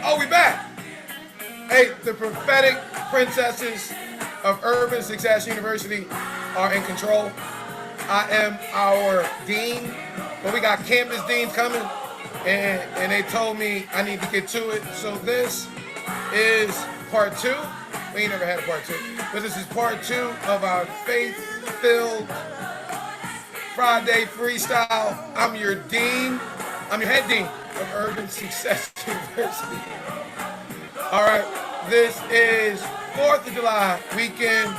Oh, we back. Hey, the prophetic princesses of Urban Success University are in control. I am our dean, but we got campus deans coming, and they told me I need to get to it. So this is part two. We ain't never had a part two, but this is part two of our faith-filled Friday freestyle. I'm your dean. I'm your head dean of Urban Success University. All right, this is 4th of July weekend.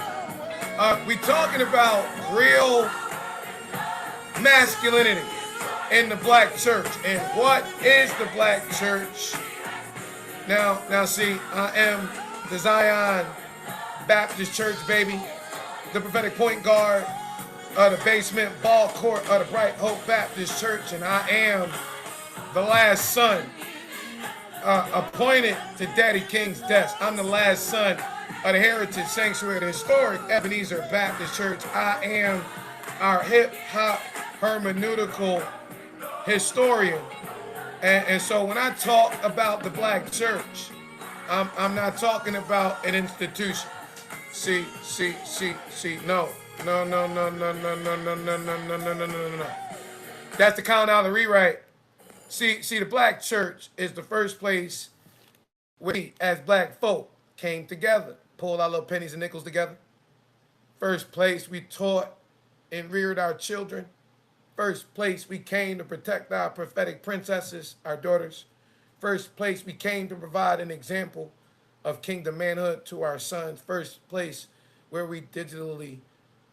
We talking about real masculinity in the black church. And what is the black church? Now see, I am the Zion Baptist Church, baby. The prophetic point guard of the basement ball court of the Bright Hope Baptist Church. And I am the last son appointed to Daddy King's desk. I'm the last son of the Heritage Sanctuary, the historic Ebenezer Baptist Church. I am our hip-hop hermeneutical historian. And so when I talk about the black church, I'm not talking about an institution. See, no. No. That's the count out of the rewrite. See, the black church is the first place where we, as black folk, came together, pulled our little pennies and nickels together. First place we taught and reared our children. First place we came to protect our prophetic princesses, our daughters. First place we came to provide an example of kingdom manhood to our sons. First place where we digitally,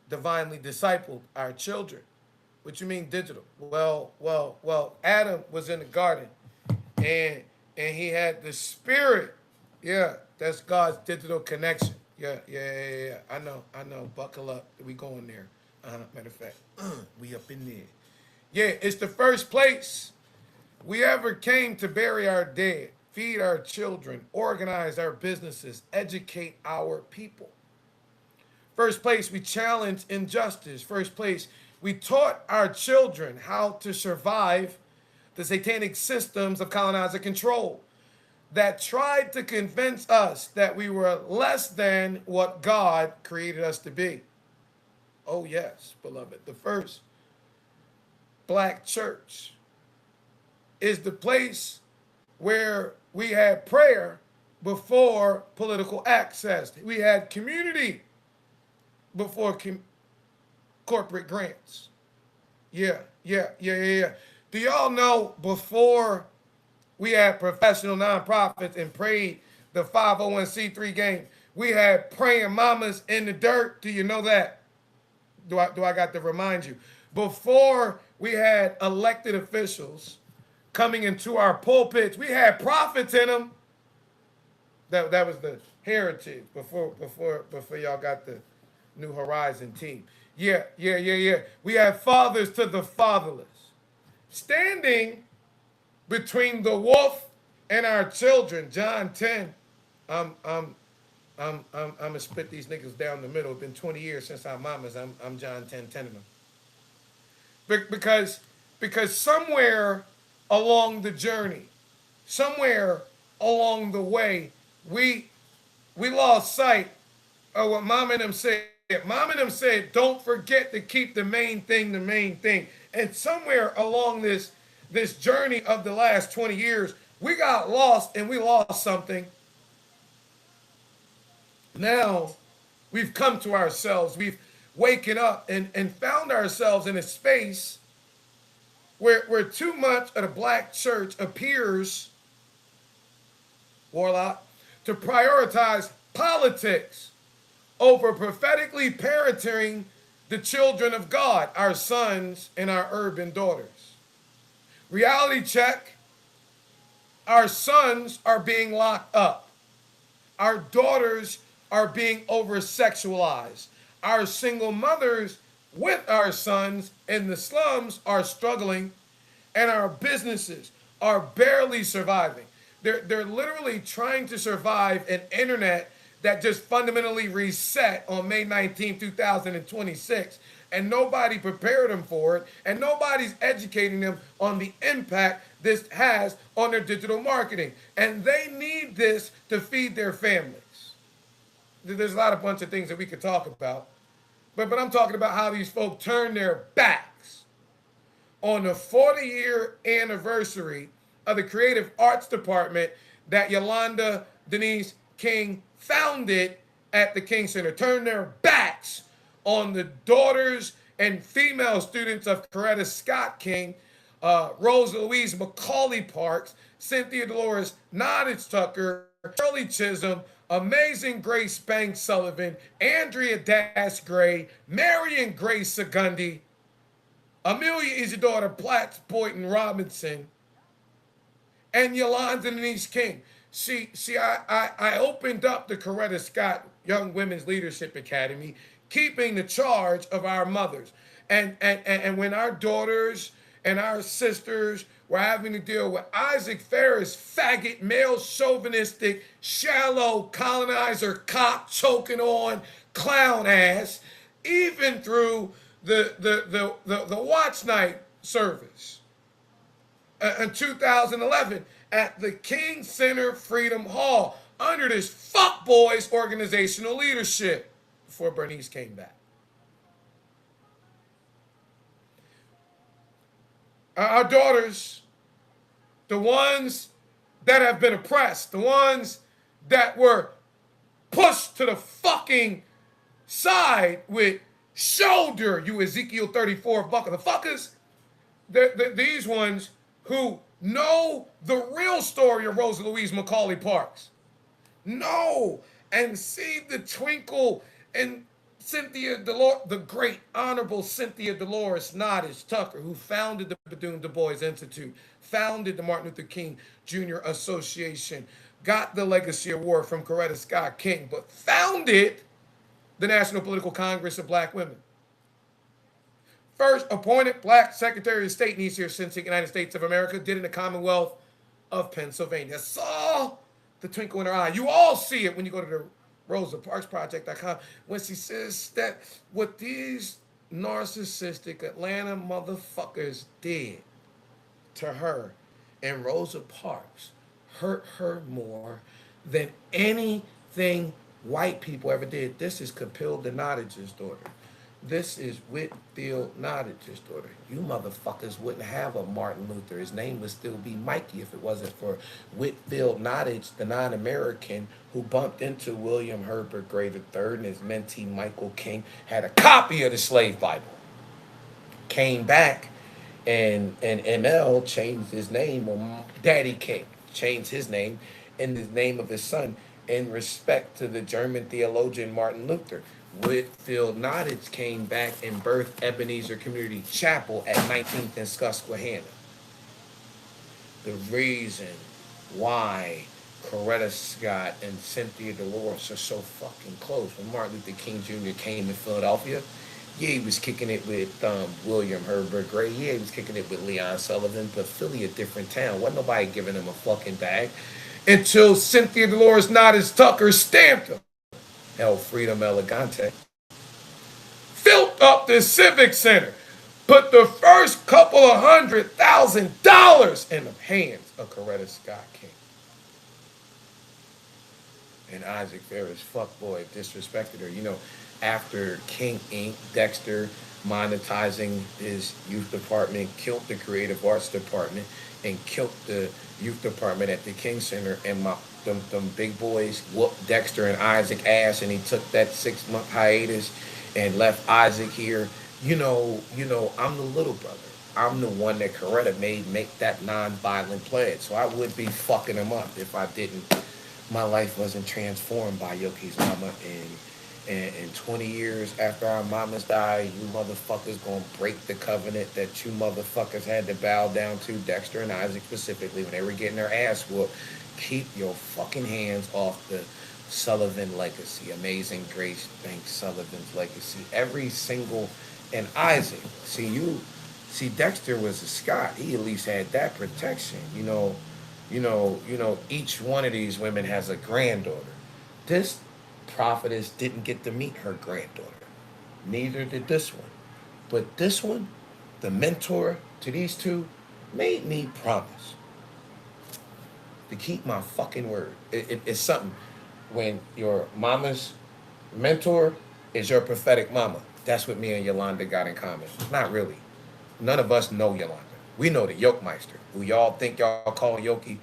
divinely discipled our children. What you mean digital? Well, Adam was in the garden and he had the spirit. Yeah, that's God's digital connection. Yeah. I know. Buckle up. We going there. Matter of fact, we up in there. Yeah, it's the first place we ever came to bury our dead, feed our children, organize our businesses, educate our people. First place we challenged injustice. First place we taught our children how to survive the satanic systems of colonizer control that tried to convince us that we were less than what God created us to be. Oh yes, beloved. The first black church is the place where we had prayer before political access. We had community before corporate grants. Yeah. Do y'all know before we had professional nonprofits and prayed the 501c3 game, we had praying mamas in the dirt? Do you know that? Do I got to remind you? Before we had elected officials coming into our pulpits, we had prophets in them. That was the heritage before y'all got the New Horizon team. Yeah. We have fathers to the fatherless. Standing between the wolf and our children. John 10. I'm gonna split these niggas down the middle. It's been 20 years since our mamas. I'm John 10 of them. Because somewhere along the journey, somewhere along the way, we lost sight of what Mom and them said. Mom and them said, don't forget to keep the main thing the main thing. And somewhere along this journey of the last 20 years, we got lost and we lost something. Now we've come to ourselves. We've waken up and found ourselves in a space where too much of the black church appears, Warlock, to prioritize politics over prophetically parenting the children of God, our sons and our urban daughters. Reality check, our sons are being locked up. Our daughters are being over-sexualized. Our single mothers with our sons in the slums are struggling, and our businesses are barely surviving. They're literally trying to survive an internet that just fundamentally reset on May 19, 2026, and nobody prepared them for it, and nobody's educating them on the impact this has on their digital marketing. And they need this to feed their families. There's a lot of bunch of things that we could talk about. But I'm talking about how these folk turn their backs on the 40-year anniversary of the Creative Arts Department that Yolanda Denise King founded at the King Center. Turn their backs on the daughters and female students of Coretta Scott King, Rosa Louise Macaulay Parks, Cynthia Dolores Nottage Tucker, Shirley Chisholm, Amazing Grace Banks Sullivan, Andrea Dash Gray, Marion Grace Segundi, Amelia Isidora Platts Boynton Robinson, and Yolanda Denise King. I opened up the Coretta Scott Young Women's Leadership Academy, keeping the charge of our mothers. And when our daughters and our sisters were having to deal with Isaac Ferris, faggot, male chauvinistic, shallow colonizer, cop choking on clown ass, even through the watch night service in 2011 at the King Center Freedom Hall under this fuckboys organizational leadership before Bernice came back. Our daughters, the ones that have been oppressed, the ones that were pushed to the fucking side with shoulder, you Ezekiel 34 bucket of fuckers, these ones who know the real story of Rosa Louise Macaulay Parks, know and see the twinkle in Cynthia Dolores, the great honorable Cynthia Dolores Nottage Tucker, who founded the Bethune Du Bois Institute, founded the Martin Luther King Jr. Association, got the Legacy Award from Coretta Scott King, but founded the National Political Congress of Black Women. First appointed Black Secretary of State in East here since the United States of America, did in the Commonwealth of Pennsylvania. Saw the twinkle in her eye. You all see it when you go to the RosaParksProject.com when she says that what these narcissistic Atlanta motherfuckers did to her and Rosa Parks hurt her more than anything white people ever did. This is Capilda Nottage's daughter. This is Whitfield Nottage's daughter. You motherfuckers wouldn't have a Martin Luther. His name would still be Mikey if it wasn't for Whitfield Nottage, the non-American who bumped into William Herbert Gray III, and his mentee Michael King had a copy of the Slave Bible. Came back and ML changed his name, or Daddy King changed his name and the name of his son in respect to the German theologian Martin Luther. Whitfield Nottage came back and birthed Ebenezer Community Chapel at 19th and Susquehanna. The reason why Coretta Scott and Cynthia Dolores are so fucking close. When Martin Luther King Jr. came to Philadelphia, yeah, he was kicking it with William Herbert Gray. Yeah, he was kicking it with Leon Sullivan, but Philly a different town. Wasn't nobody giving him a fucking bag until Cynthia Dolores Nottage Tucker stamped him. El Freedom Elegante, filled up the Civic Center, put the first couple of $100,000 in the hands of Coretta Scott King. And Isaac Ferris, fuckboy, disrespected her. You know, after King Inc., Dexter monetizing his youth department, killed the Creative Arts Department, and killed the youth department at the King Center, and them big boys whooped Dexter and Isaac ass, and he took that 6-month hiatus and left Isaac here. You know, I'm the little brother. I'm the one that Coretta made make that non-violent pledge. So I would be fucking him up if I didn't. My life wasn't transformed by Yoki's mama. And 20 years after our mamas died, you motherfuckers gonna break the covenant that you motherfuckers had to bow down to, Dexter and Isaac specifically, when they were getting their ass whooped. Keep your fucking hands off the Sullivan legacy, Amazing Grace Banks Sullivan's legacy. Every single, and Isaac, see Dexter was a Scott. He at least had that protection. You know, each one of these women has a granddaughter. This prophetess didn't get to meet her granddaughter. Neither did this one. But this one, the mentor to these two, made me promise to keep my fucking word. It's something when your mama's mentor is your prophetic mama. That's what me and Yolanda got in common. Not really. None of us know Yolanda. We know the Yokemeister, who y'all think y'all call Yoki.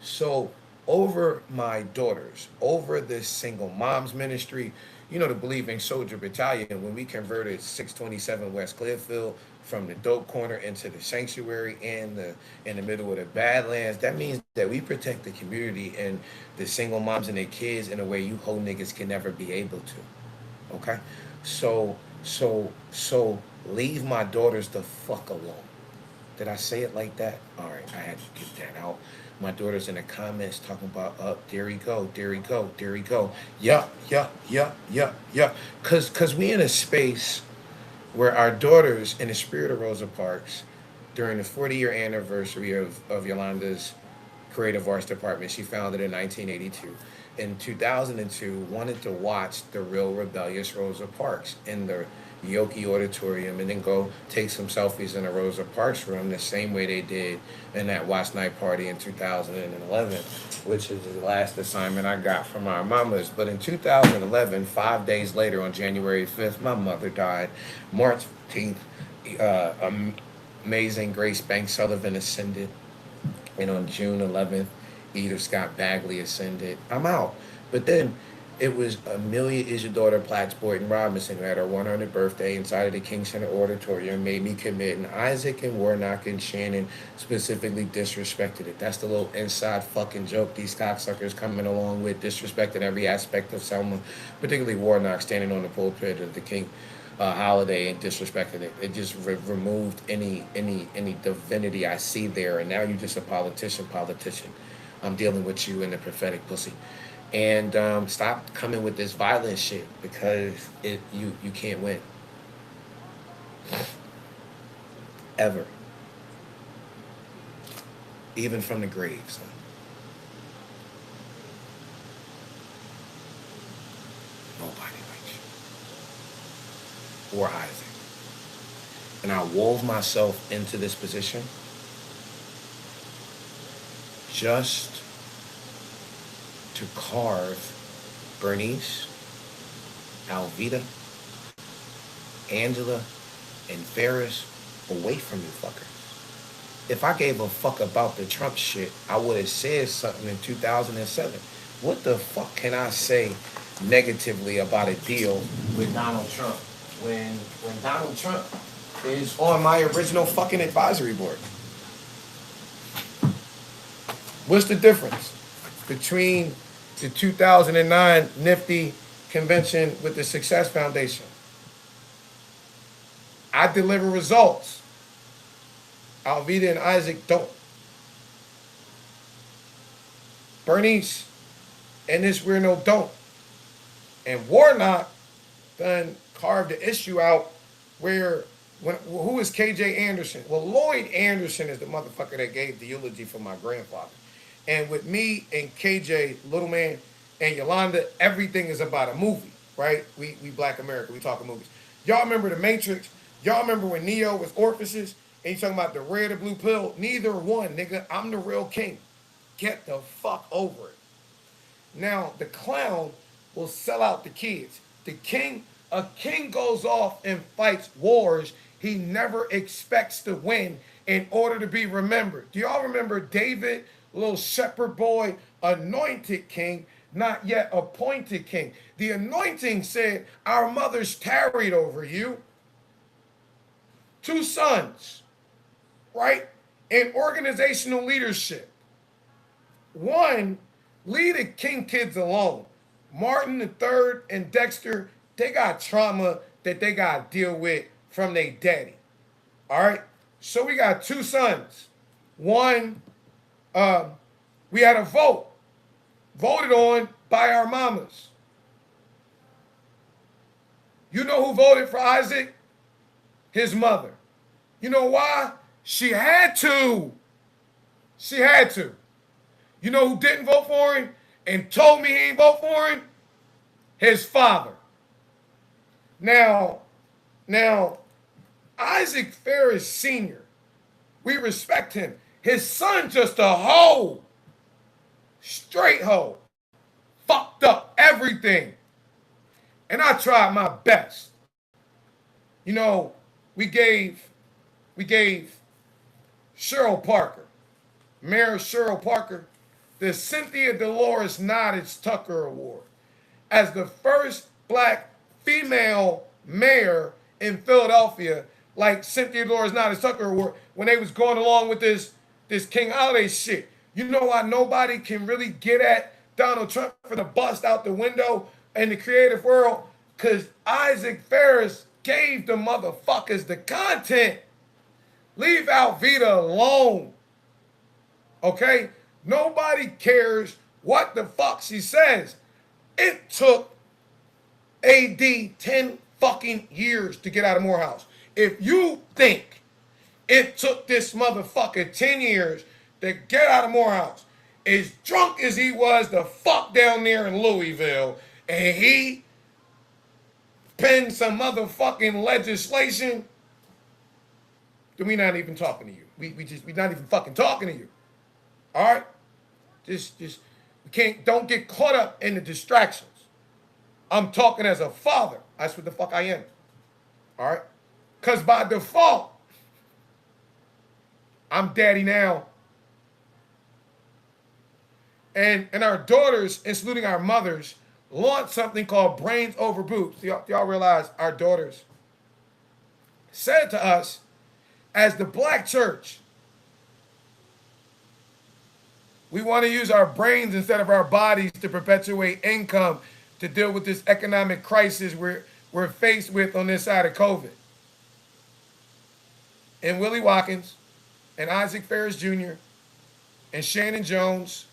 So over my daughters, over this single moms ministry, you know, the Believing Soldier Battalion, when we converted 627 West Clearfield from the dope corner into the sanctuary in the middle of the Badlands, that means that we protect the community and the single moms and their kids in a way you whole niggas can never be able to. Okay? So leave my daughters the fuck alone. Did I say it like that? All right, I had to get that out. My daughter's in the comments talking about, there he go, there he go, there he go. Yup. Cause we in a space where our daughters, in the spirit of Rosa Parks, during the 40-year anniversary of Yolanda's creative arts department she founded in 1982, in 2002 wanted to watch the real rebellious Rosa Parks in the Yoki Auditorium and then go take some selfies in a Rosa Parks room the same way they did in that Watch Night party in 2011, which is the last assignment I got from our mamas. But in 2011, 5 days later on January 5th, my mother died. March 15th, amazing Grace Banks Sullivan ascended. And on June 11th, Edith Scott Bagley ascended. I'm out. But then it was Amelia Isadora Platts Boynton Robinson who had her 100th birthday inside of the King Center Auditorium, made me commit. And Isaac and Warnock and Shannon specifically disrespected it. That's the little inside fucking joke these cocksuckers coming along with, disrespecting every aspect of Selma, particularly Warnock standing on the pulpit of the King holiday and disrespected it. It just removed any divinity I see there, and now you're just a politician. I'm dealing with you in the prophetic pussy, and stop coming with this violent shit because you can't win ever, even from the grave. So. Nobody likes you or Isaac. And I wove myself into this position just to carve Bernice, Alvita, Angela, and Ferris away from you fuckers. If I gave a fuck about the Trump shit, I would have said something in 2007. What the fuck can I say negatively about a deal with Donald Trump when Donald Trump is on my original fucking advisory board? What's the difference between the 2009 Nifty convention with the Success Foundation? I deliver results. Alvita and Isaac don't. Bernice and this weirdo don't. And Warnock done carved the issue out where, who is KJ Anderson? Well, Lloyd Anderson is the motherfucker that gave the eulogy for my grandfather. And with me and KJ, Little Man, and Yolanda, everything is about a movie, right? We Black America, we talking movies. Y'all remember The Matrix? Y'all remember when Neo was Orpheus and you talking about the red or blue pill? Neither one, nigga. I'm the real king. Get the fuck over it. Now, the clown will sell out the kids. A king goes off and fights wars he never expects to win in order to be remembered. Do y'all remember David, little shepherd boy, anointed king, not yet appointed king? The anointing said, our mothers tarried over you. 2 sons, right? In organizational leadership. One, leave the king kids alone. Martin III and Dexter, they got trauma that they got to deal with from their daddy. All right? So we got 2 sons. One, we had a vote. Voted on by our mamas. You know who voted for Isaac? His mother. You know why? She had to. She had to. You know who didn't vote for him and told me he ain't vote for him? His father. Now, Isaac Ferris Sr., We respect him. His son just a hoe. Straight hoe. Fucked up everything. And I tried my best. You know, we gave Cheryl Parker, Mayor Cheryl Parker, the Cynthia Dolores Nottage Tucker Award as the first black female mayor in Philadelphia, like Cynthia Dolores Nottage Tucker Award, when they was going along with this King Holiday shit. You know why nobody can really get at Donald Trump for the bust out the window in the creative world? Because Isaac Ferris gave the motherfuckers the content. Leave Alveda alone. Okay? Nobody cares what the fuck she says. It took AD 10 fucking years to get out of Morehouse. If you think it took this motherfucker 10 years to get out of Morehouse, as drunk as he was the fuck down there in Louisville, and he penned some motherfucking legislation, then we not even talking to you. We not even fucking talking to you. All right? Just don't get caught up in the distractions. I'm talking as a father. That's what the fuck I am. All right? Because by default, I'm daddy now. And our daughters, including our mothers, launched something called Brains Over Boots. Y'all realize our daughters said to us, as the black church, we want to use our brains instead of our bodies to perpetuate income to deal with this economic crisis we're faced with on this side of COVID. And Willie Watkins, and Isaac Ferris Jr., and Shannon Jones,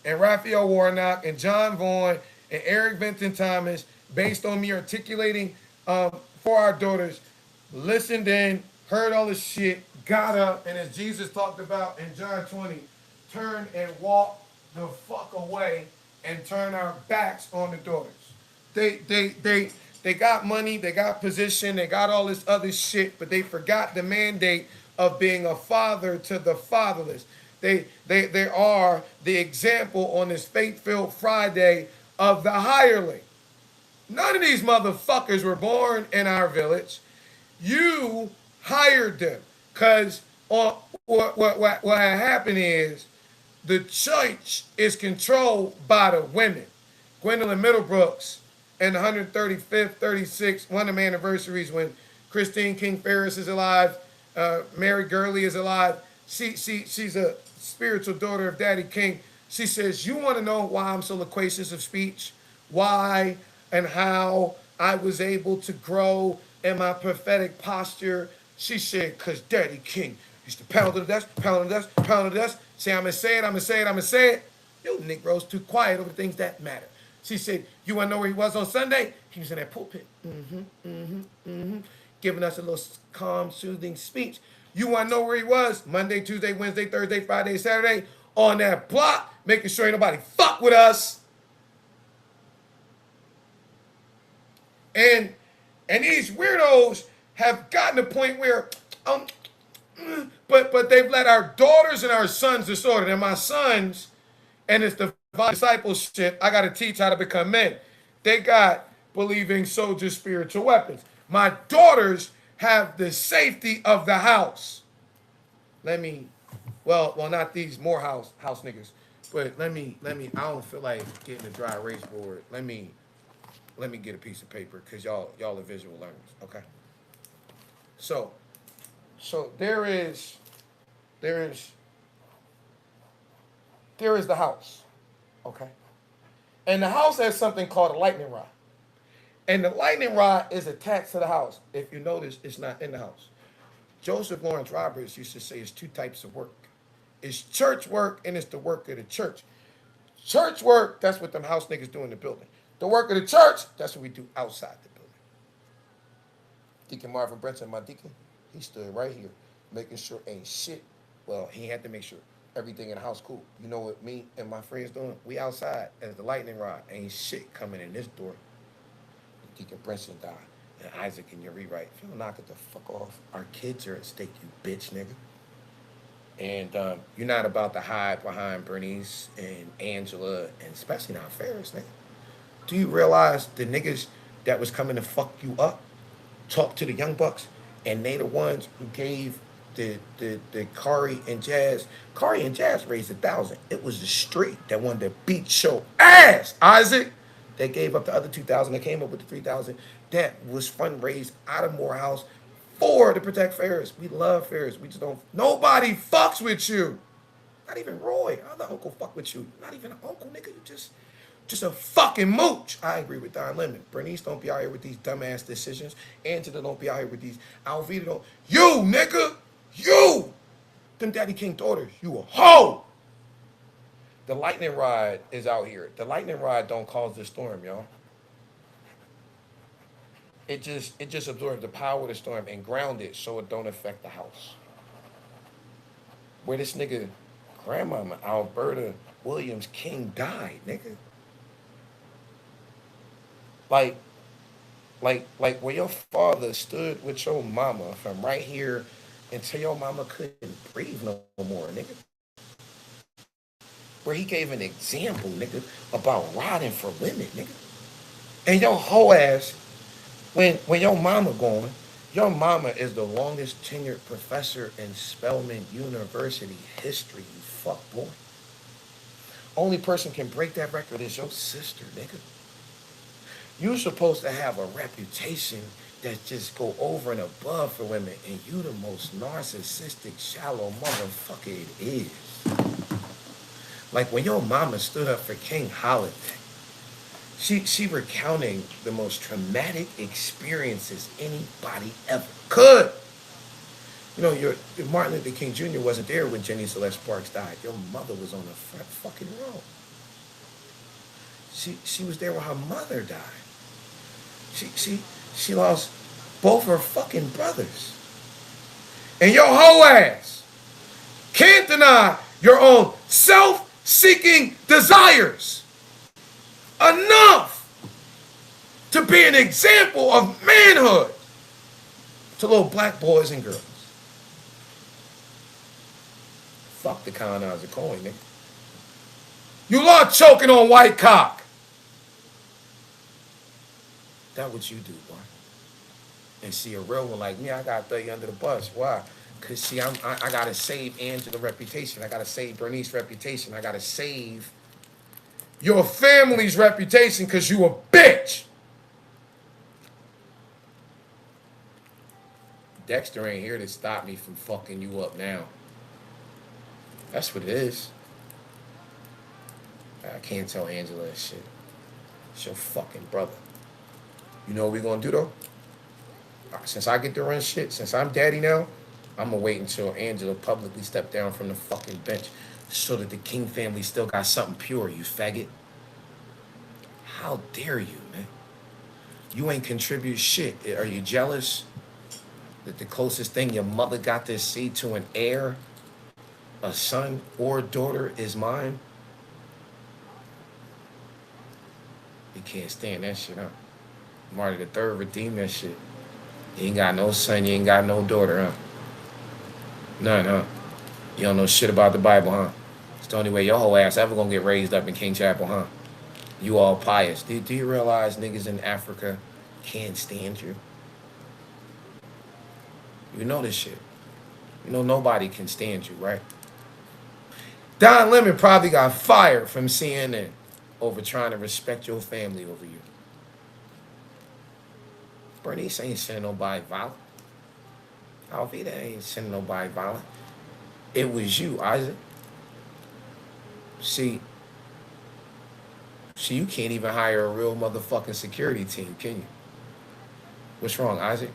and Raphael Warnock, and John Vaughn, and Eric Vincent Thomas, based on me articulating for our daughters, listened in, heard all this shit, got up, and as Jesus talked about in John 20, turned and walked the fuck away and turned our backs on the daughters. They got money, they got position, they got all this other shit, but they forgot the mandate of being a father to the fatherless. They are the example on this faith-filled Friday of the hireling. None of these motherfuckers were born in our village. You hired them, because what happened is the church is controlled by the women. Gwendolyn Middlebrooks and the 135th, 36th, one of the anniversaries when Christine King Ferris is alive, Mary Gurley is alive. She's a spiritual daughter of Daddy King. She says, you want to know why I'm so loquacious of speech? Why and how I was able to grow in my prophetic posture? She said, because Daddy King used to pound on the desk, pound on the desk, pound on the desk, say, I'm going to say it, I'm going to say it, I'm going to say it. You Negroes too quiet over things that matter. She said, you want to know where he was on Sunday? He was in that pulpit, giving us a little calm, soothing speech. You want to know where he was? Monday, Tuesday, Wednesday, Thursday, Friday, Saturday, on that block, making sure ain't nobody fuck with us. And these weirdos have gotten to the point where, but they've let our daughters and our sons disorder. And my sons, and it's divine discipleship, I got to teach how to become men. They got believing soldiers, spiritual weapons. My daughters have the safety of the house. Well, not these Morehouse house niggas, but let me, I don't feel like getting a dry erase board. Let me get a piece of paper, because y'all are visual learners, okay? So there is the house, okay? And the house has something called a lightning rod. And the lightning rod is attached to the house. If you notice, it's not in the house. Joseph Lawrence Roberts used to say it's two types of work. It's church work and it's the work of the church. Church work, that's what them house niggas do in the building. The work of the church, that's what we do outside the building. Deacon Marvin Brenton, my deacon, he stood right here, making sure ain't shit. Well, he had to make sure everything in the house cool. You know what me and my friends doing? We outside as the lightning rod. Ain't shit coming in this door. Deacon Brenton died. And Isaac in your rewrite. If you don't knock it the fuck off, our kids are at stake, you bitch nigga. And you're not about to hide behind Bernice and Angela, and especially not Ferris, nigga. Do you realize the niggas that was coming to fuck you up talk to the Young Bucks, and they the ones who gave the Kari and Jazz. Kari and Jazz raised 1,000. It was the street that wanted to beat show ass. Isaac, they gave up the other 2,000. They came up with the 3,000. That was fundraised out of Morehouse for to protect Ferris. We love Ferris. We just don't. Nobody fucks with you. Not even Roy. Other uncle fuck with you. Not even an uncle, nigga. You just a fucking mooch. I agree with Don Lemon. Bernice don't be out here with these dumbass decisions. Angela don't be out here with these. Alvita don't. You, nigga. You. Them Daddy King daughters. You a hoe. The lightning rod is out here. The lightning rod don't cause the storm, y'all. It just absorbs the power of the storm and ground it so it don't affect the house. Where this nigga grandmama Alberta Williams King died, nigga. Like, like where your father stood with your mama from right here until your mama couldn't breathe no more, nigga. Where he gave an example, nigga, about riding for women, nigga. And your whole ass, when your mama gone, your mama is the longest tenured professor in Spelman University history, you fuck boy. Only person can break that record is your sister, nigga. You're supposed to have a reputation that just go over and above for women, and you the most narcissistic, shallow motherfucker it is. Like when your mama stood up for King Holiday, she recounting the most traumatic experiences anybody ever could. You know, your Martin Luther King Jr. wasn't there when Jenny Celeste Sparks died. Your mother was on the front fucking row. She was there when her mother died. She lost both her fucking brothers. And your whole ass can't deny your own self-seeking desires enough to be an example of manhood to little black boys and girls. Fuck the colonizer coin, nigga. You love choking on white cock. That's what you do, boy. And see, a real one like me, I gotta throw you under the bus. Why? Because, see, I gotta save Angela's reputation. I gotta save Bernice's reputation. I gotta save your family's reputation because you a bitch. Dexter ain't here to stop me from fucking you up now. That's what it is. I can't tell Angela that shit. It's your fucking brother. You know what we gonna do though? Since I get to run shit, since I'm daddy now, I'm gonna wait until Angela publicly step down from the fucking bench so that the King family still got something pure, you faggot. How dare you, man? You ain't contribute shit. Are you jealous that the closest thing your mother got to see to an heir, a son or daughter, is mine? You can't stand that shit, huh? Marty the Third redeemed that shit. You ain't got no son, you ain't got no daughter, huh? None, huh? You don't know shit about the Bible, huh? It's the only way your whole ass ever gonna get raised up in King Chapel, huh? You all pious. Do you realize niggas in Africa can't stand you? You know this shit. You know nobody can stand you, right? Don Lemon probably got fired from CNN over trying to respect your family over you. Bernice ain't sending nobody violent. Alvita ain't sending nobody violent. It was you, Isaac. See, you can't even hire a real motherfucking security team, can you? What's wrong, Isaac?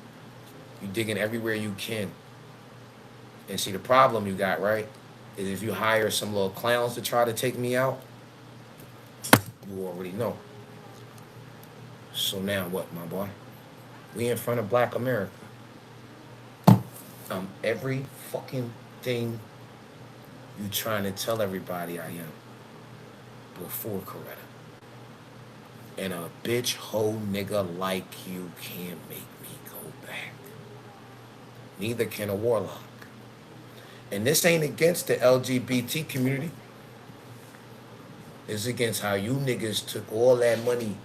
You digging everywhere you can. And see, the problem you got, right, is if you hire some little clowns to try to take me out, you already know. So now what, my boy? We in front of Black America. I'm every fucking thing you trying to tell everybody I am before Coretta. And a bitch hoe nigga like you can't make me go back. Neither can a warlock. And this ain't against the LGBT community. It's against how you niggas took all that money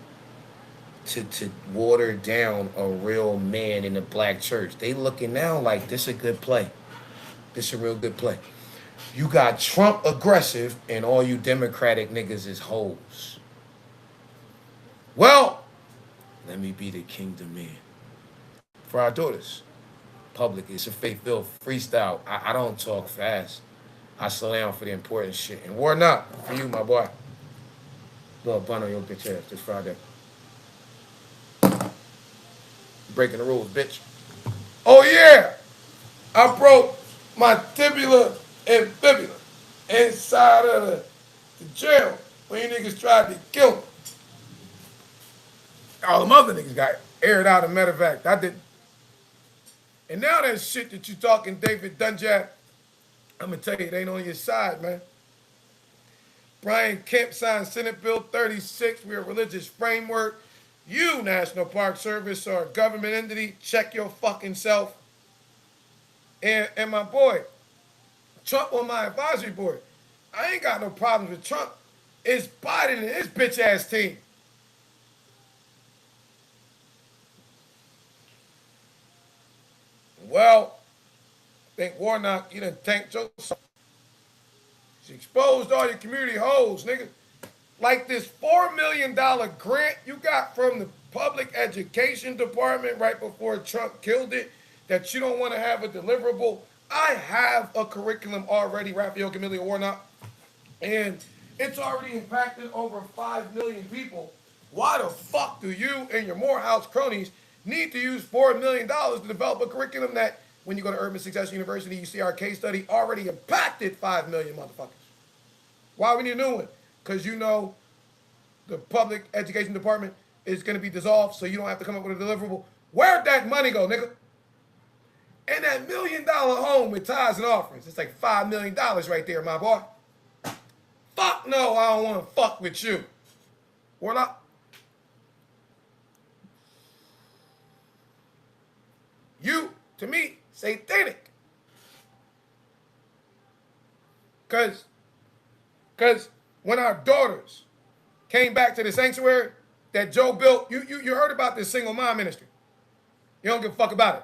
to water down a real man in the black church. They looking now like this a good play. This a real good play. You got Trump aggressive and all you Democratic niggas is hoes. Well, let me be the kingdom man. For our daughters, public, it's a faith-filled freestyle. I don't talk fast. I slow down for the important shit. And war not for you, my boy. Little bun on your bitch ass this Friday. Breaking the rules, bitch. Oh yeah! I broke my tibula and fibula inside of the jail when you niggas tried to kill me. All them other niggas got aired out of medevac. I didn't. And now that shit that you talking, David Dunjap, I'm gonna tell you, it ain't on your side, man. Brian Kemp signed Senate Bill 36. We're a religious framework. You, National Park Service, are a government entity. Check your fucking self. And my boy, Trump on my advisory board. I ain't got no problems with Trump. It's Biden and his bitch ass team. Well, I think Warnock, you done tanked Joseph. She exposed all your community hoes, nigga. Like this $4 million grant you got from the public education department right before Trump killed it, that you don't want to have a deliverable. I have a curriculum already, Raphael Camille Warnock, and it's already impacted over 5 million people. Why the fuck do you and your Morehouse cronies need to use $4 million to develop a curriculum that, when you go to Urban Success University, you see our case study, already impacted 5 million motherfuckers? Why we need a new one? Because you know the public education department is going to be dissolved, so you don't have to come up with a deliverable. Where'd that money go, nigga? And that $1 million home with tithes and offerings, it's like $5 million right there, my boy. Fuck no, I don't want to fuck with you. Or not. You, to me, satanic. Because when our daughters came back to the sanctuary that Joe built, you heard about this single mom ministry. You don't give a fuck about it.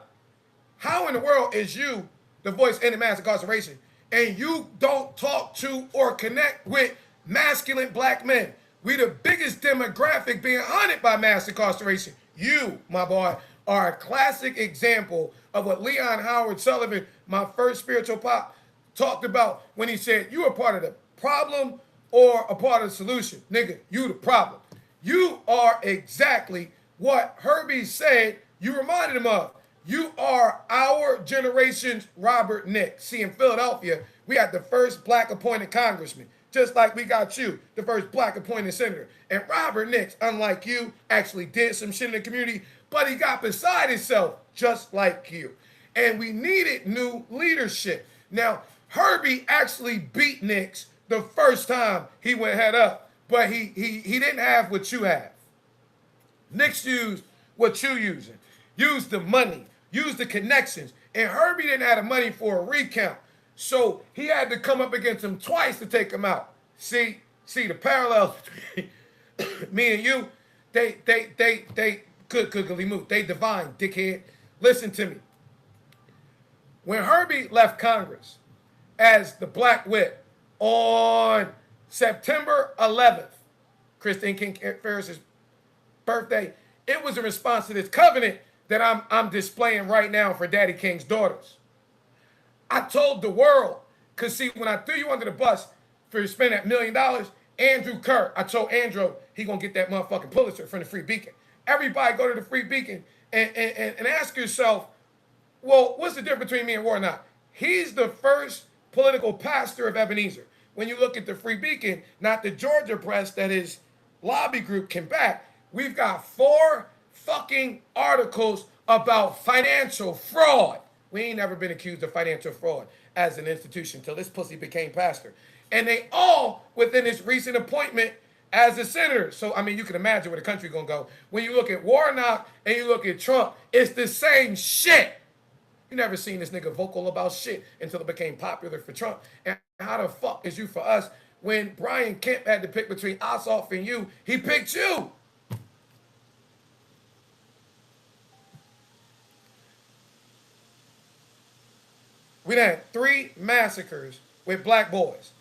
How in the world is you the voice in the mass incarceration and you don't talk to or connect with masculine black men? We the biggest demographic being haunted by mass incarceration. You, my boy, are a classic example of what Leon Howard Sullivan, my first spiritual pop, talked about when he said, you are part of the problem or a part of the solution. Nigga, you the problem. You are exactly what Herbie said you reminded him of. You are our generation's Robert Nick. See, in Philadelphia, we had the first black appointed congressman, just like we got you, the first black appointed senator. And Robert Nix, unlike you, actually did some shit in the community, but he got beside himself, just like you. And we needed new leadership. Now, Herbie actually beat Nix the first time he went head up, but he didn't have what you have. Nix used what you using. Used the money, used the connections, and Herbie didn't have the money for a recount. So he had to come up against him twice to take him out. See the parallels between me and you, they could move. They divine, dickhead. Listen to me. When Herbie left Congress as the Black Whip on September 11th, Christine King Ferris's birthday, it was a response to this covenant that I'm displaying right now for Daddy King's daughters. I told the world, because see, when I threw you under the bus for spending that $1 million, Andrew Kerr, I told Andrew he gonna get that motherfucking Pulitzer from the Free Beacon. Everybody go to the Free Beacon and ask yourself, well, what's the difference between me and Warnock? He's the first political pastor of Ebenezer. When you look at the Free Beacon, not the Georgia press that his lobby group can back, we've got 4 fucking articles about financial fraud. We ain't never been accused of financial fraud as an institution until this pussy became pastor. And they all within his recent appointment as a senator. So, I mean, you can imagine where the country gonna go. When you look at Warnock and you look at Trump, it's the same shit. You never seen this nigga vocal about shit until it became popular for Trump. And how the fuck is you for us when Brian Kemp had to pick between Ossoff and you? He picked you. We had 3 massacres with black boys.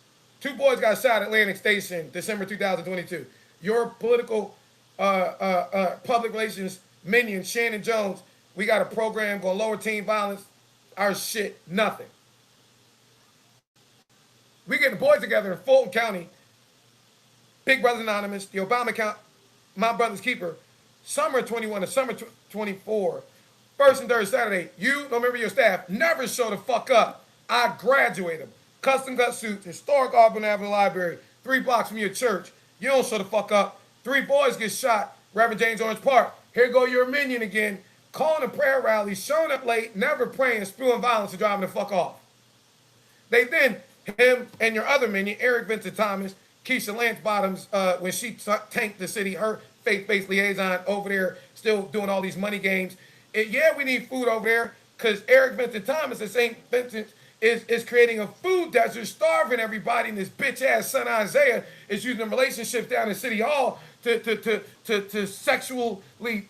2 boys got shot at Atlantic Station, December 2022. Your political public relations minion, Shannon Jones, we got a program going to lower teen violence. Our shit, nothing. We get the boys together in Fulton County, Big Brothers Anonymous, the Obama account, My Brother's Keeper, summer 21 to summer 24, first and third Saturday. You, no member of your staff, never show the fuck up. I graduate them. Custom cut suits, historic Auburn Avenue Library, 3 blocks from your church. You don't show the fuck up. 3 boys get shot, Reverend James Orange Park. Here go your minion again, calling a prayer rally, showing up late, never praying, spewing violence and driving the fuck off. They then, him and your other minion, Eric Vincent Thomas, Keisha Lance Bottoms, when she tanked the city, her faith-based liaison over there, still doing all these money games. Yeah, we need food over there, because Eric Vincent Thomas at St. Vincent is creating a food desert, starving everybody, and this bitch-ass son Isaiah is using relationships down in City Hall to sexually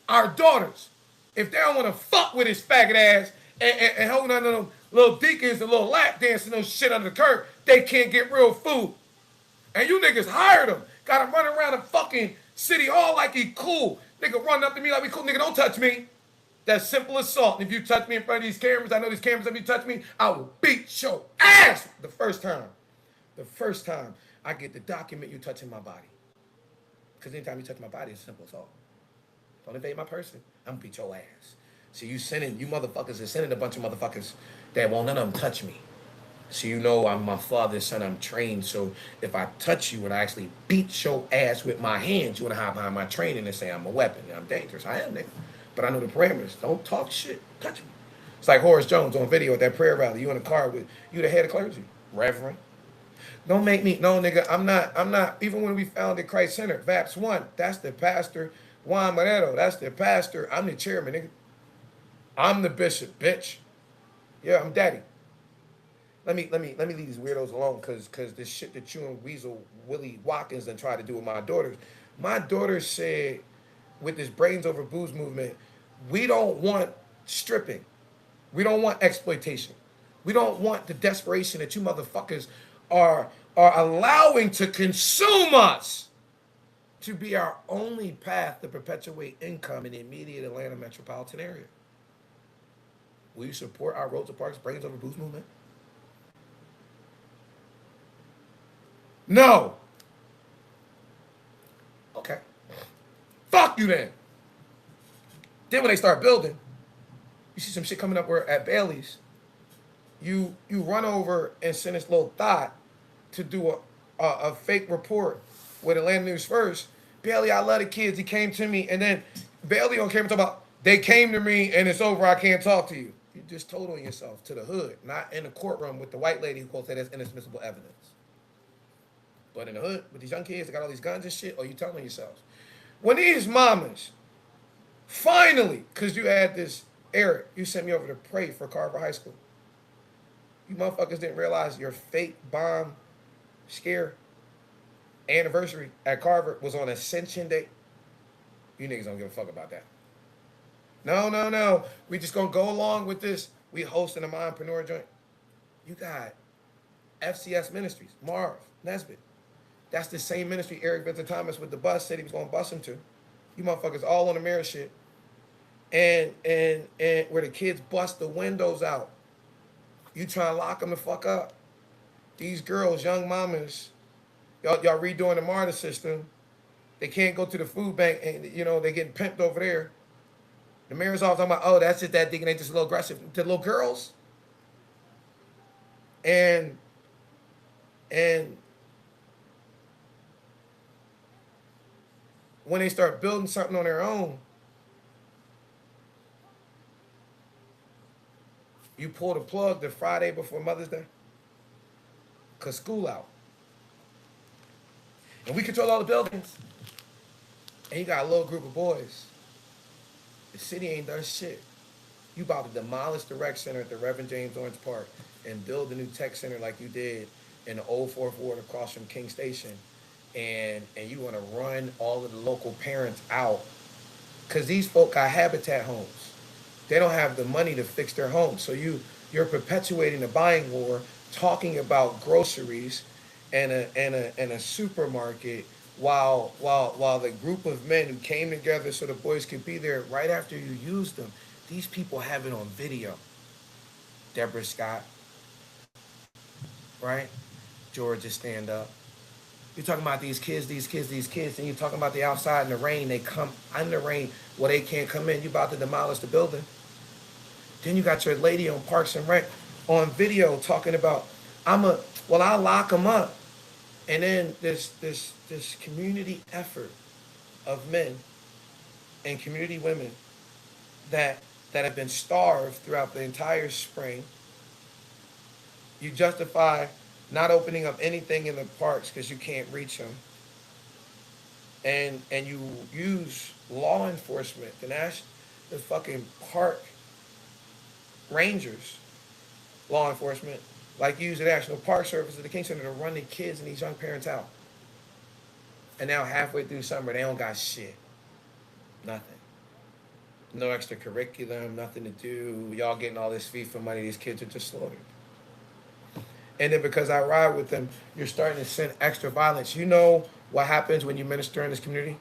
our daughters. If they don't want to fuck with his faggot ass and holding on to them little deacons and little lap dancing those shit under the curb, they can't get real food. And you niggas hired him. Got him running around the fucking City Hall like he cool. Nigga running up to me like we cool. Nigga, don't touch me. That's simple assault. And if you touch me in front of these cameras, I know these cameras, if you touch me, I will beat your ass the first time. The first time I get to document you touching my body. Because anytime you touch my body, it's simple assault. Don't invade my person. I'm gonna beat your ass. See, you motherfuckers are sending a bunch of motherfuckers that won't none of them touch me. So you know I'm my father's son, I'm trained. So if I touch you and I actually beat your ass with my hands, you wanna hide behind my training and say I'm a weapon and I'm dangerous. I am, nigga. But I know the parameters. Don't talk shit. Touch me. It's like Horace Jones on video at that prayer rally. You in the car with you the head of clergy. Reverend. Don't make me, no nigga, I'm not, even when we founded Christ Center, VAPS 1, that's the pastor. Juan Moreto, that's the pastor. I'm the chairman, nigga. I'm the bishop, bitch. Yeah, I'm daddy. Let me leave these weirdos alone, cause this shit that you and Weasel Willie Watkins done try to do with my daughters. My daughter said, with this brains over booze movement, we don't want stripping. We don't want exploitation. We don't want the desperation that you motherfuckers are allowing to consume us to be our only path to perpetuate income in the immediate Atlanta metropolitan area. Will you support our Rosa Parks Brains Over Booze movement? No. Okay. Fuck you then. Then when they start building, you see some shit coming up where at Bailey's, you run over and send this little thought to do a fake report with Atlanta News First. Bailey, I love the kids. He came to me, and then Bailey on camera talk about they came to me and it's over. I can't talk to you. You just told on yourself to the hood, not in the courtroom with the white lady who quote said that's inadmissible evidence. But in the hood with these young kids that got all these guns and shit, or you telling yourselves. When these mamas finally, because you had this, Eric, you sent me over to pray for Carver High School. You motherfuckers didn't realize your fake bomb scare anniversary at Carver was on Ascension Day. You niggas don't give a fuck about that. No. We just gonna go along with this. We hosting a mompreneur joint. You got FCS Ministries, Marv, Nesbitt. That's the same ministry Eric Vincent Thomas with the bus said he was gonna bus him to. You motherfuckers all on the mirror shit. And where the kids bust the windows out. You trying to lock them the fuck up. These girls, young mamas, y'all redoing the MARTA system. They can't go to the food bank and, they getting pimped over there. The mayor's office talking about, oh, that's just that digging, they just a little aggressive to little girls. And when they start building something on their own, you pull the plug the Friday before Mother's Day. Because school out. And we control all the buildings. And you got a little group of boys. The city ain't done shit. You about to demolish the rec center at the Reverend James Orange Park and build a new tech center like you did in the old Fourth Ward across from King Station, and you want to run all of the local parents out because these folk got habitat homes. They don't have the money to fix their homes. So you're perpetuating the buying war, talking about groceries and a supermarket while the group of men who came together so the boys could be there right after you used them. These people have it on video. Deborah Scott, right? Georgia stand up. You're talking about these kids, and you're talking about the outside in the rain. They come in the rain well, they can't come in. You about to demolish the building. Then you got your lady on Parks and Rec on video talking about, I'll lock them up. And then this community effort of men and community women that have been starved throughout the entire spring. You justify not opening up anything in the parks because you can't reach them. And you use law enforcement, the fucking park rangers, law enforcement, like use the National Park Service at the King Center to run the kids and these young parents out. And now halfway through summer, they don't got shit. Nothing. No extra curriculum, nothing to do. Y'all getting all this FIFA money, these kids are just slaughtered. And then because I ride with them, you're starting to send extra violence. You know what happens when you minister in this community?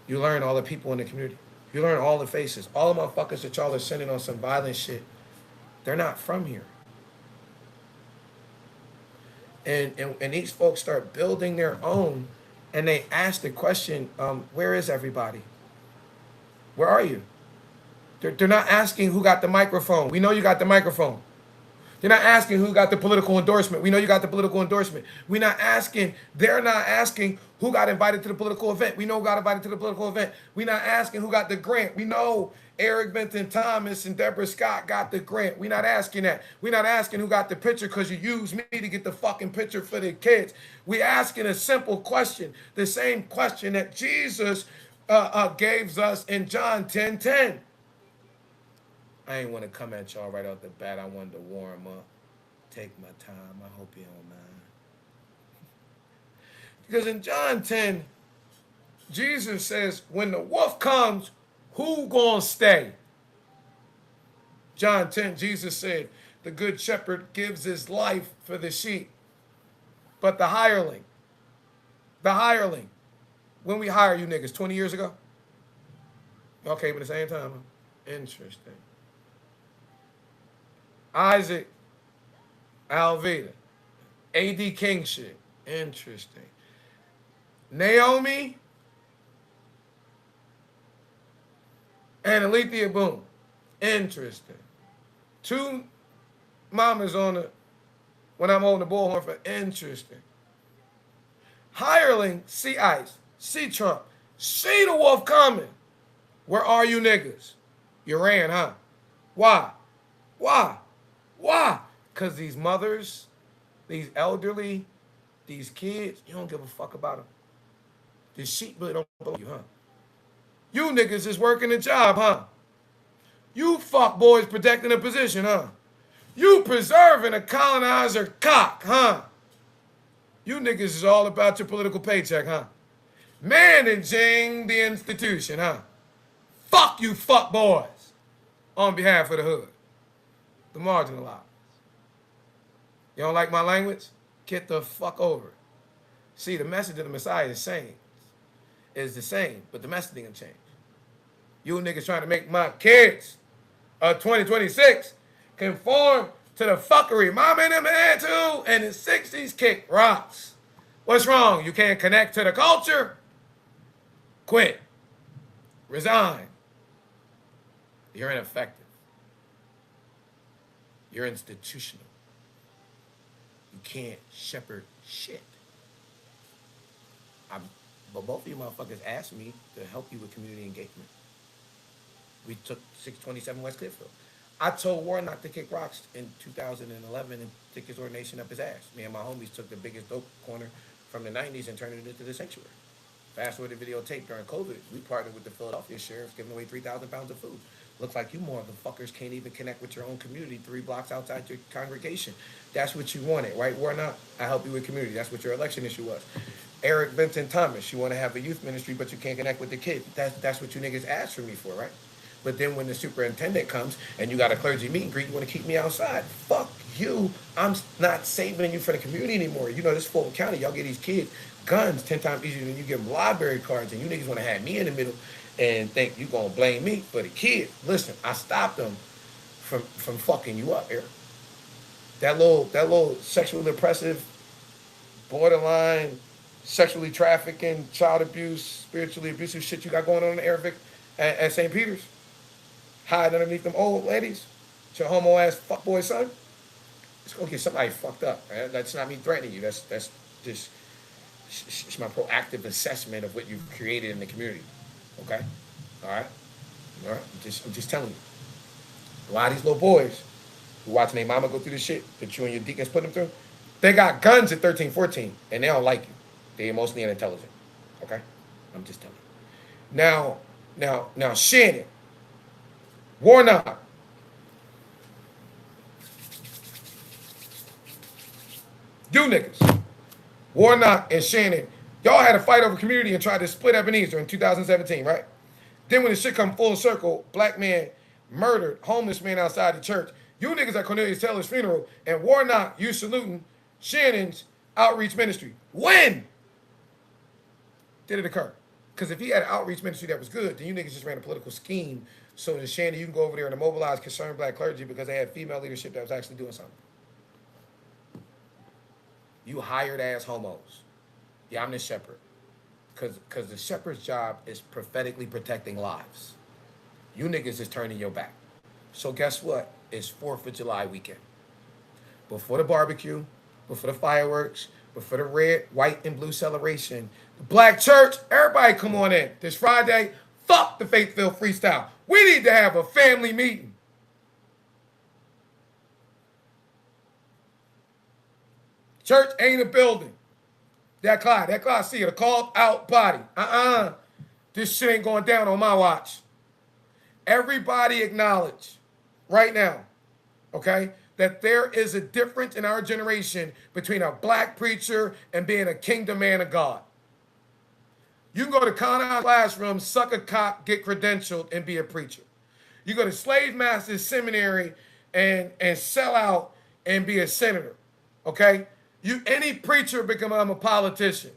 You learn all the people in the community. You learn all the faces. All the motherfuckers that y'all are sending on some violent shit, they're not from here. And these folks start building their own, and they ask the question, where is everybody? Where are you? They're not asking who got the microphone. We know you got the microphone. They're not asking who got the political endorsement. We know you got the political endorsement. They're not asking who got invited to the political event. We know who got invited to the political event. We're not asking who got the grant. We know Eric Benton Thomas and Deborah Scott got the grant. We're not asking that. We're not asking who got the picture because you used me to get the fucking picture for the kids. We're asking a simple question, the same question that Jesus gave us in John 10:10. I ain't want to come at y'all right off the bat. I wanted to warm up. Take my time. I hope you don't mind. Because in John 10, Jesus says, when the wolf comes, who gonna stay? John 10, Jesus said, the good shepherd gives his life for the sheep. But the hireling, when we hire you niggas, 20 years ago? Okay, but at the same time, interesting. Isaac Alveda, A.D. King shit. Interesting. Naomi and Alethea Boone. Interesting. Two mamas on it when I'm holding the bullhorn for interesting. Hireling, see ICE, see Trump, see the wolf coming. Where are you niggas? You ran, huh? Why? Why? Because these mothers, these elderly, these kids, you don't give a fuck about them. The sheep really don't belong to you, huh? You niggas is working a job, huh? You fuck boys protecting a position, huh? You preserving a colonizer cock, huh? You niggas is all about your political paycheck, huh? Managing the institution, huh? Fuck you fuck boys on behalf of the hood. The marginalized. You don't like my language? Get the fuck over it. See, the message of the Messiah is the same, but the message didn't change. You niggas trying to make my kids of 2026 conform to the fuckery my man and man too, and the 60s kick rocks. What's wrong? You can't connect to the culture? Quit. Resign. You're ineffective. You're institutional. You can't shepherd shit. But both of you motherfuckers asked me to help you with community engagement. We took 627 West Cliffville. I told Warnock to kick rocks in 2011 and stick his ordination up his ass. Me and my homies took the biggest dope corner from the 90s and turned it into the sanctuary. Fast forward the videotape during COVID, we partnered with the Philadelphia sheriffs, giving away 3,000 pounds of food. Looks like you motherfuckers can't even connect with your own community 3 blocks outside your congregation. That's what you wanted, right? Warnock, I help you with community. That's what your election issue was. Eric Benton Thomas, you want to have a youth ministry, but you can't connect with the kid. That's what you niggas asked for me for, right? But then when the superintendent comes and you got a clergy meet and greet, you want to keep me outside. Fuck you. I'm not saving you for the community anymore. You know, this Fulton County, y'all get these kids guns 10 times easier than you give them library cards, and you niggas want to have me in the middle and think you gonna blame me for the kid. Listen, I stopped them from fucking you up, Eric. That little sexually oppressive, borderline, sexually trafficking, child abuse, spiritually abusive shit you got going on in Arabic at St. Peter's, hiding underneath them old ladies, it's your homo ass fuckboy son. It's gonna get somebody fucked up. Right? That's not me threatening you. That's just it's my proactive assessment of what you've created in the community. Okay, all right, all right. I'm just telling you. A lot of these little boys who watching their mama go through the shit that you and your deacons put them through, they got guns at 13, 14, and they don't like you. They're emotionally unintelligent. Okay, I'm just telling you. Now, Shannon, Warnock. You niggas, Warnock and Shannon, y'all had a fight over community and tried to split Ebenezer in 2017, right? Then when the shit come full circle, black man murdered homeless man outside the church. You niggas at Cornelius Taylor's funeral, and Warnock, you saluting Shannon's outreach ministry. When did it occur? Because if he had an outreach ministry that was good, then you niggas just ran a political scheme so that Shannon, you can go over there and mobilize concerned black clergy because they had female leadership that was actually doing something. You hired ass homos. Yeah, I'm the shepherd. Because the shepherd's job is prophetically protecting lives. You niggas is turning your back. So guess what? It's 4th of July weekend. Before the barbecue, before the fireworks, before the red, white, and blue celebration, the black church, everybody come on in. This Friday, fuck the Faithful Freestyle. We need to have a family meeting. Church ain't a building. That Clyde, see it, a called out body. This shit ain't going down on my watch. Everybody acknowledge right now, okay, that there is a difference in our generation between a black preacher and being a kingdom man of God. You can go to Conard classroom, suck a cock, get credentialed, and be a preacher. You go to Slave Masters Seminary and sell out and be a senator, okay? Any preacher become a politician.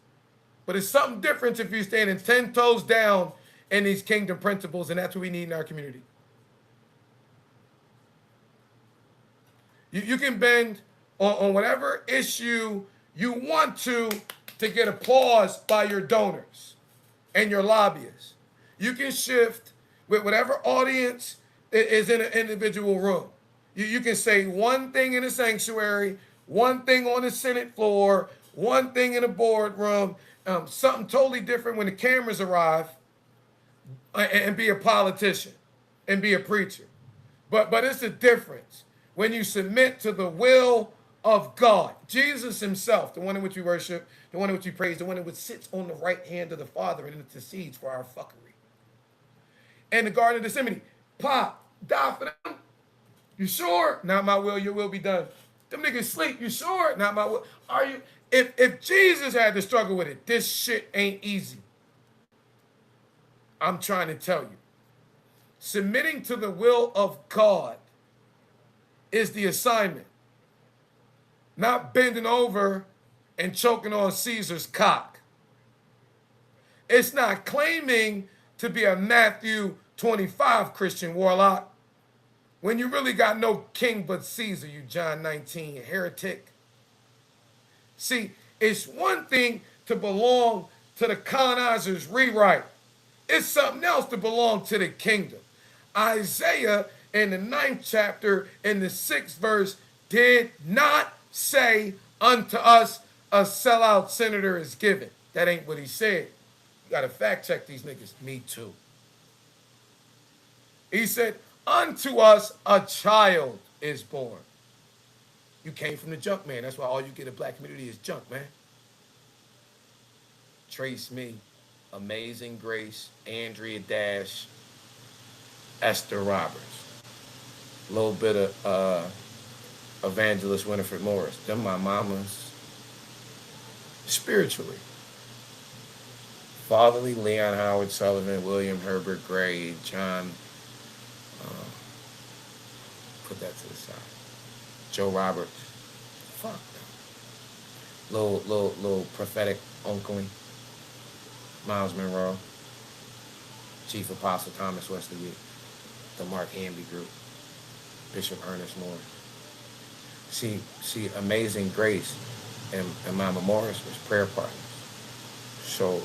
But it's something different if you're standing 10 toes down in these kingdom principles, and that's what we need in our community. You can bend on whatever issue you want to get applause by your donors and your lobbyists. You can shift with whatever audience is in an individual room. You can say one thing in a sanctuary, one thing on the Senate floor, one thing in a boardroom, something totally different when the cameras arrive, and be a politician and be a preacher. But it's a difference when you submit to the will of God. Jesus himself, the one in which we worship, the one in which we praise, the one in which sits on the right hand of the Father and intercedes for our fuckery. And the Garden of Gethsemane, Pop, die for them. You sure? Not my will, your will be done. Them niggas sleep. You sure? Not my will. Are you? If Jesus had to struggle with it, this shit ain't easy. I'm trying to tell you. Submitting to the will of God is the assignment. Not bending over and choking on Caesar's cock. It's not claiming to be a Matthew 25 Christian warlock when you really got no king but Caesar, you John 19 heretic. See, it's one thing to belong to the colonizer's rewrite. It's something else to belong to the kingdom. Isaiah in the 9th chapter in the 6th verse did not say unto us a sellout senator is given. That ain't what he said. You got to fact check these niggas. Me too. He said, unto us a child is born. You came from the junk, man. That's why all you get in black community is junk, man. Trace me, Amazing Grace, Andrea Dash, Esther Roberts, a little bit of Evangelist Winifred Morris. Them my mamas spiritually. Fatherly, Leon Howard Sullivan, William Herbert Gray, John, uh, put that to the side. Joe Roberts. Fuck them. Little prophetic uncling. Miles Monroe. Chief Apostle Thomas Wesley Week. The Mark Hamby Group. Bishop Ernest Moore. See, Amazing Grace and Mama Morris was prayer partners. So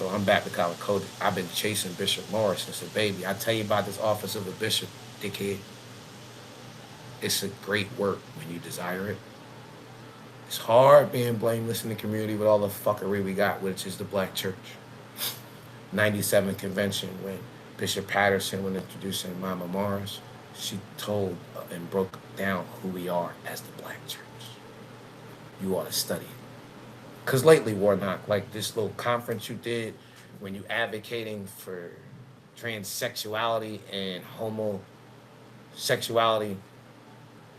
I'm back to Collicody. I've been chasing Bishop Morris since a baby. I tell you about this office of a bishop, dickhead. It's a great work when you desire it. It's hard being blameless in the community with all the fuckery we got, which is the black church. 97 convention when Bishop Patterson was introducing Mama Morris, she told and broke down who we are as the black church. You ought to study it. Because lately, Warnock, like this little conference you did when you advocating for transsexuality and homosexuality,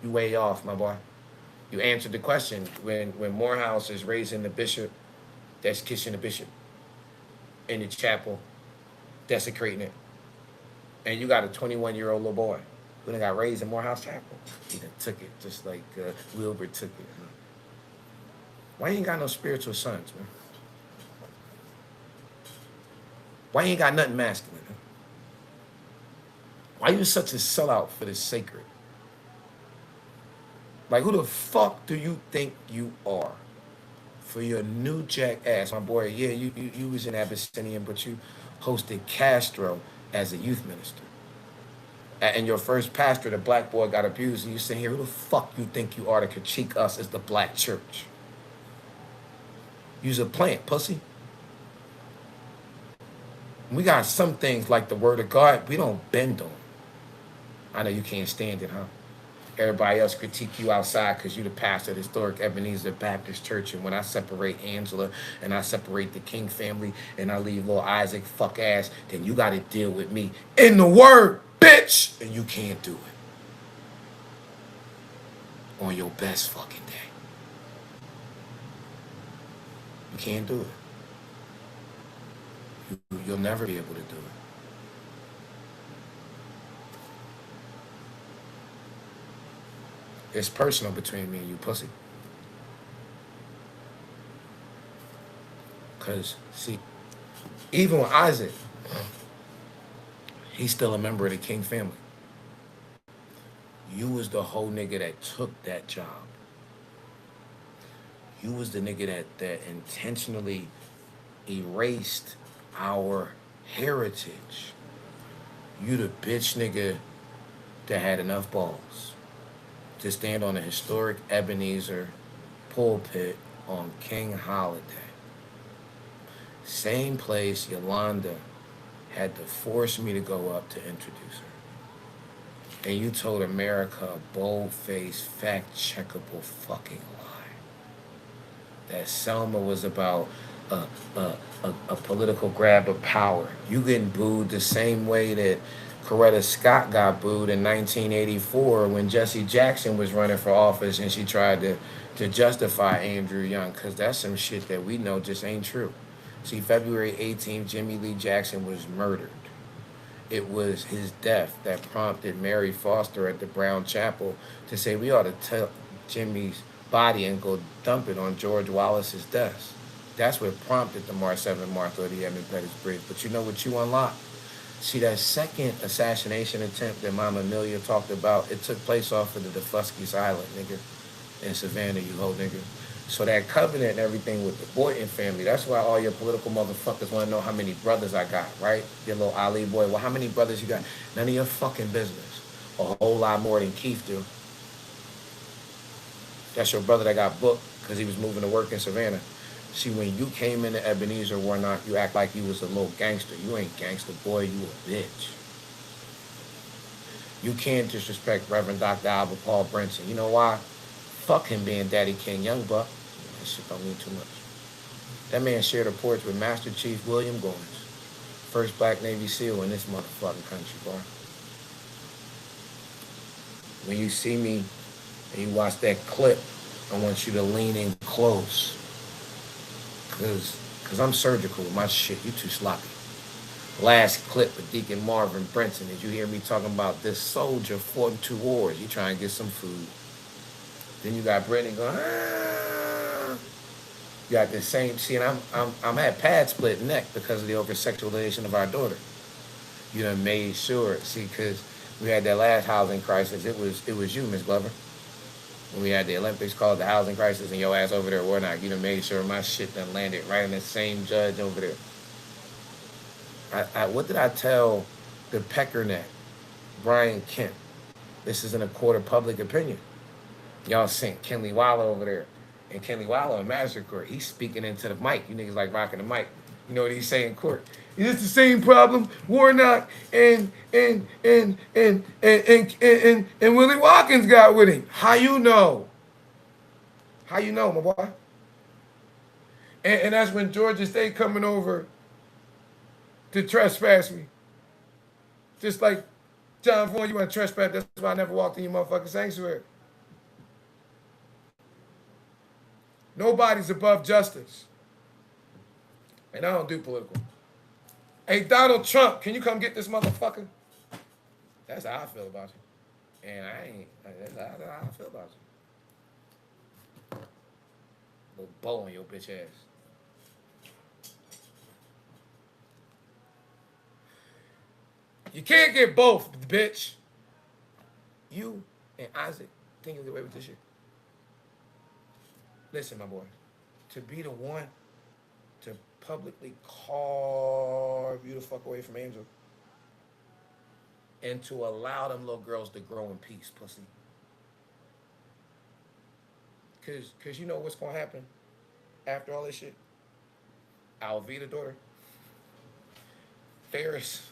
you way off, my boy. You answered the question when Morehouse is raising the bishop, that's kissing the bishop in the chapel, desecrating it. And you got a 21-year-old little boy who done got raised in Morehouse Chapel. He done took it just like Wilbur took it. Why you ain't got no spiritual sons, man? Why you ain't got nothing masculine? Huh? Why you such a sellout for the sacred? Like, who the fuck do you think you are? For your new jack ass, my boy, yeah, you was in Abyssinian, but you hosted Castro as a youth minister. And your first pastor, the black boy, got abused, and you say, here, who the fuck you think you are to critique us as the black church? You's a plant, pussy. We got some things like the word of God, we don't bend on. I know you can't stand it, huh? Everybody else critique you outside because you the pastor of the historic Ebenezer Baptist Church. And when I separate Angela and I separate the King family and I leave little Isaac fuck ass, then you got to deal with me in the word, bitch. And you can't do it on your best fucking day. You can't do it. You'll never be able to do it. It's personal between me and you, pussy. Because, see, even with Isaac, he's still a member of the King family. You was the whole nigga that took that job. You was the nigga that intentionally erased our heritage. You the bitch nigga that had enough balls to stand on a historic Ebenezer pulpit on King Holiday. Same place Yolanda had to force me to go up to introduce her. And you told America a bold-faced, fact-checkable fucking lie. That Selma was about a political grab of power. You getting booed the same way that Coretta Scott got booed in 1984 when Jesse Jackson was running for office and she tried to justify Andrew Young, because that's some shit that we know just ain't true. See, February 18th, Jimmy Lee Jackson was murdered. It was his death that prompted Mary Foster at the Brown Chapel to say we ought to tell Jimmy's body and go dump it on George Wallace's desk. That's what prompted the March 7th Martha of the Edmund Pettus Bridge. But you know what you unlocked? See, that second assassination attempt that Mama Amelia talked about, it took place off of the Defusky's Island, nigga, in Savannah, you hoe nigga. So that covenant and everything with the Boynton family, that's why all your political motherfuckers want to know how many brothers I got, right? Your little Ali boy, well, how many brothers you got? None of your fucking business. A whole lot more than Keith do. That's your brother that got booked because he was moving to work in Savannah. See, when you came into Ebenezer, Warnock, you act like you was a little gangster. You ain't gangster, boy. You a bitch. You can't disrespect Reverend Dr. Albert Paul Brinson. You know why? Fuck him being Daddy King Young Buck. That shit don't mean too much. That man shared a porch with Master Chief William Goins, first black Navy SEAL in this motherfucking country, boy. when you see me and you watch that clip, I want you to lean in close. Cause I'm surgical with my shit. You too sloppy. Last clip with Deacon Marvin Brenton. Did you hear me talking about this soldier fought in 2 wars? You try and get some food. Then you got Brittany going, ah. You got the same. See, and I'm had pad split neck because of the over sexualization of our daughter. You done made sure. See, because we had that last housing crisis. It was you, Miss Glover. When we had the Olympics called the housing crisis, and your ass over there, Warnock, you done made sure my shit done landed right in the same judge over there. What did I tell the peckerneck, Brian Kemp? This isn't a court of public opinion. Y'all sent Kenley Waller over there. And Kenley Waller in Magistrate Court, he's speaking into the mic. You niggas like rocking the mic. You know what he's saying in court? Is this the same problem Warnock and Willie Watkins got with him? How you know? How you know, my boy? And that's when Georgia State coming over to trespass me. Just like John Vaughn, you want to trespass, that's why I never walked in your motherfucking sanctuary. Nobody's above justice. And I don't do political. Hey, Donald Trump, can you come get this motherfucker? That's how I feel about you. And that's how I feel about you. Little bow on your bitch ass. You can't get both, bitch. You and Isaac think you'll get away with this shit. Listen, my boy. To be the one to publicly carve you the fuck away from Angel and to allow them little girls to grow in peace, pussy. Cause you know what's gonna happen after all this shit? Alvita daughter, Ferris,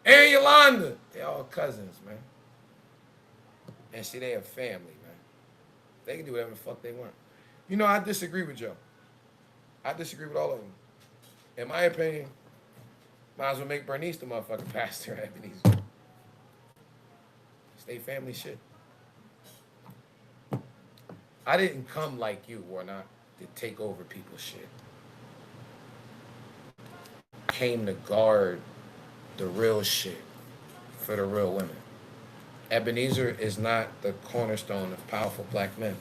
and Yolanda, they all cousins, man. And see, they a family, man. They can do whatever the fuck they want. You know, I disagree with Joe. I disagree with all of them. In my opinion, might as well make Bernice the motherfucking pastor at Ebenezer. Stay family shit. I didn't come like you, Warnock, to take over people's shit. Came to guard the real shit for the real women. Ebenezer is not the cornerstone of powerful black men.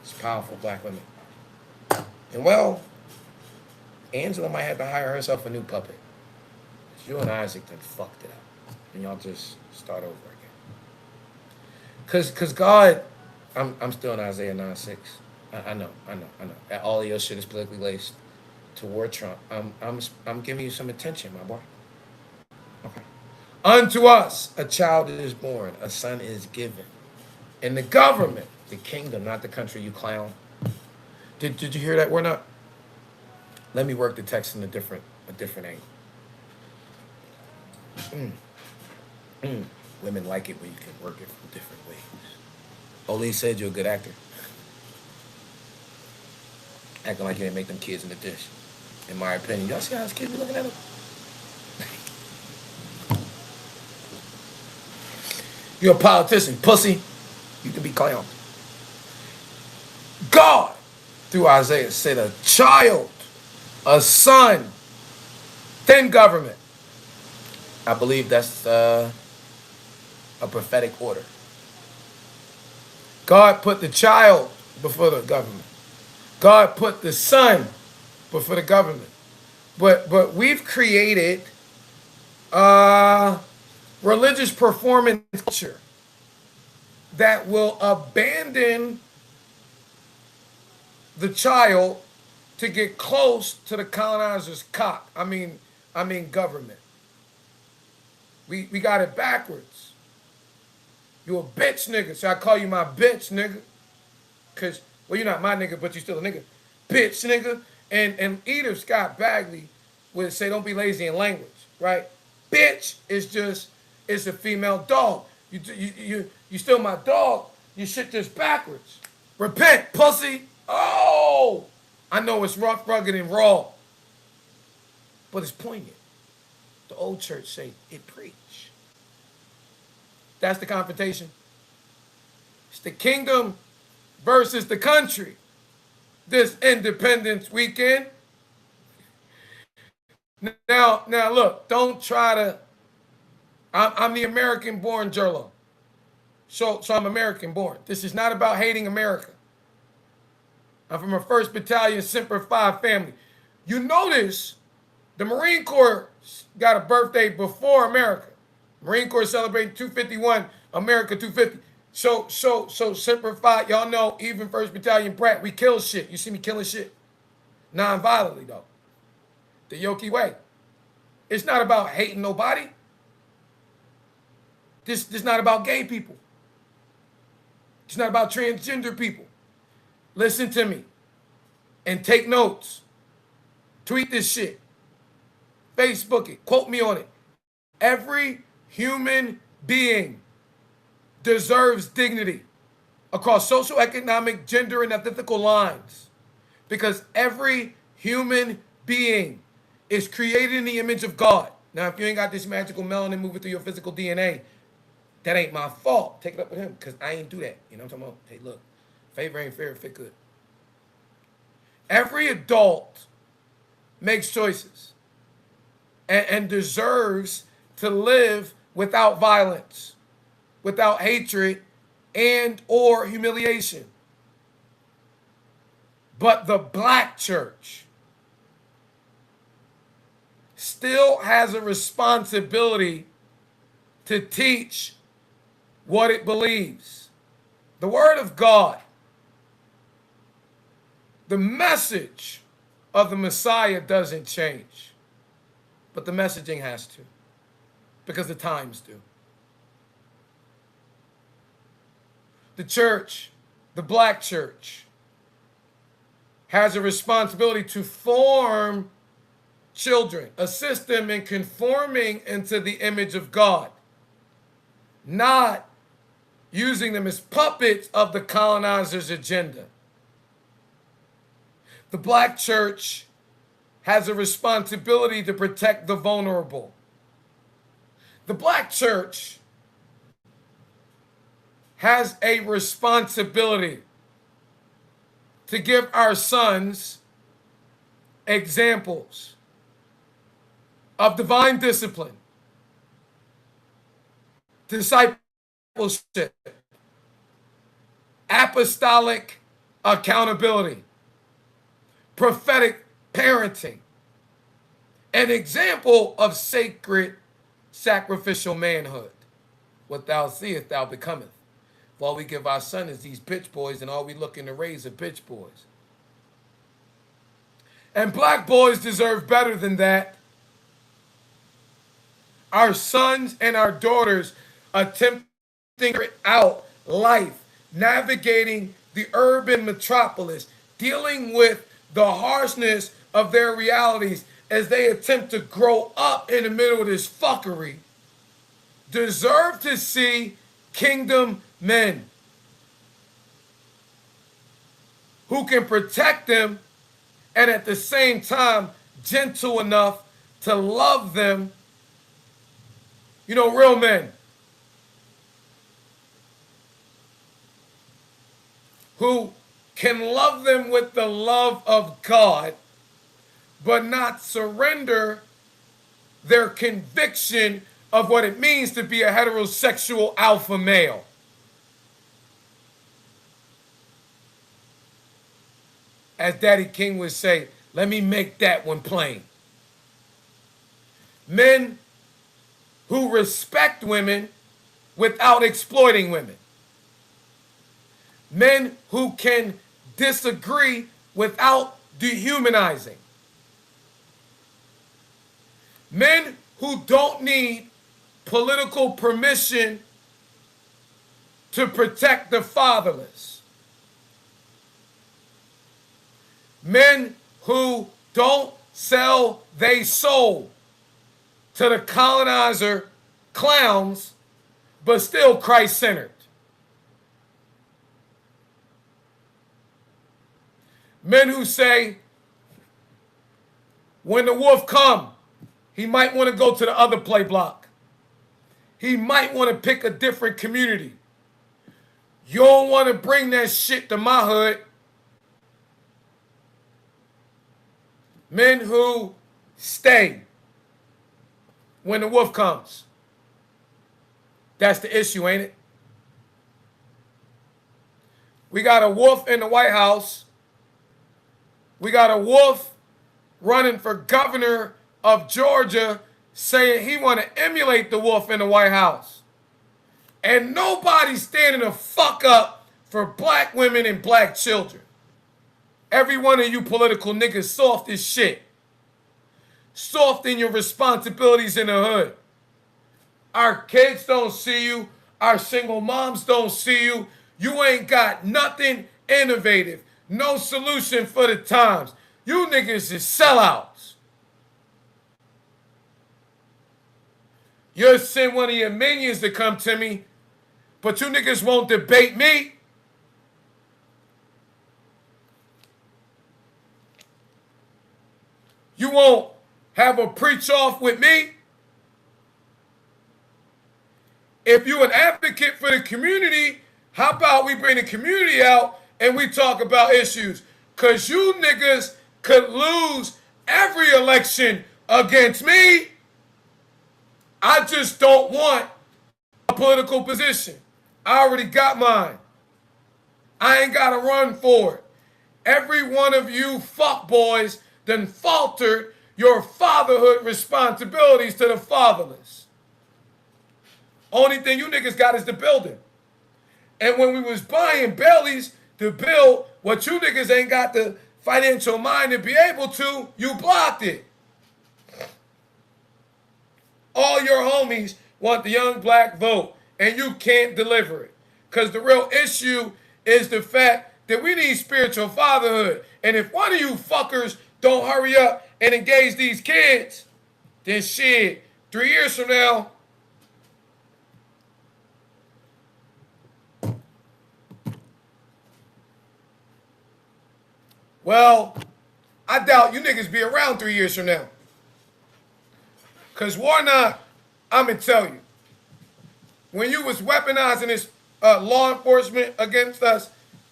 It's powerful black women. And well, Angela might have to hire herself a new puppet. You and Isaac done fucked it up. And y'all just start over again. Cause God, I'm still in Isaiah 9:6. I know. All of your shit is politically laced toward Trump. I'm giving you some attention, my boy. Okay. Unto us a child is born, a son is given. And the government, the kingdom, not the country, you clown. Did you hear that word not? Let me work the text in a different angle. Women like it when you can work it from different ways. Oli said you're a good actor. Acting like you didn't make them kids in the dish. In my opinion. Y'all see how this kid be looking at him? You're a politician, pussy. You can be clowned. God, through Isaiah, said a child, a son, then government. I believe that's a prophetic order. God put the child before the government. God put the son before the government. But we've created religious performance culture that will abandon the child to get close to the colonizer's cock. I mean government. We got it backwards. You a bitch nigga, so I call you my bitch nigga. Cause, well, you're not my nigga, but you still a nigga. Bitch nigga. And Edith Scott Bagley would say, don't be lazy in language, right? Bitch is just, it's a female dog. You still my dog. You shit just backwards. Repent, pussy. Oh, I know it's rough, rugged, and raw, but it's poignant. The old church say it preach. That's the confrontation. It's the kingdom versus the country. This Independence weekend. Now look, don't try to. I'm the American-born Jerlo. So I'm American-born. This is not about hating America. I'm from a 1st Battalion Semper Fi family. You notice the Marine Corps got a birthday before America. Marine Corps celebrating 251, America 250. So Semper Fi, y'all know, even 1st Battalion Pratt, we kill shit. You see me killing shit. Non-violently, though. The Yoki way. It's not about hating nobody. This is not about gay people. It's not about transgender people. Listen to me and take notes. Tweet this shit. Facebook it. Quote me on it. Every human being deserves dignity across social, economic, gender, and ethical lines. Because every human being is created in the image of God. Now, if you ain't got this magical melanin moving through your physical DNA, that ain't my fault. Take it up with him, because I ain't do that. You know what I'm talking about? Hey, look, favor ain't fair, fit good. Every adult makes choices and deserves to live without violence, without hatred and or humiliation. But the black church still has a responsibility to teach what it believes. The word of God, the message of the Messiah doesn't change, but the messaging has to, because the times do. The church, the black church, has a responsibility to form children, assist them in conforming into the image of God, not using them as puppets of the colonizer's agenda. The black church has a responsibility to protect the vulnerable. The black church has a responsibility to give our sons examples of divine discipline, discipleship, apostolic accountability, prophetic parenting, an example of sacred sacrificial manhood. What thou seest, thou becometh. For all we give our son is these bitch boys, and all we looking to raise are bitch boys. And black boys deserve better than that. Our sons and our daughters attempting to figure out life, navigating the urban metropolis, dealing with the harshness of their realities as they attempt to grow up in the middle of this fuckery, deserve to see kingdom men who can protect them and at the same time gentle enough to love them. You know, real men who can love them with the love of God, but not surrender their conviction of what it means to be a heterosexual alpha male. As Daddy King would say, let me make that one plain. Men who respect women without exploiting women. Men who can disagree without dehumanizing. Men who don't need political permission to protect the fatherless. Men who don't sell their soul to the colonizer clowns, but still Christ-centered. Men who say, when the wolf come, he might want to go to the other play block. he might want to pick a different community. You don't want to bring that shit to my hood. Men who stay when the wolf comes. That's the issue, ain't it? We got a wolf in the White House. We got a wolf running for governor of Georgia saying he want to emulate the wolf in the White House. And nobody's standing the fuck up for black women and black children. Every one of you political niggas soft as shit. Soft in your responsibilities in the hood. Our kids don't see you. Our single moms don't see you. You ain't got nothing innovative. No solution for the times. You niggas is sellouts. You'll send one of your minions to come to me, but you niggas won't debate me. You won't have a preach off with me. If you're an advocate for the community, how about we bring the community out and we talk about issues? Because you niggas could lose every election against me. I just don't want a political position. I already got mine. I ain't got to run for it. Every one of you fuckboys done faltered your fatherhood responsibilities to the fatherless. Only thing you niggas got is the building. And when we was buying bellies to build what you niggas ain't got the financial mind to be able to, you blocked it. All your homies want the young black vote, and you can't deliver it. Because the real issue is the fact that we need spiritual fatherhood. And if one of you fuckers don't hurry up and engage these kids, then shit, 3 years from now, well, I doubt you niggas be around 3 years from now. Because Warnock, I'm going to tell you, when you was weaponizing this law enforcement against us,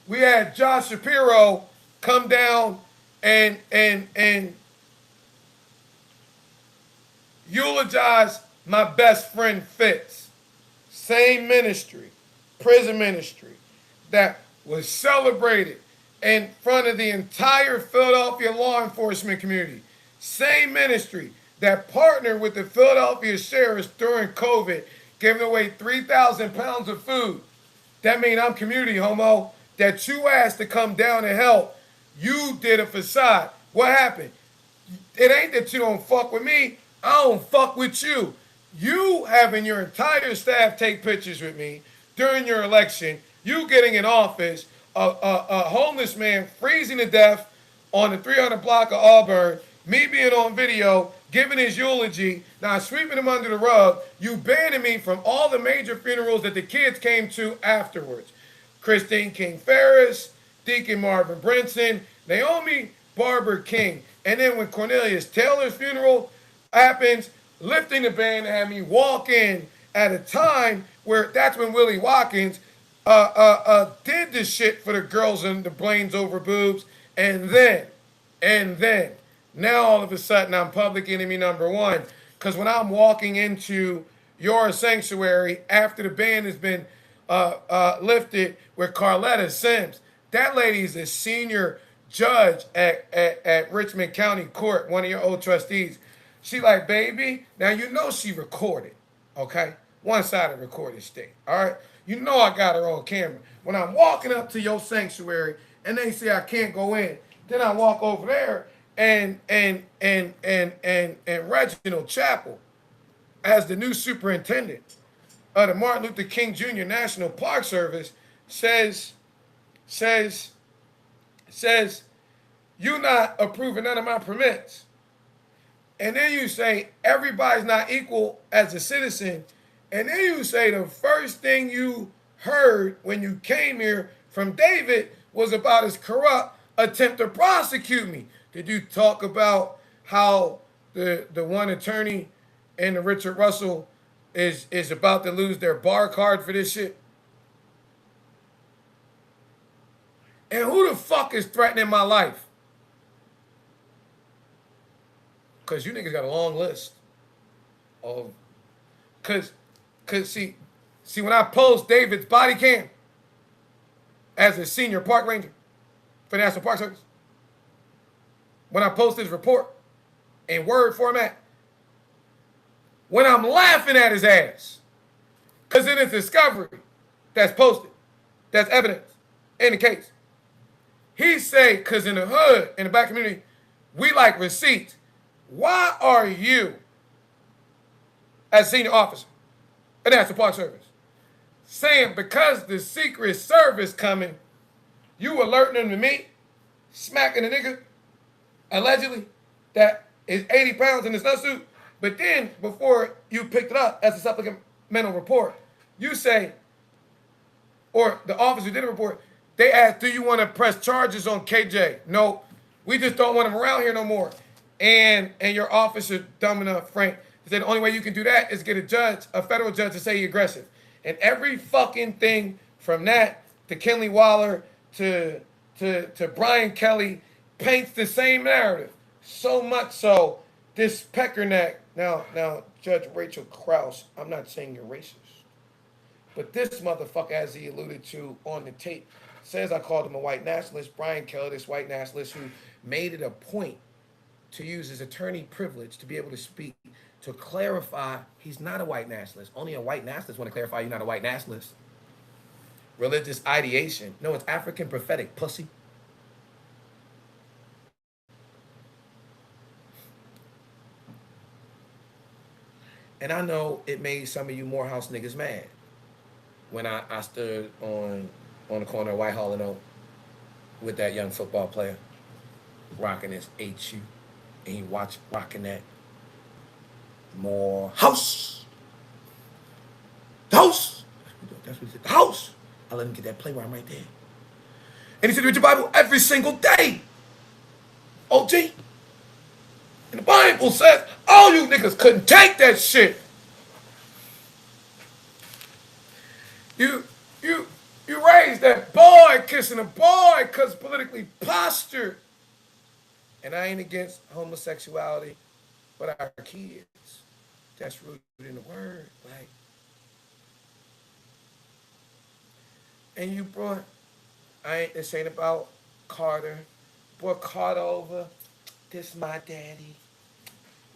we had Josh Shapiro come down and eulogize my best friend Fitz. Same ministry, prison ministry, that was celebrated in front of the entire Philadelphia law enforcement community. Same ministry that partnered with the Philadelphia sheriffs during COVID, giving away 3,000 pounds of food. That means I'm community, homo. That you asked to come down and help. You did a facade. What happened? It ain't that you don't fuck with me. I don't fuck with you. You having your entire staff take pictures with me during your election, you getting in office, a homeless man freezing to death on the 300 block of Auburn, me being on video, giving his eulogy, now sweeping him under the rug, you banning me from all the major funerals that the kids came to afterwards. Christine King Ferris, Deacon Marvin Brinson, Naomi Barber King. And then when Cornelius Taylor's funeral happens, lifting the band and had me walk in at a time where that's when Willie Watkins did this shit for the girls and the brains over boobs. And then, now all of a sudden I'm public enemy number one. Because when I'm walking into your sanctuary after the ban has been lifted with Carletta Sims, that lady's a senior judge at Richmond County Court, one of your old trustees. She like, baby, now you know she recorded, okay? One side of recorded state, all right? You know I got her on camera. When I'm walking up to your sanctuary and they say I can't go in, then I walk over there and Reginald Chappell, as the new superintendent of the Martin Luther King Jr. National Park Service, says, you not approving none of my permits. And then you say everybody's not equal as a citizen. And then you say the first thing you heard when you came here from David was about his corrupt attempt to prosecute me. Did you talk about how the one attorney in the Richard Russell is about to lose their bar card for this shit. And who the fuck is threatening my life? Because you niggas got a long list of... Because see, when I post David's body cam as a senior park ranger for National Park Service, when I post his report in Word format, when I'm laughing at his ass, because it is discovery that's posted, that's evidence in the case. He say, because in the hood, in the black community, we like receipts. Why are you, as senior officer of the National Park Service, saying because the Secret Service coming, you alerting them to me, smacking a nigga, allegedly, that is 80 pounds in his nutsuit, but then, before you picked it up as a supplemental report, you say, or the officer did a report, they asked, do you want to press charges on KJ? No, we just don't want him around here no more. And your officer, dumb enough, Frank, said the only way you can do that is get a judge, a federal judge, to say he's aggressive. And every fucking thing from that to Kenley Waller to Brian Kelly paints the same narrative. So much so, this Peckerneck, now Judge Rachel Krause, I'm not saying you're racist, but this motherfucker, as he alluded to on the tape, says I called him a white nationalist. Brian Kelly, this white nationalist who made it a point to use his attorney privilege to be able to speak, to clarify he's not a white nationalist. Only a white nationalist want to clarify you're not a white nationalist. Religious ideation. No, it's African prophetic, pussy. And I know it made some of you Morehouse niggas mad when I stood on the corner of Whitehall and Oak with that young football player rocking his HU, and he rocking that Morehouse. The house. That's what he said. The house. I let him get that play while I'm right there. And he said, read your Bible every single day. OG. And the Bible says, all you niggas couldn't take that shit. You raised that boy kissing a boy because politically postured. And I ain't against homosexuality, but our kids, that's rooted in the word. Like, and you brought, this ain't about Carter. Brought Carter over. This my daddy.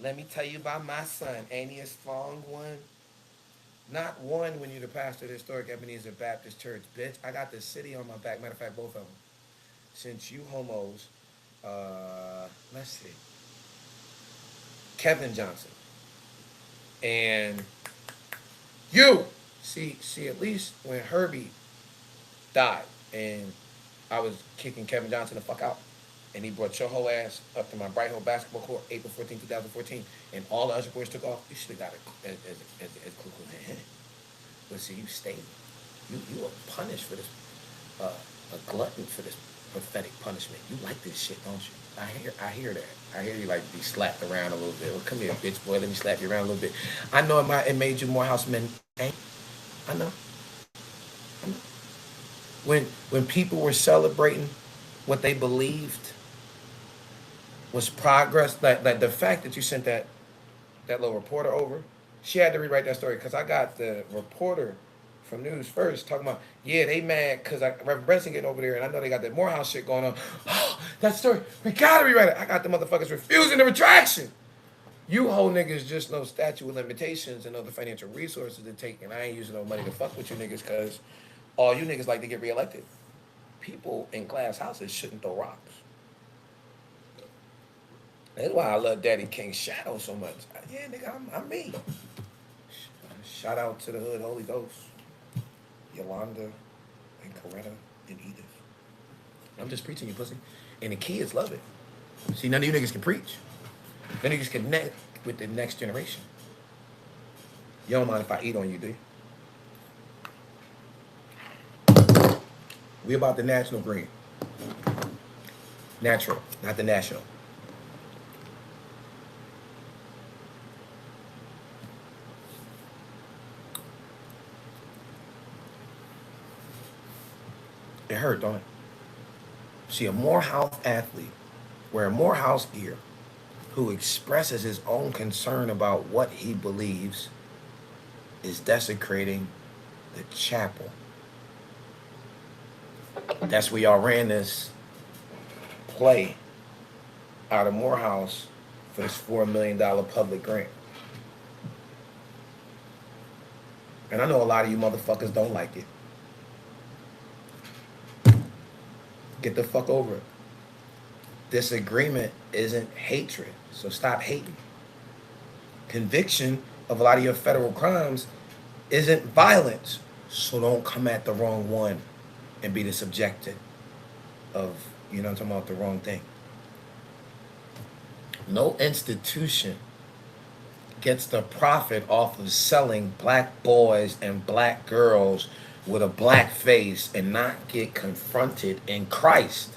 Let me tell you about my son. Ain't he a strong one? Not one when you're the pastor of the historic Ebenezer Baptist Church, bitch. I got the city on my back. Matter of fact, both of them. Since you homos, let's see. Kevin Johnson. And you. See, at least when Herbie died and I was kicking Kevin Johnson the fuck out, and he brought your whole ass up to my Bright Hill basketball court, April 14, 2014, and all the Usher boys took off, you should have got it as Cuckoo. But see, you stayed. You were punished for this, a glutton for this prophetic punishment. You like this shit, don't you? I hear that. I hear you like to be slapped around a little bit. Well, come here, bitch boy, let me slap you around a little bit. I know it made you Morehouse men. I know. When people were celebrating what they believed was progress, like the fact that you sent that little reporter over, she had to rewrite that story because I got the reporter from News First talking about, yeah, they mad because Reverend Branson getting over there and I know they got that Morehouse shit going on. Oh, that story, we gotta rewrite it. I got the motherfuckers refusing the retraction. You whole niggas just know statute of limitations and other financial resources to take, and I ain't using no money to fuck with you niggas because all you niggas like to get reelected. People in glass houses shouldn't throw rocks. That's why I love Daddy King Shadow so much. Yeah, nigga, I'm me. Shout out to the hood Holy Ghost, Yolanda, and Coretta, and Edith. I'm just preaching, you pussy. And the kids love it. See, none of you niggas can preach. None of you niggas connect with the next generation. You don't mind if I eat on you, do you? We about the national green. Natural, not the national. It hurt, don't it? See a Morehouse athlete wearing Morehouse gear who expresses his own concern about what he believes is desecrating the chapel. That's where y'all ran this play out of Morehouse for this $4 million public grant. And I know a lot of you motherfuckers don't like it. Get the fuck over it. Disagreement isn't hatred, so stop hating. Conviction of a lot of your federal crimes isn't violence, so don't come at the wrong one and be the subjective of, you know what I'm talking about, the wrong thing. No institution gets the profit off of selling black boys and black girls with a black face and not get confronted in Christ.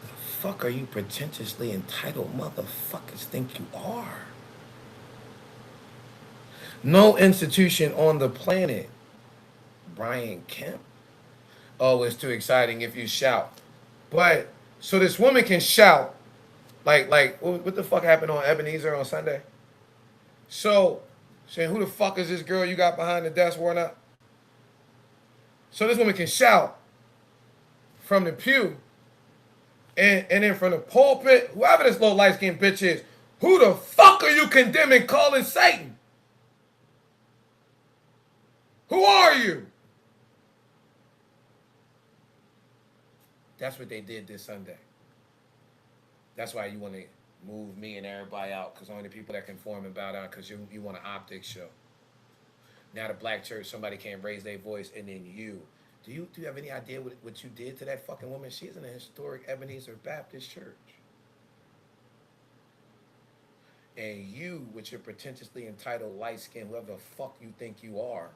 The fuck are you pretentiously entitled motherfuckers think you are? No institution on the planet, Brian Kemp. Oh, it's too exciting if you shout. But so this woman can shout, like what the fuck happened on Ebenezer on Sunday? So saying, who the fuck is this girl you got behind the desk worn up? So this woman can shout from the pew, and then from the pulpit, whoever this little light-skinned bitch is, who the fuck are you condemning calling Satan? Who are you? That's what they did this Sunday. That's why you want to move me and everybody out, because only the people that conform and bow down, because you want an optics show. Now the black church, somebody can't raise their voice, and then you. Do you have any idea what you did to that fucking woman? She's in a historic Ebenezer Baptist church. And you, with your pretentiously entitled light skin, whoever the fuck you think you are,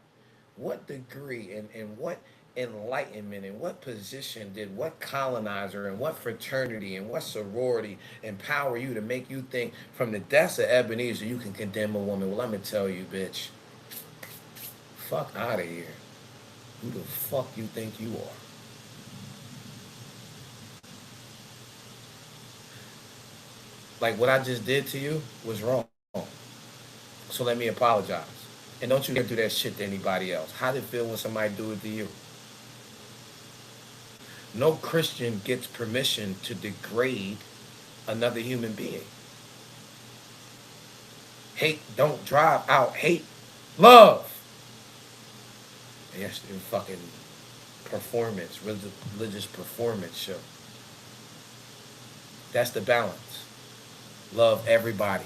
what degree and what enlightenment and what position did what colonizer and what fraternity and what sorority empower you to make you think from the deaths of Ebenezer you can condemn a woman? Well, let me tell you, bitch. Fuck out of here. Who the fuck you think you are? Like what I just did to you was wrong. So let me apologize. And don't you dare do that shit to anybody else. How did it feel when somebody do it to you? No Christian gets permission to degrade another human being. Hate don't drive out hate. Love. Yes, in fucking performance, religious performance show. That's the balance. Love everybody.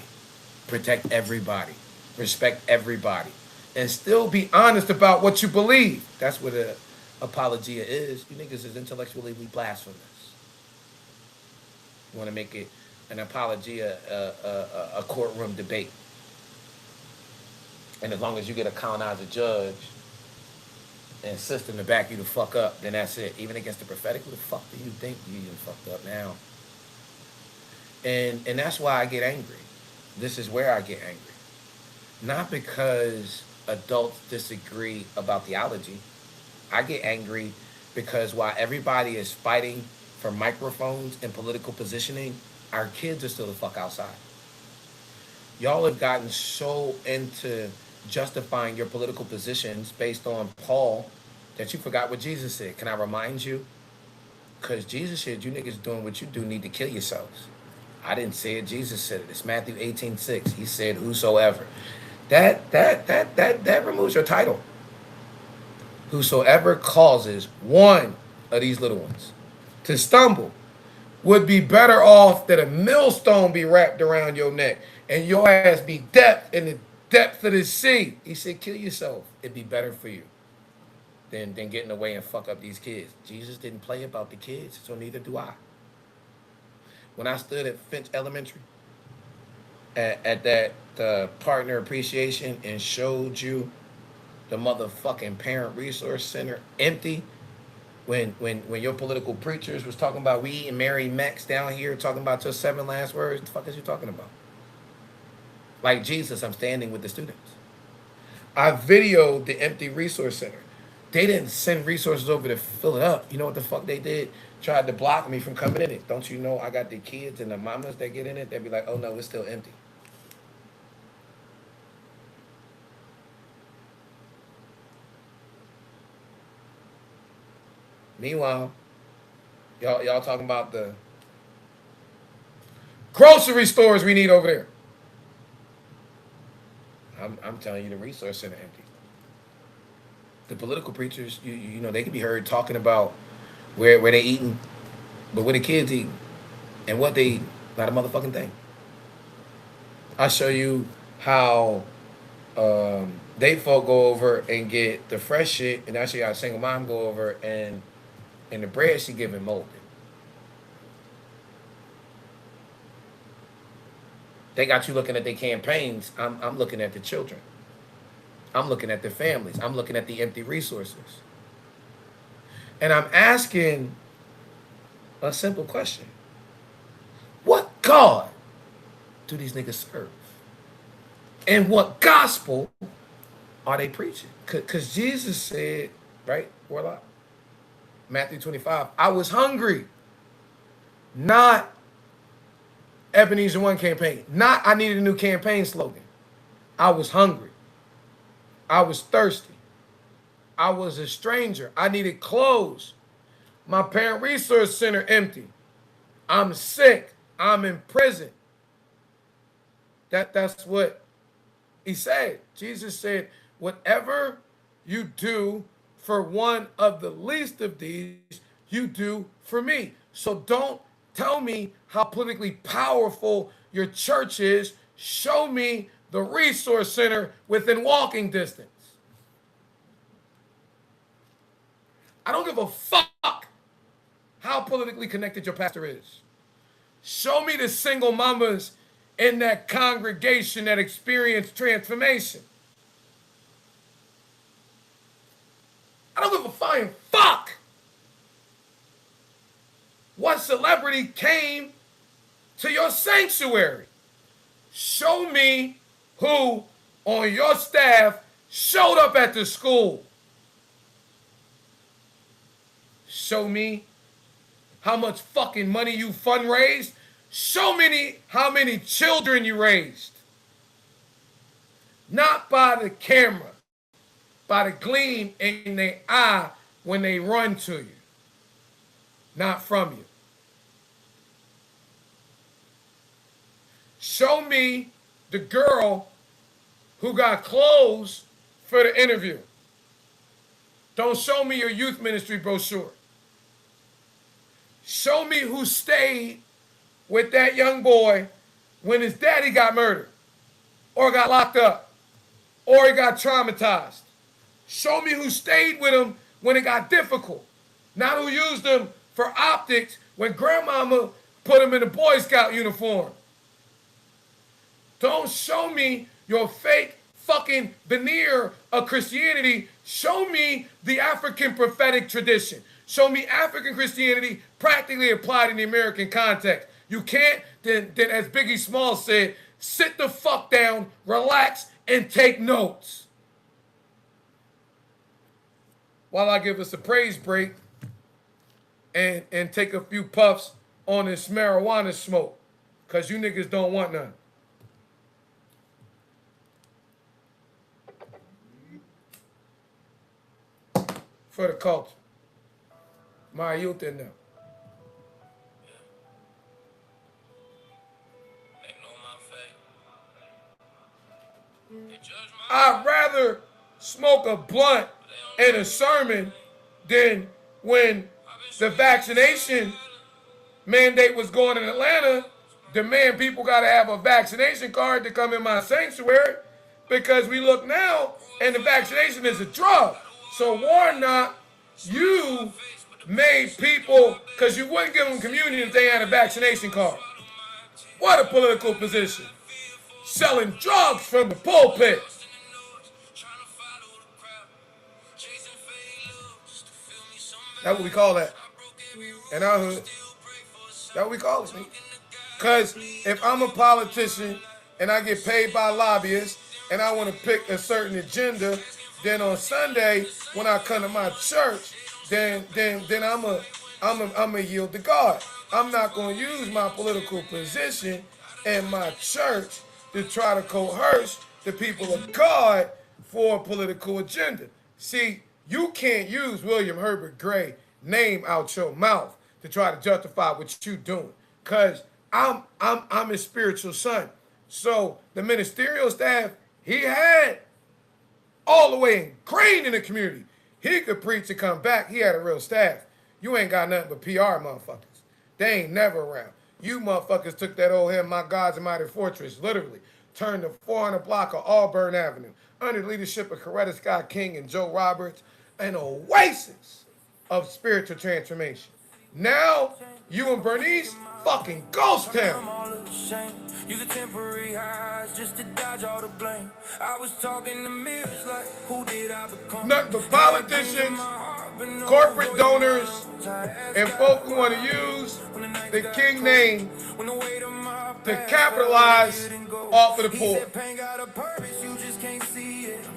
Protect everybody. Respect everybody. And still be honest about what you believe. That's what a apologia is. You niggas is intellectually blasphemous. You want to make it an apologia a courtroom debate. And as long as you get a colonizer judge and system to back you the fuck up, then that's it. Even against the prophetic, who the fuck do you think you even fucked up now? And that's why I get angry. This is where I get angry. Not because adults disagree about theology. I get angry because while everybody is fighting for microphones and political positioning, our kids are still the fuck outside. Y'all have gotten so into justifying your political positions based on Paul that you forgot what Jesus said. Can I remind you? Because Jesus said, you niggas doing what you do need to kill yourselves. I didn't say it. Jesus said it. It's Matthew 18:6. He said, whosoever. That removes your title. Whosoever causes one of these little ones to stumble would be better off that a millstone be wrapped around your neck and your ass be depth in the depth of the sea. He said, kill yourself. It'd be better for you than get in the way and fuck up these kids. Jesus didn't play about the kids, so neither do I. When I stood at Finch Elementary at that partner appreciation and showed you the motherfucking parent resource center empty, when your political preachers was talking about we eating Mary Max down here, talking about your 7 last words, what the fuck is you talking about? Like Jesus, I'm standing with the students. I videoed the empty resource center. They didn't send resources over to fill it up. You know what the fuck they did? Tried to block me from coming in it. Don't you know I got the kids and the mamas that get in it? They'd be like, oh no, it's still empty. Meanwhile, y'all talking about the grocery stores we need over there. I'm telling you, the resource center empty. The political preachers, you know, they can be heard talking about where they eating, but where the kids eating and what they eating. Not a motherfucking thing. I'll show you how they folk go over and get the fresh shit, and I'll show you how a single mom go over and the bread she giving molded. They got you looking at their campaigns. I'm looking at the children. I'm looking at the families. I'm looking at the empty resources. And I'm asking a simple question. What God do these niggas serve? And what gospel are they preaching? Because Jesus said, right, Warlock? Matthew 25, I was hungry. Not Ebenezer One campaign. Not I needed a new campaign slogan. I was hungry. I was thirsty. I was a stranger. I needed clothes. My parent resource center empty. I'm sick. I'm in prison. That's what he said. Jesus said, whatever you do for one of the least of these, you do for me. So don't tell me how politically powerful your church is. Show me the resource center within walking distance. I don't give a fuck how politically connected your pastor is. Show me the single mamas in that congregation that experienced transformation. I don't give a flying fuck what celebrity came to your sanctuary. Show me who on your staff showed up at the school. Show me how much fucking money you fundraised. Show me how many children you raised. Not by the camera, by the gleam in their eye when they run to you. Not from you. Show me the girl who got clothes for the interview. Don't show me your youth ministry brochure. Show me who stayed with that young boy when his daddy got murdered or got locked up or he got traumatized. Show me who stayed with him when it got difficult. Not who used him for optics when grandmama put him in a Boy Scout uniform. Don't show me your fake fucking veneer of Christianity. Show me the African prophetic tradition. Show me African Christianity practically applied in the American context. You can't, then as Biggie Smalls said, sit the fuck down, relax, and take notes. While I give us a praise break and take a few puffs on this marijuana smoke, because you niggas don't want none. For the culture. My youth in them. I'd rather smoke a blunt in a sermon than when the vaccination mandate was going in Atlanta, demand people got to have a vaccination card to come in my sanctuary, because we look now and the vaccination is a drug. So Warnock, you made people, because you wouldn't give them communion if they had a vaccination card. What a political position. Selling drugs from the pulpit. That's what we call that in our hood. That's what we call it. Because if I'm a politician and I get paid by lobbyists and I want to pick a certain agenda, Then on Sunday, when I come to my church, then I'm a yield to God. I'm not going to use my political position in my church to try to coerce the people of God for a political agenda. See, you can't use William Herbert Gray name out your mouth to try to justify what you doing, cause I'm his spiritual son. So the ministerial staff he had all the way ingrained in the community. He could preach and come back. He had a real staff. You ain't got nothing but PR motherfuckers. They ain't never around. You motherfuckers took that old hymn, My God's a Mighty Fortress, literally, turned the 400 block of Auburn Avenue, under the leadership of Coretta Scott King and Joe Roberts, an oasis of spiritual transformation. Now, you and Bernice, fucking ghost town. Use a temporary highs just to dodge all the blame. I was talking to mirrors like, who did I become? Not the politicians, corporate donors, and folk who want to use the King name to capitalize off of the poor.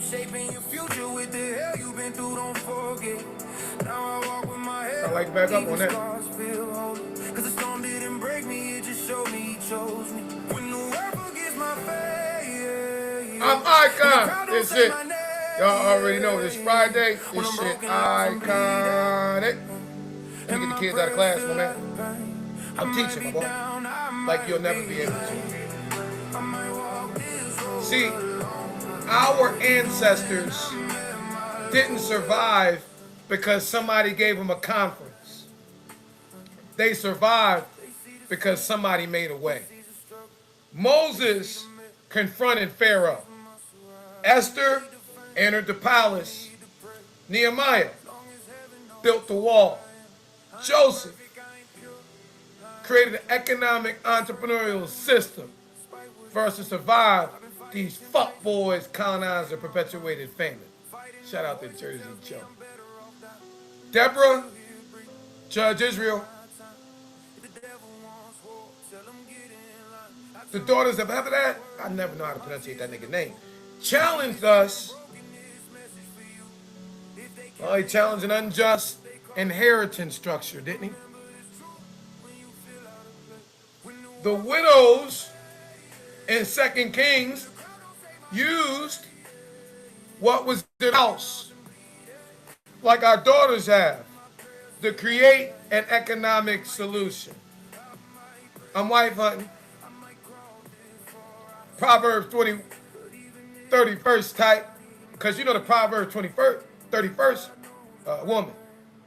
Shaping your future with the hell you've been through, don't forget. Now I walk with my head. I like to back up on that. Cause the storm didn't break me, it just showed me he chose me. When the world forgets my faith, I'm Icon. This shit, y'all already know this Friday. This shit iconic. Let me get the kids out of class, my man. I'm teaching, my boy. Like you'll never be able to. See, our ancestors didn't survive because somebody gave them a conference. They survived because somebody made a way. Moses confronted Pharaoh. Esther entered the palace. Nehemiah built the wall. Joseph created an economic entrepreneurial system for us to survive these fuck boys, colonizer, perpetuated famine. Shout out to Jersey Joe. Deborah, Judge Israel. The daughters of Evedad, I never know how to pronounce that nigga name, challenged us. Well, he challenged an unjust inheritance structure, didn't he? The widows in 2 Kings used what was in the house, like our daughters have, to create an economic solution. I'm wife hunting. Proverbs 31st type, because you know the Proverbs 31st woman.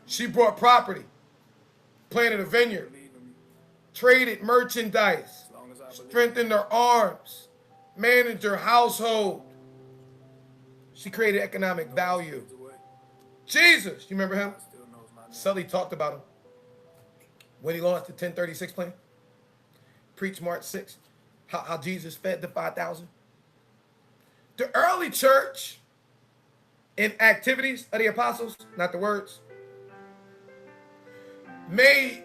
She bought property, planted a vineyard, traded merchandise, strengthened her arms, managed her household. She created economic value. Jesus, you remember him? Sully talked about him when he launched the 1036 plan. Preached March 6th. How Jesus fed the 5,000. The early church in activities of the apostles, not the words, made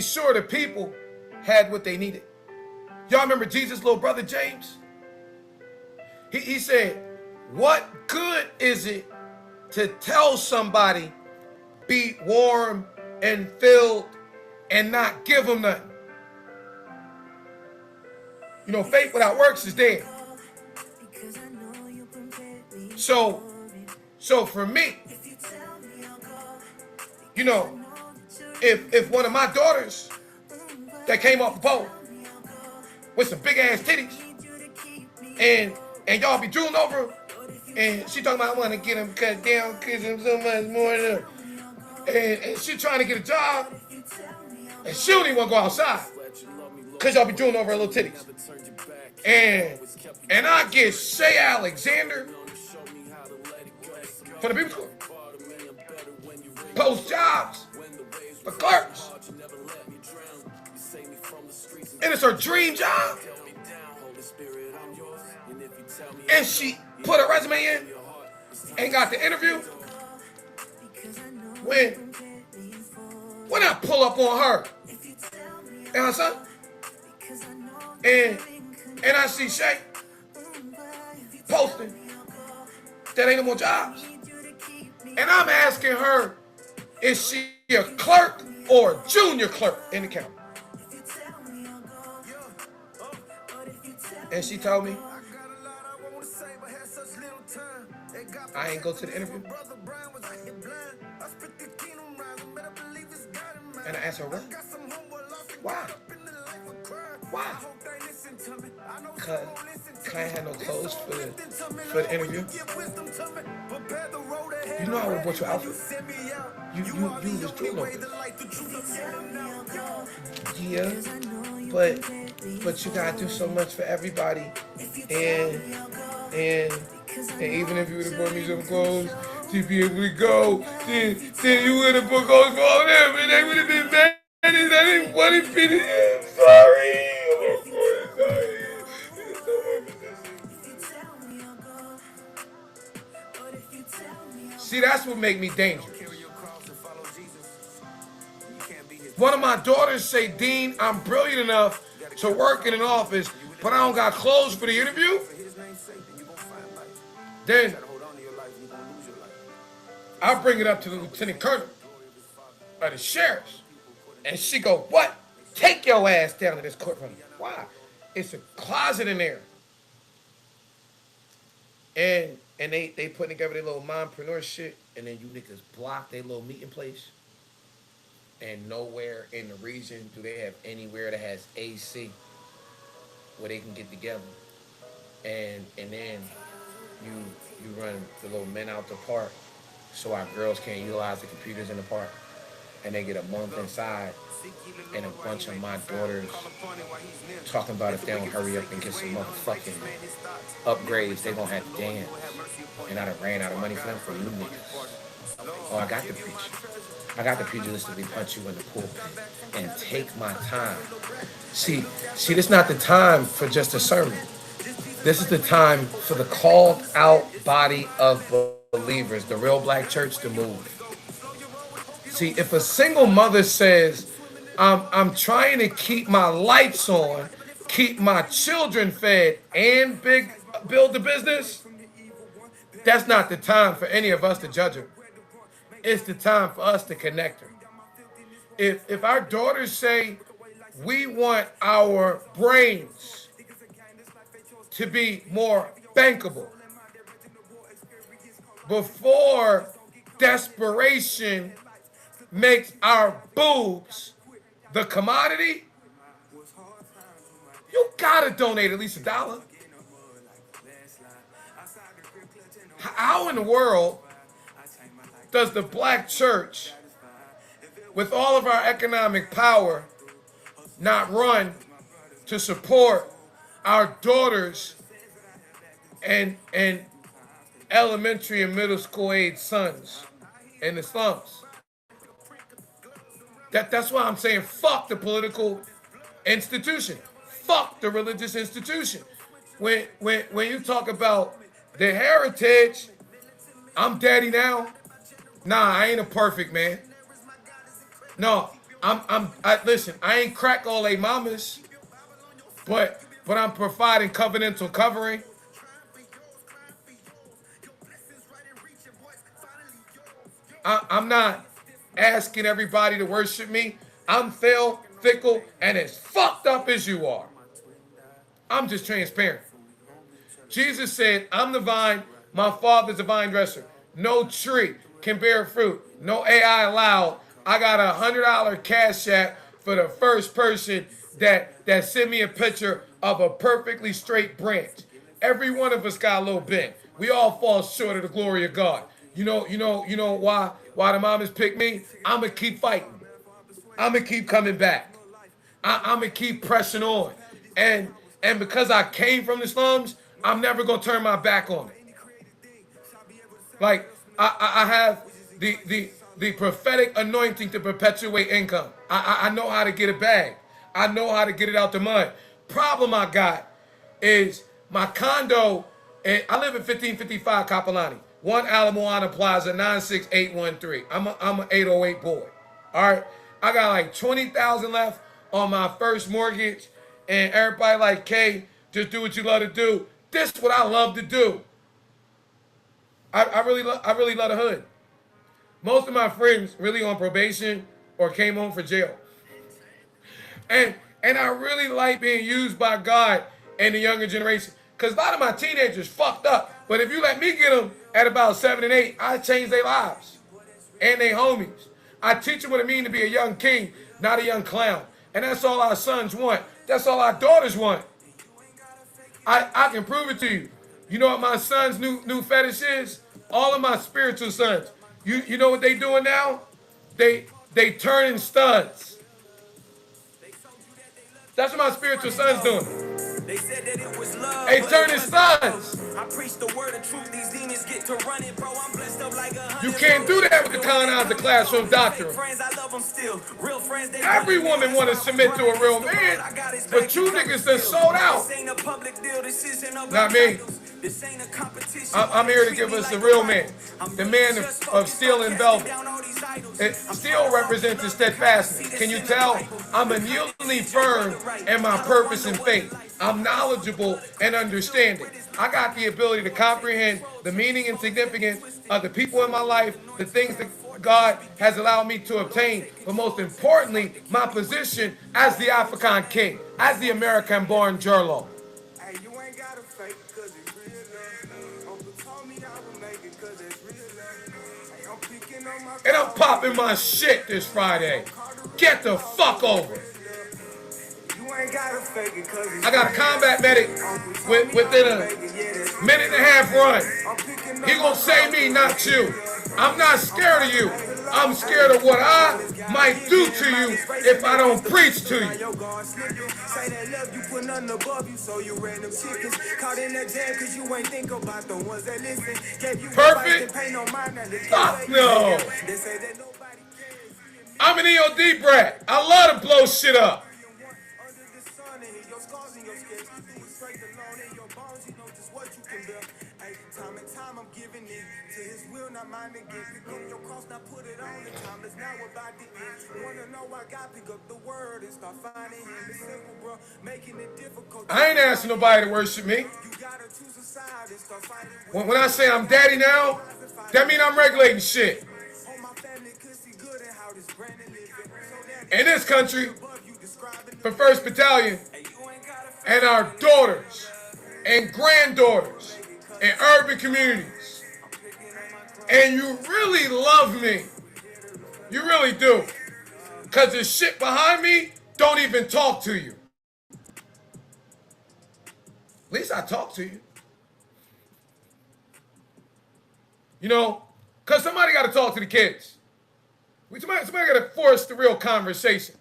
sure the people had what they needed. Y'all remember Jesus' little brother James? He said, what good is it to tell somebody be warm and filled and not give them nothing? You know, faith without works is dead. So for me, you know, if one of my daughters that came off the pole with some big ass titties and y'all be drooling over her, and she talking about I want to get him cut down because I'm so much more than her. And she trying to get a job, and she don't even want to go outside because y'all be drooling over her little titties. And I get Shay Alexander for the people school. Post jobs for clerks. And it's her dream job. And she put her resume in and got the interview. When I pull up on her and her son, and I see Shay posting that ain't no more jobs. And I'm asking her, is she a clerk or a junior clerk in the county? And she told me, I ain't go to the interview. And I asked her, what? Why? Why? Because I ain't had no clothes for the interview. You know I would have bought your outfit. You was doing all this. Yeah, but you gotta do so much for everybody, and even if you would have bought me some clothes to be able to go, then you would have bought clothes for all of them, and they would have been mad. I didn't want to be there. I'm sorry. See, that's what make me dangerous. One of my daughters say, Dean, I'm brilliant enough to work in an office, but I don't got clothes for the interview. Then I'll bring it up to the lieutenant colonel or the sheriffs. And she go, what? Take your ass down to this courtroom. Why? It's a closet in there. And they putting together their little mompreneur shit, and then you niggas block their little meeting place. And nowhere in the region do they have anywhere that has AC where they can get together. And then you run the little men out the park so our girls can't utilize the computers in the park. And they get a month inside, and a bunch of my daughters talking about if they don't hurry up and get some motherfucking upgrades, they gonna have to dance. And I done ran out of money for them for you niggas. Oh, I got the preacher. I got the pugilistically punch you in the pool and take my time. See, this is not the time for just a sermon. This is the time for the called out body of believers, the real black church, to move. See, if a single mother says, I'm trying to keep my lights on, keep my children fed, and build the business, that's not the time for any of us to judge her. It's the time for us to connect her. If our daughters say, we want our brains to be more bankable, before desperation makes our boobs the commodity, you gotta donate at least $1. How in the world does the black church, with all of our economic power, not run to support our daughters and elementary and middle school age sons in the slums? That's why I'm saying fuck the political institution. Fuck the religious institution. When you talk about the heritage, I'm daddy now. Nah, I ain't a perfect man. No, listen, I ain't crack all they mamas, but I'm providing covenantal covering. I'm not asking everybody to worship me. I'm fickle, and as fucked up as you are. I'm just transparent. Jesus said, I'm the vine, my father's the vine dresser. No tree can bear fruit. No AI allowed. I got $100 cash app for the first person that sent me a picture of a perfectly straight branch. Every one of us got a little bent. We all fall short of the glory of God. You know why the mamas pick me? I'm going to keep fighting. I'm going to keep coming back. I'm going to keep pressing on. And because I came from the slums, I'm never going to turn my back on it. Like, I have the prophetic anointing to perpetuate income. I know how to get a bag. I know how to get it out the mud. Problem I got is my condo, and I live in 1555 Kapolani. 1 Ala Moana Plaza, 96813. I'm an 808 boy. All right. I got like $20,000 left on my first mortgage, and everybody like, K, just do what you love to do. This is what I love to do. I really love the hood. Most of my friends really on probation or came home for jail. And I really like being used by God and the younger generation. Because a lot of my teenagers fucked up. But if you let me get them at about 7 and 8, I change their lives and their homies. I teach them what it means to be a young king, not a young clown. And that's all our sons want. That's all our daughters want. I can prove it to you. You know what my son's new fetish is? All of my spiritual sons. You know what they doing now? They turning studs. That's what my spiritual son's doing. They said that it was love. They turning studs. I preach the word of truth. These demons get to running, bro. I'm blessed up like a. You can't do that with the colonizer classroom doctrine. Every woman want to submit to a real man, but you niggas done sold out. Not me. I'm here to give us the real man, the man of steel and velvet. Steel represents the steadfastness. Can you tell? I'm unyieldingly firm in my purpose and faith. I'm knowledgeable and understanding. I got the ability to comprehend the meaning and significance of the people in my life, the things that God has allowed me to obtain, but most importantly, my position as the African king, as the American-born Jurlo. And I'm popping my shit this Friday. Get the fuck over. I got a combat medic within a minute and a half run. He gonna save me, not you. I'm not scared of you. I'm scared of what I might do to you if I don't preach to you. Perfect? Fuck no. I'm an EOD brat. I love to blow shit up. I ain't asking nobody to worship me. When I say I'm daddy now, that means I'm regulating shit. In this country, for 1st Battalion, and our daughters and granddaughters in urban communities, and you really love me, you really do, because the shit behind me don't even talk to you. At least I talk to you. You know, because somebody got to talk to the kids. Somebody got to force the real conversation.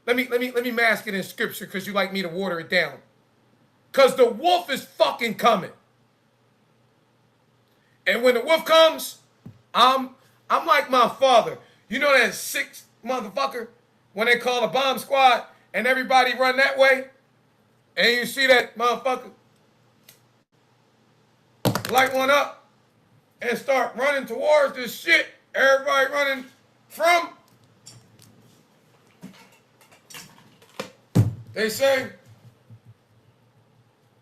Let me mask it in scripture because you like me to water it down. Because the wolf is fucking coming. And when the wolf comes, I'm like my father. You know that 6 motherfucker when they call a bomb squad and everybody run that way? And you see that motherfucker light one up and start running towards this shit everybody running from. They say,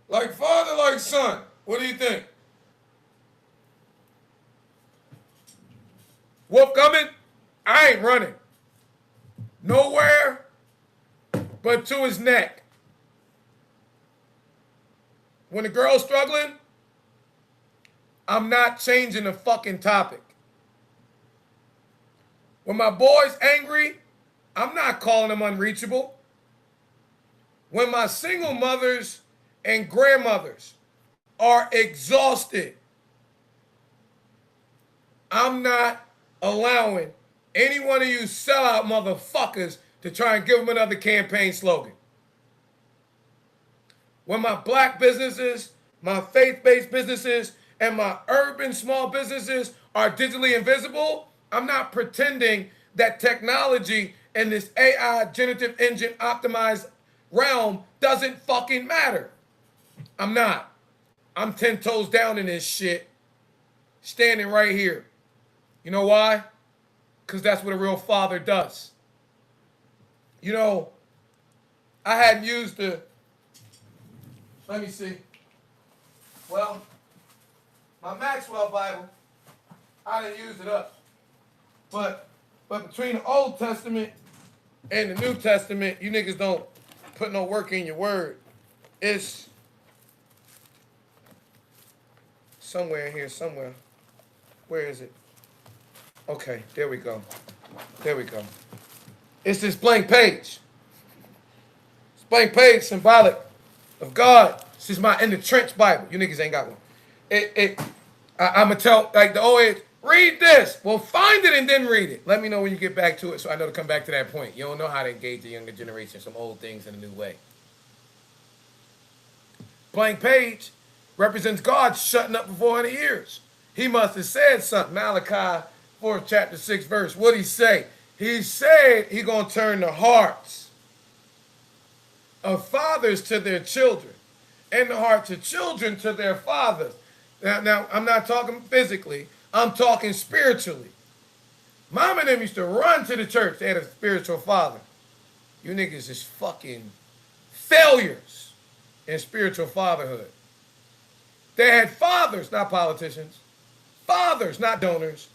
like father, like son. What do you think? Wolf coming? I ain't running. Nowhere but to his neck. When the girl's struggling, I'm not changing the fucking topic. When my boy's angry, I'm not calling him unreachable. When my single mothers and grandmothers are exhausted, I'm not allowing any one of you sellout motherfuckers to try and give them another campaign slogan. When my black businesses, my faith-based businesses, and my urban small businesses are digitally invisible, I'm not pretending that technology and this AI generative engine optimized realm doesn't fucking matter. I'm not. I'm 10 toes down in this shit, standing right here. You know why? Because that's what a real father does. You know, I hadn't used the, let me see. Well, My Maxwell Bible, I didn't use it up. But between the Old Testament and the New Testament, you niggas don't put no work in your word. It's somewhere in here, somewhere. Where is it? Okay, there we go. There we go. It's this blank page. This blank page symbolic of God. This is my in the trench Bible. You niggas ain't got one. I'ma tell like the old age, read this. Well, find it and then read it. Let me know when you get back to it so I know to come back to that point. You don't know how to engage the younger generation, some old things in a new way. Blank page represents God shutting up for 400 years. He must have said something. Malachi 4th chapter 6 verse. What'd he say? He said he gonna turn the hearts of fathers to their children and the hearts of children to their fathers. Now I'm not talking physically. I'm talking spiritually. Mom and them used to run to the church. They had a spiritual father. You niggas is fucking failures in spiritual fatherhood. They had fathers, not politicians. Fathers, not donors.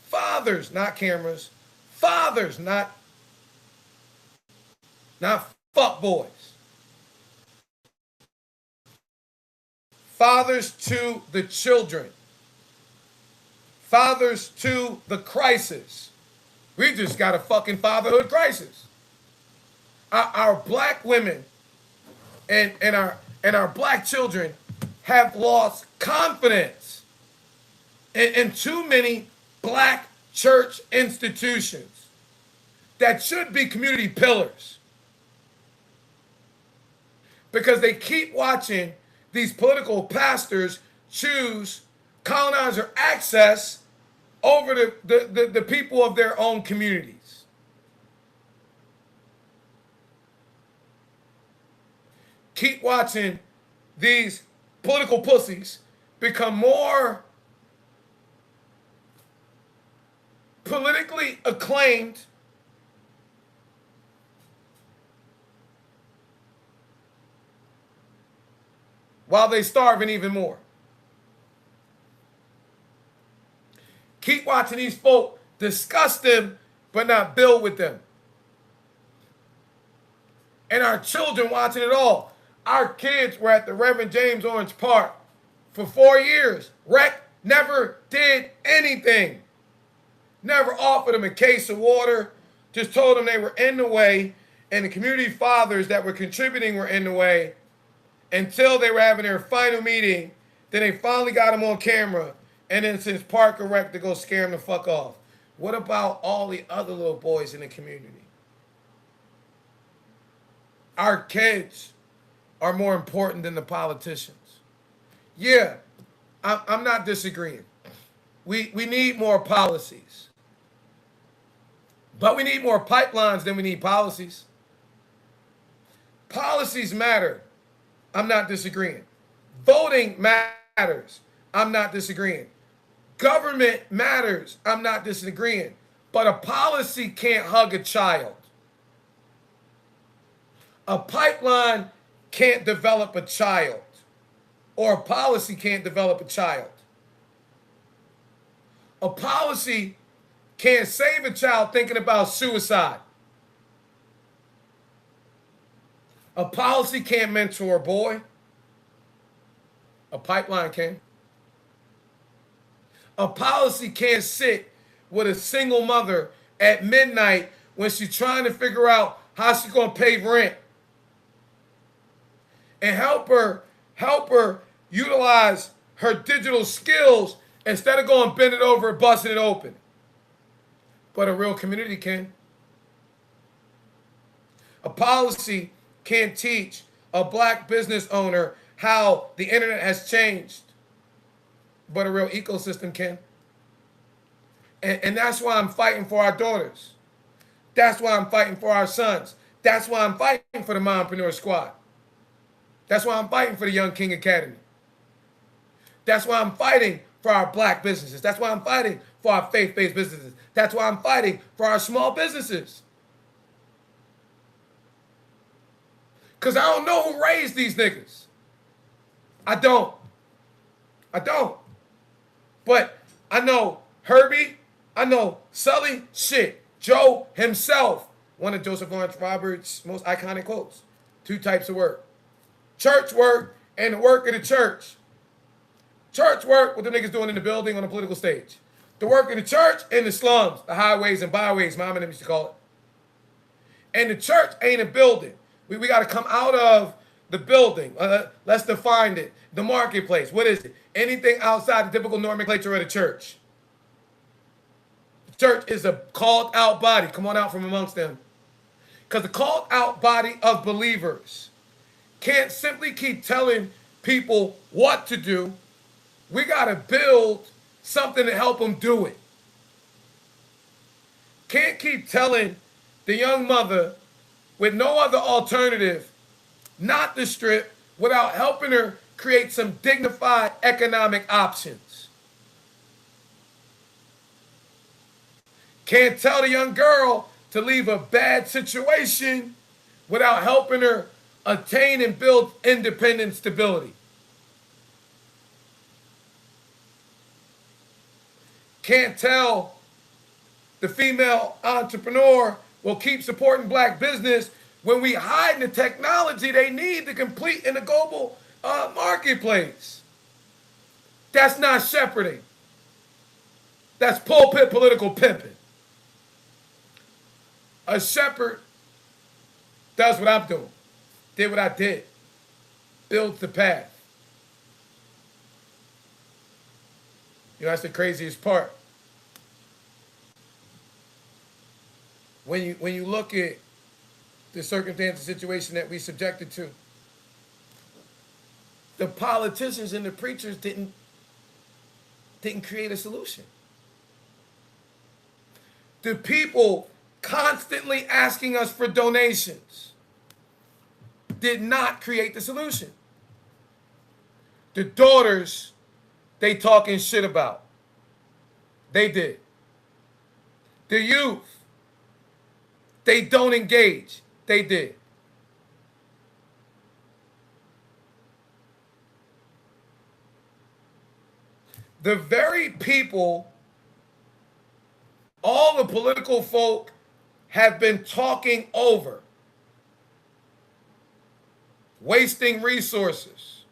Fathers, not cameras. Fathers, not fuck boys. Fathers to the children. Fathers to the crisis. We just got a fucking fatherhood crisis. Our black women and our black children have lost confidence in too many black church institutions that should be community pillars. Because they keep watching these political pastors choose colonizer access over the people of their own communities. Keep watching these political pussies become more politically acclaimed while they starving even more. Keep watching these folk discuss them but not build with them. And our children watching it all. Our kids were at the Reverend James Orange Park for 4 years. Rec never did anything. Never offered them a case of water. Just told them they were in the way. And the community fathers that were contributing were in the way. Until they were having their final meeting. Then they finally got them on camera. And then since Parker Rec to go scare them the fuck off. What about all the other little boys in the community? Our kids are more important than the politicians. Yeah, I'm not disagreeing. We need more policies. But we need more pipelines than we need policies. Policies matter. I'm not disagreeing. Voting matters. I'm not disagreeing. Government matters. I'm not disagreeing. But a policy can't hug a child. A pipeline can't develop a child. Or a policy can't develop a child. A policy can't save a child thinking about suicide. A policy can't mentor a boy. A pipeline can. A policy can't sit with a single mother at midnight when she's trying to figure out how she's going to pay rent. And help her utilize her digital skills instead of going bend it over and busting it open. But a real community can. A policy can't teach a black business owner how the internet has changed. But a real ecosystem can. And that's why I'm fighting for our daughters. That's why I'm fighting for our sons. That's why I'm fighting for the Mompreneur Squad. That's why I'm fighting for the Young King Academy. That's why I'm fighting for our black businesses. That's why I'm fighting for our faith-based businesses. That's why I'm fighting for our small businesses. Because I don't know who raised these niggas. I don't. But I know Herbie, I know Sully, shit, Joe himself, one of Joseph Lawrence Roberts' most iconic quotes. Two types of work. Church work and the work of the church. Church work, what the niggas doing in the building on the political stage. The work of the church in the slums, the highways and byways, mama and them used to call it. And the church ain't a building. We got to come out of the building. Let's define it. The marketplace. What is it? Anything outside the typical nomenclature of the church. The church is a called out body. Come on out from amongst them. Because the called out body of believers can't simply keep telling people what to do. We got to build something to help them do it. Can't keep telling the young mother with no other alternative not to strip without helping her create some dignified economic options. Can't tell the young girl to leave a bad situation without helping her attain and build independent stability. Can't tell the female entrepreneur will keep supporting black business when we hide the technology they need to compete in the global marketplace. That's not shepherding. That's pulpit political pimping. A shepherd does what I'm doing, did what I did, builds the path. You know, that's the craziest part. When you look at the circumstance and situation that we subjected to, the politicians and the preachers didn't create a solution. The people constantly asking us for donations did not create the solution. The daughters they talking shit about, they did. The youth, they don't engage, they did. The very people all the political folk have been talking over, wasting resources,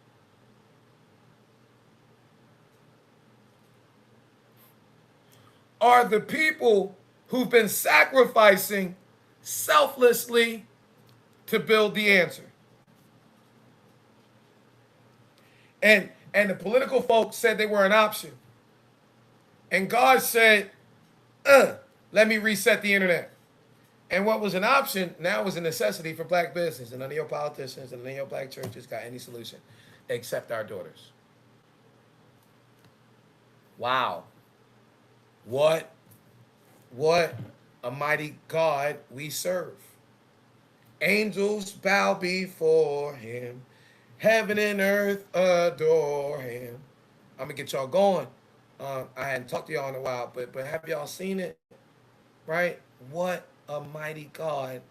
are the people who've been sacrificing selflessly to build the answer. And the political folks said they were an option. And God said, let me reset the internet. And what was an option now was a necessity for black business. And none of your politicians and none of your black churches got any solution except our daughters. Wow. What a mighty God we serve. Angels bow before him. Heaven and earth adore him. I'm going to get y'all going. I hadn't talked to y'all in a while, but have y'all seen it? Right? What a mighty God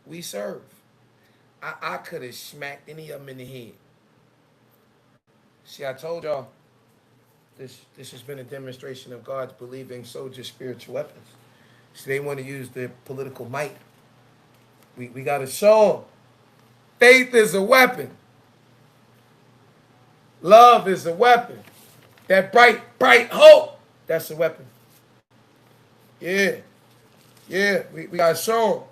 we serve. I could have smacked any of them in the head. See, I told y'all, this has been a demonstration of God's believing soldiers' spiritual weapons. See, they want to use their political might. We got to show them. Faith is a weapon. Love is a weapon. That bright hope, that's a weapon. Yeah, we got to show them.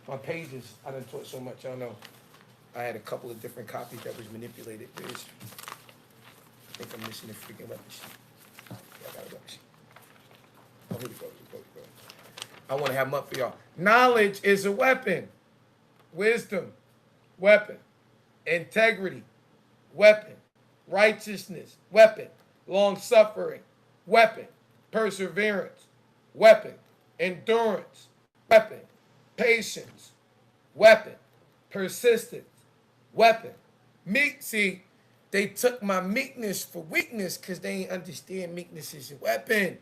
My pages, I done taught so much, y'all know. I had a couple of different copies that was manipulated. I think I'm missing the freaking weapon sheet. Yeah, I got a weapon sheet. Oh, here we go. I want to have them up for y'all. Knowledge is a weapon. Wisdom, weapon. Integrity, weapon. Righteousness, weapon. Long-suffering, weapon. Perseverance, weapon. Endurance, weapon. Patience, weapon. Persistence, weapon. See, they took my meekness for weakness because they ain't understand meekness is a weapon.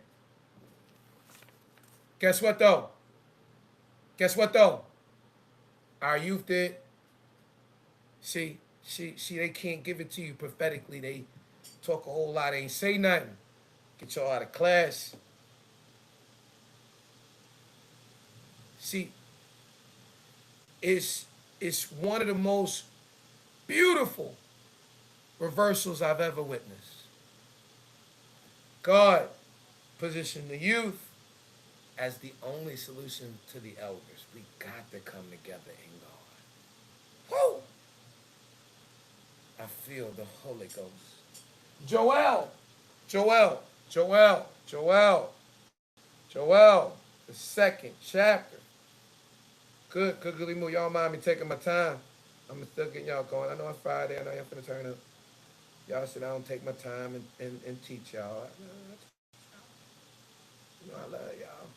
Guess what though? Our youth did. See, they can't give it to you prophetically. Talk a whole lot, ain't say nothing. Get y'all out of class. See, it's one of the most beautiful reversals I've ever witnessed. God positioned the youth as the only solution to the elders. We got to come together in God. Woo! I feel the Holy Ghost. Joel, the second chapter. Goodly moo. Y'all mind me taking my time. I'm still getting y'all going. I know it's Friday. I know y'all finna turn up. Y'all said I don't take my time and teach y'all. You know, I love y'all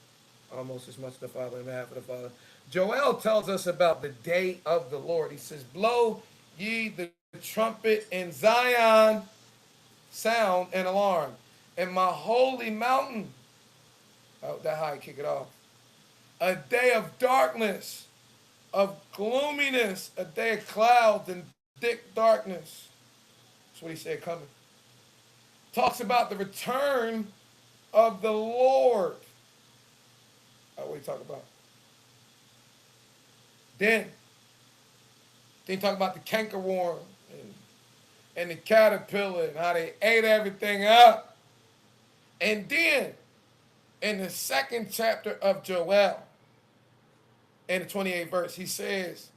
almost as much as the Father and half of the Father. Joel tells us about the day of the Lord. He says, blow ye the trumpet in Zion, sound and alarm. In my holy mountain, oh, that how I kick it off. A day of darkness, of gloominess, a day of clouds and thick darkness. That's what he said coming. Talks about the return of the Lord. What are you talking about? Then he talk about the cankerworm and the caterpillar and how they ate everything up. And then in the second chapter of Joel, in the 28th verse, he says,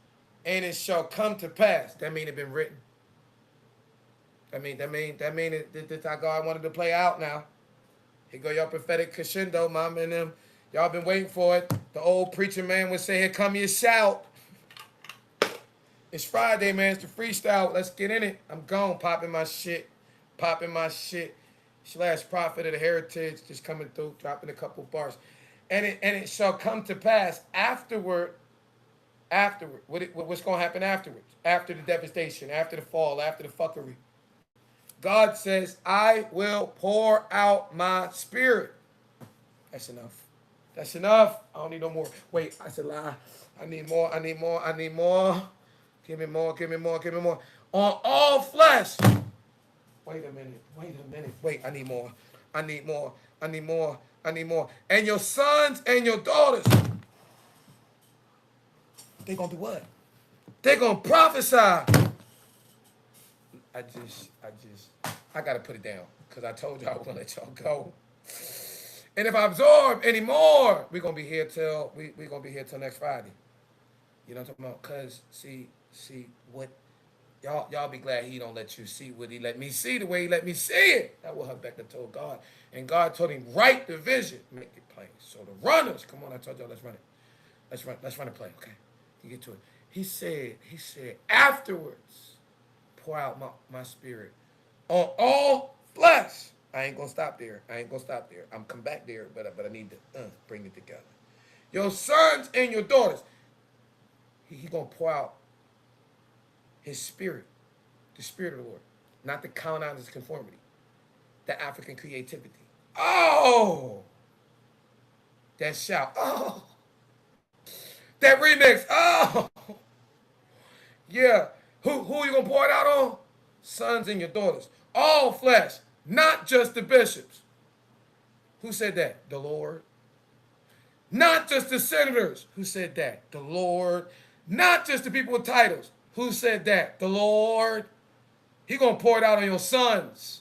and it shall come to pass. That mean it been written. That mean that's how God wanted to play out now. Here go your prophetic crescendo, mama and them. Y'all been waiting for it. The old preacher man would say, here come your shout. It's Friday, man. It's the freestyle. Let's get in it. I'm gone, popping my shit. Slash prophet of the heritage, just coming through, dropping a couple bars. And it shall come to pass afterward. What's going to happen afterwards? After the devastation, after the fall, after the fuckery. God says, I will pour out my spirit. That's enough. That's enough. I don't need no more. Wait, I said lie. I need more. Give me more. On all flesh. Wait a minute. Wait, I need more. And your sons and your daughters, they gonna do what? They gonna prophesy. I gotta put it down because I told y'all I was gonna let y'all go. And if I absorb any more, we're gonna be here till next Friday. You know what I'm talking about? Cause see what y'all be glad he don't let you see what he let me see the way he let me see it. That's what Habakkuk told God. And God told him, write the vision, make it plain. So the runners, come on, I told y'all, let's run it. Let's run a play, okay? You get to it. He said, afterwards, pour out my spirit on all flesh. I ain't gonna stop there. I'm come back there, but I need to bring it together. Your sons and your daughters, he gonna pour out his spirit, the spirit of the Lord, not the colonizer's conformity, the African creativity. Oh, that shout. Oh, that remix. Oh, yeah. Who are you gonna pour it out on? Sons and your daughters, all flesh, not just the bishops. Who said that? The Lord. Not just the senators. Who said that? The Lord. Not just the people with titles. Who said that? The Lord. He gonna pour it out on your sons.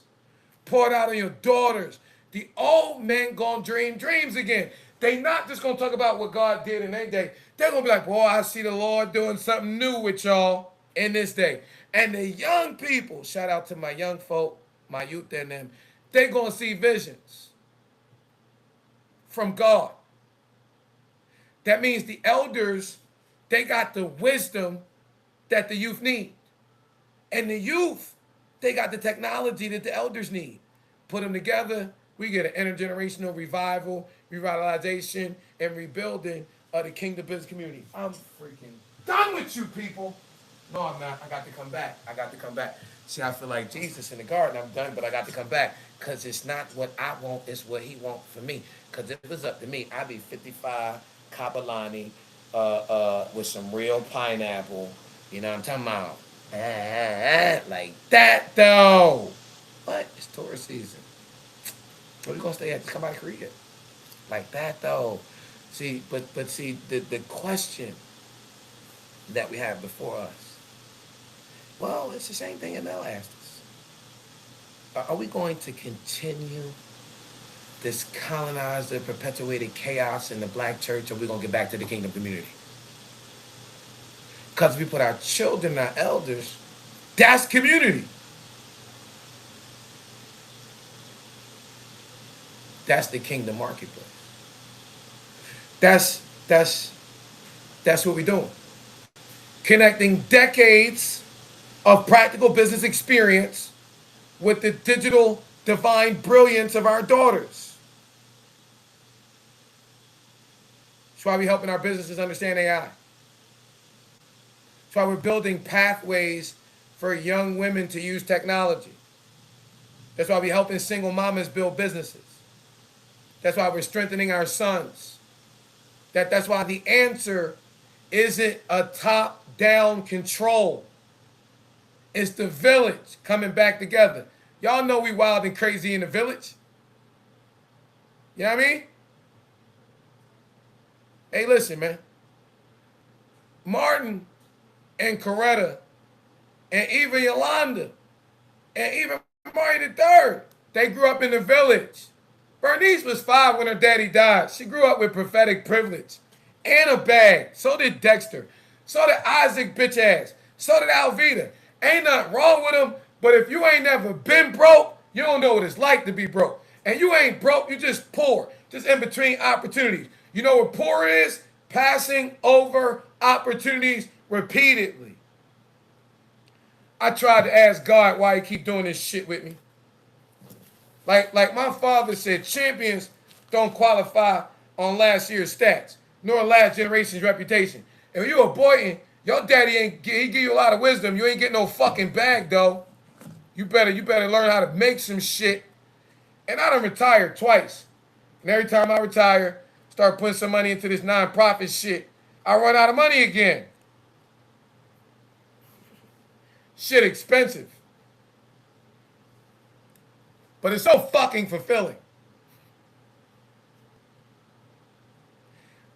Pour it out on your daughters. The old men gonna dream dreams again. They not just gonna talk about what God did in their day. They're gonna be like, boy, I see the Lord doing something new with y'all in this day. And the young people, shout out to my young folk, my youth and them, they gonna see visions from God. That means the elders, they got the wisdom that the youth need. And the youth, they got the technology that the elders need. Put them together, we get an intergenerational revival, revitalization, and rebuilding of the Kingdom Business community. I'm freaking done with you people. No, I'm not. I got to come back. See, I feel like Jesus in the garden. I'm done, but I got to come back because it's not what I want, it's what he wants for me. Because if it was up to me, I'd be 55, Kabalani, with some real pineapple. You know what I'm talking about? Like that, though. But it's season. Where we gonna stay at? Just come out of Korea. Like that though. See, but see the question that we have before us. Well, it's the same thing Mel asked us. Are we going to continue this colonizer perpetuated chaos in the black church, or are we gonna get back to the kingdom community? Because we put our children, our elders, that's community. That's the kingdom marketplace. That's what we're doing. Connecting decades of practical business experience with the digital divine brilliance of our daughters. That's why we're helping our businesses understand AI. That's why we're building pathways for young women to use technology. That's why we're helping single mamas build businesses. That's why we're strengthening our sons. That's why the answer isn't a top-down control. It's the village coming back together. Y'all know we wild and crazy in the village. You know what I mean? Hey, listen, man. Martin and Coretta and even Yolanda and even Marty III, they grew up in the village. Bernice was 5 when her daddy died. She grew up with prophetic privilege and a bag. So did Dexter. So did Isaac bitch ass. So did Alveda. Ain't nothing wrong with them, but if you ain't never been broke, you don't know what it's like to be broke. And you ain't broke, you just poor, just in between opportunities. You know what poor is? Passing over opportunities repeatedly. I tried to ask God why he keep doing this shit with me. Like my father said, champions don't qualify on last year's stats, nor last generation's reputation. And when you a boy and your daddy he give you a lot of wisdom, you ain't getting no fucking bag though. You better learn how to make some shit. And I done retired twice. And every time I retire, start putting some money into this nonprofit shit, I run out of money again. Shit expensive. But it's so fucking fulfilling.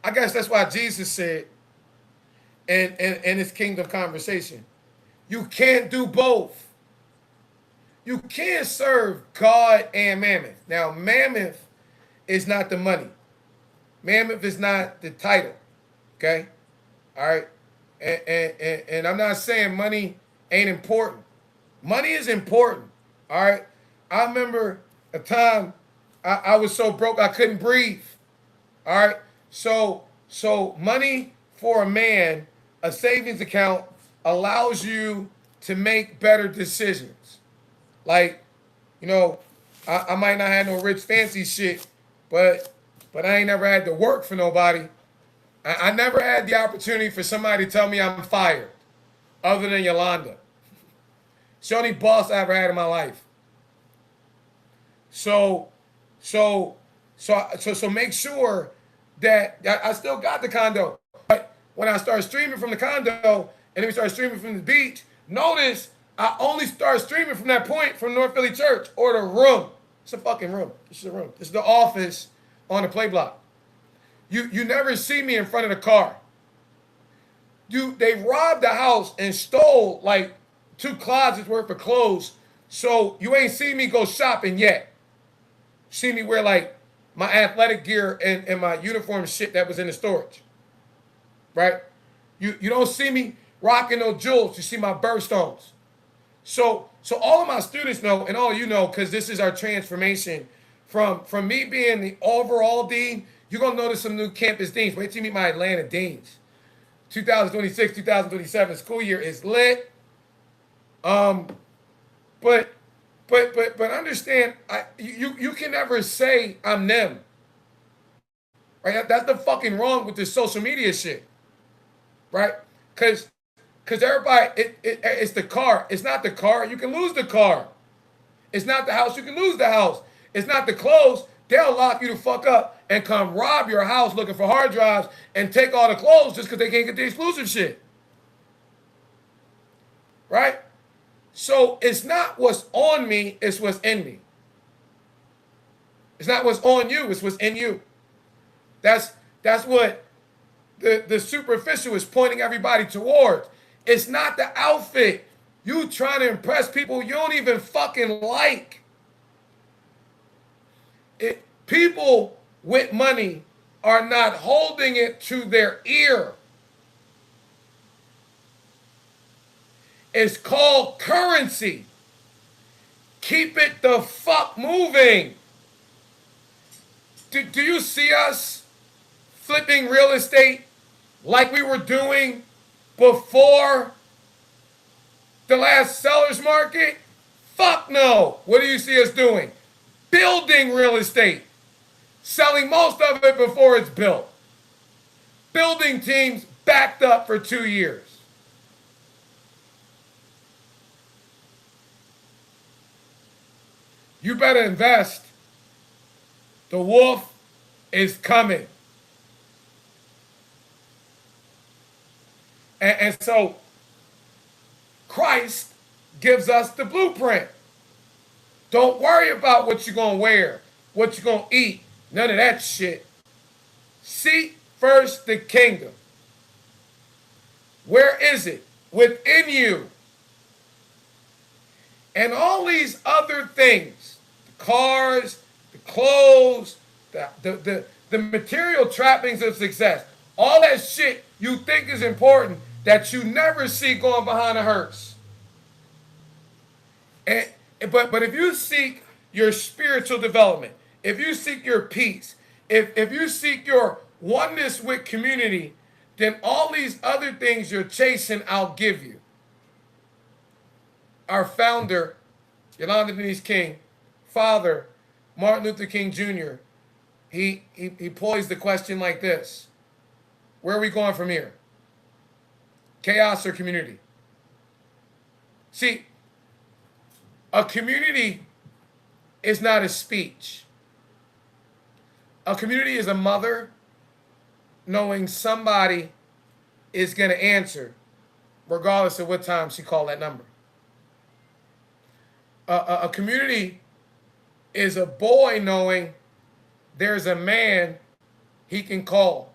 I guess that's why Jesus said in his kingdom conversation, you can't do both. You can't serve God and Mammoth. Now, Mammoth is not the money. Mammoth is not the title. Okay? All right? And I'm not saying money ain't important. Money is important. All right? I remember a time I was so broke I couldn't breathe. All right? So money for a man, a savings account, allows you to make better decisions. Like, you know, I might not have no rich fancy shit, but I ain't never had to work for nobody. I never had the opportunity for somebody to tell me I'm fired, other than Yolanda. It's the only boss I ever had in my life. So make sure that I still got the condo. But when I start streaming from the condo and then we start streaming from the beach, notice I only start streaming from that point from North Philly Church or the room. It's a fucking room. This is a room. This is the office on the play block. You never see me in front of the car. They robbed the house and stole like 2 closets worth of clothes. So you ain't seen me go shopping yet. See me wear like my athletic gear and my uniform shit that was in the storage. Right? You don't see me rocking no jewels. You see my birthstones. So all of my students know, and all of you know, because this is our transformation from me being the overall dean, you're going to notice some new campus deans. Wait till you meet my Atlanta deans. 2026, 2027 school year is lit. But understand, you can never say I'm them. Right? That's the fucking wrong with this social media shit. Right? Because everybody, it's the car. It's not the car. You can lose the car. It's not the house. You can lose the house. It's not the clothes. They'll lock you the fuck up and come rob your house looking for hard drives and take all the clothes just because they can't get the exclusive shit. Right? So it's not what's on me, it's what's in me. It's not what's on you, it's what's in you. That's what the superficial is pointing everybody towards. It's not the outfit. You trying to impress people you don't even fucking like. People with money are not holding it to their ear. It's called currency. Keep it the fuck moving. Do you see us flipping real estate like we were doing before the last seller's market? Fuck no. What do you see us doing? Building real estate. Selling most of it before it's built. Building teams backed up for 2 years. You better invest. The wolf is coming. And so Christ gives us the blueprint. Don't worry about what you're going to wear, what you're going to eat, none of that shit. Seek first the kingdom. Where is it? Within you. And all these other things, the cars, the clothes, the material trappings of success, all that shit you think is important that you never see going behind a hearse. But if you seek your spiritual development, if you seek your peace, if you seek your oneness with community, then all these other things you're chasing, I'll give you. Our founder, Yolanda Denise King, father, Martin Luther King Jr., he posed the question like this: where are we going from here? Chaos or community? See, a community is not a speech. A community is a mother knowing somebody is going to answer, regardless of what time she called that number. A community is a boy knowing there's a man he can call.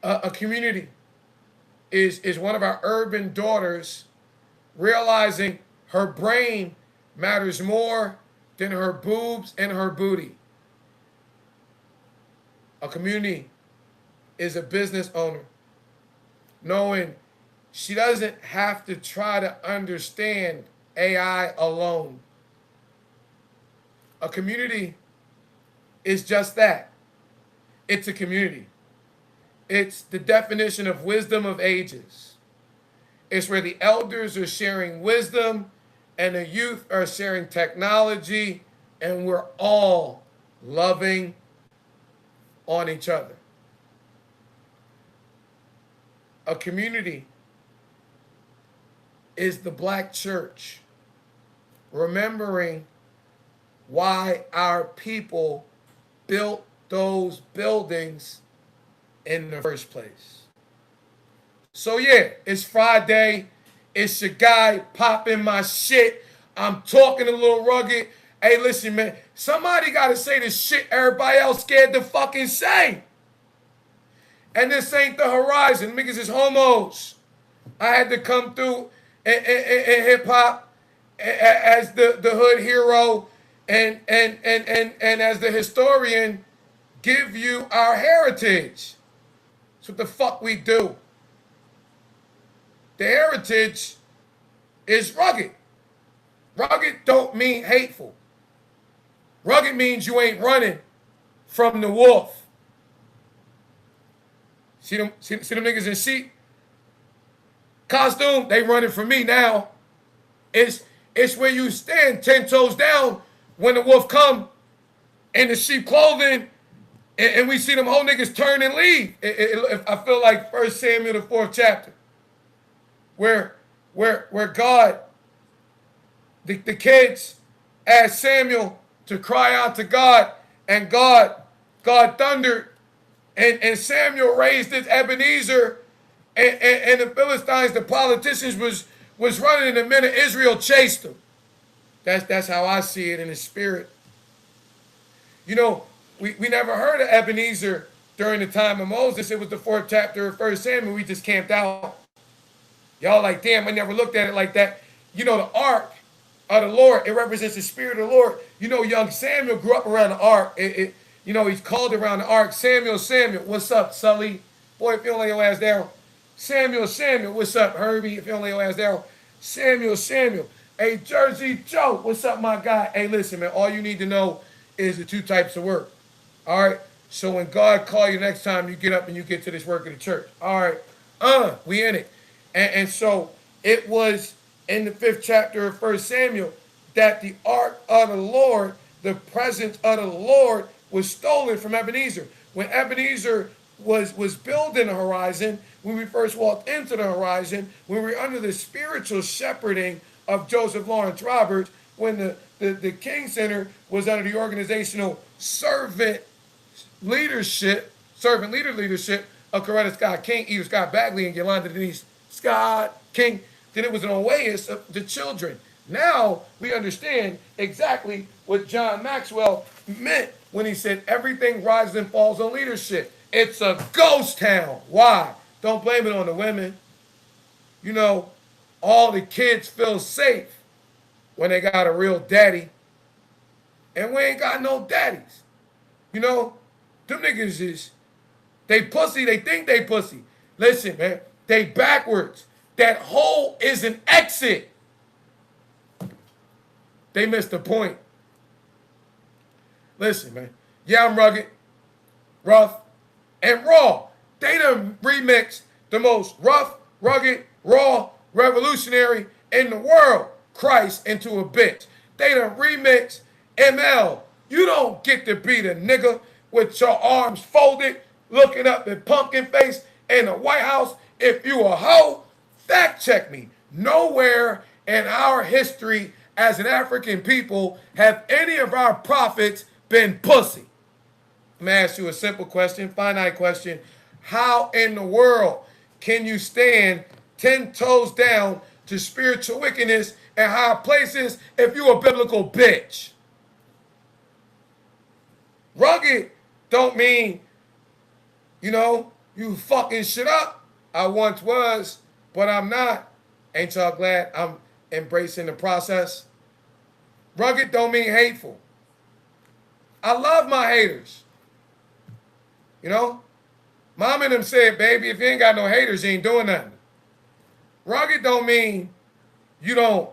A community is one of our urban daughters realizing her brain matters more than her boobs and her booty. A community is a business owner knowing she doesn't have to try to understand AI alone. A community is just that. It's a community. It's the definition of wisdom of ages. It's where the elders are sharing wisdom and the youth are sharing technology, and we're all loving on each other. A community is the black church, remembering why our people built those buildings in the first place. So yeah, it's Friday. It's your guy popping my shit. I'm talking a little rugged. Hey, listen, man. Somebody got to say the shit everybody else scared to fucking say. And this ain't the horizon. Niggas is homos. I had to come through in hip-hop as the hood hero and as the historian give you our heritage. That's what the fuck we do. The heritage is rugged. Rugged don't mean hateful. Rugged means you ain't running from the wolf. See them niggas in sheep costume? They running from me now. It's where you stand 10 toes down when the wolf come in the sheep clothing, and we see them whole niggas turn and leave. I feel like 1 Samuel, the 4th chapter, where God, the kids asked Samuel to cry out to God, and God thundered, and Samuel raised his Ebenezer, and the Philistines, the politicians, was running, and the men of Israel chased them. That's how I see it in the spirit. You know, we never heard of Ebenezer during the time of Moses. It was the 4th chapter of 1 Samuel. We just camped out. Y'all like, damn, I never looked at it like that. You know, the ark of the Lord, it represents the spirit of the Lord. You know, young Samuel grew up around the ark. You know, he's called around the ark. Samuel, Samuel, what's up, Sully? Boy, if you don't lay your ass down. Samuel, Samuel, what's up, Herbie? If you don't lay your ass down. Samuel, Samuel. Hey, Jersey Joe, what's up, my guy? Hey, listen, man, all you need to know is the 2 types of work. All right? So when God call you next time, you get up and you get to this work of the church. All right? We in it. And so it was in the 5th chapter of 1 Samuel that the ark of the Lord, the presence of the Lord, was stolen from Ebenezer. When Ebenezer was building the horizon, when we first walked into the horizon, when we were under the spiritual shepherding of Joseph Lawrence Roberts, when the King Center was under the organizational servant leader leadership of Coretta Scott King, Eda Scott Bagley, and Yolanda Denise Scott King, then it was an oasis of the children. Now we understand exactly what John Maxwell meant when he said everything rises and falls on leadership. It's a ghost town. Why? Don't blame it on the women. You know, all the kids feel safe when they got a real daddy. And we ain't got no daddies. You know, them niggas is, they pussy, they think they pussy. Listen, man, they backwards. That hole is an exit. They missed the point. Listen, man. Yeah, I'm rugged, rough, and raw. They done remixed the most rough, rugged, raw, revolutionary in the world, Christ, into a bitch. They done remixed ML. You don't get to be the nigga with your arms folded, looking up at pumpkin face in the White House. If you a hoe, fact check me. Nowhere in our history as an African people have any of our prophets been pussy. Let me ask you a simple question, finite question. How in the world can you stand 10 toes down to spiritual wickedness in high places if you a biblical bitch? Rugged don't mean, you know, you fucking shit up. I once was, but I'm not. Ain't y'all glad I'm embracing the process? Rugged don't mean hateful. I love my haters. You know? Mom and them said, baby, if you ain't got no haters, you ain't doing nothing. Rugged don't mean you don't,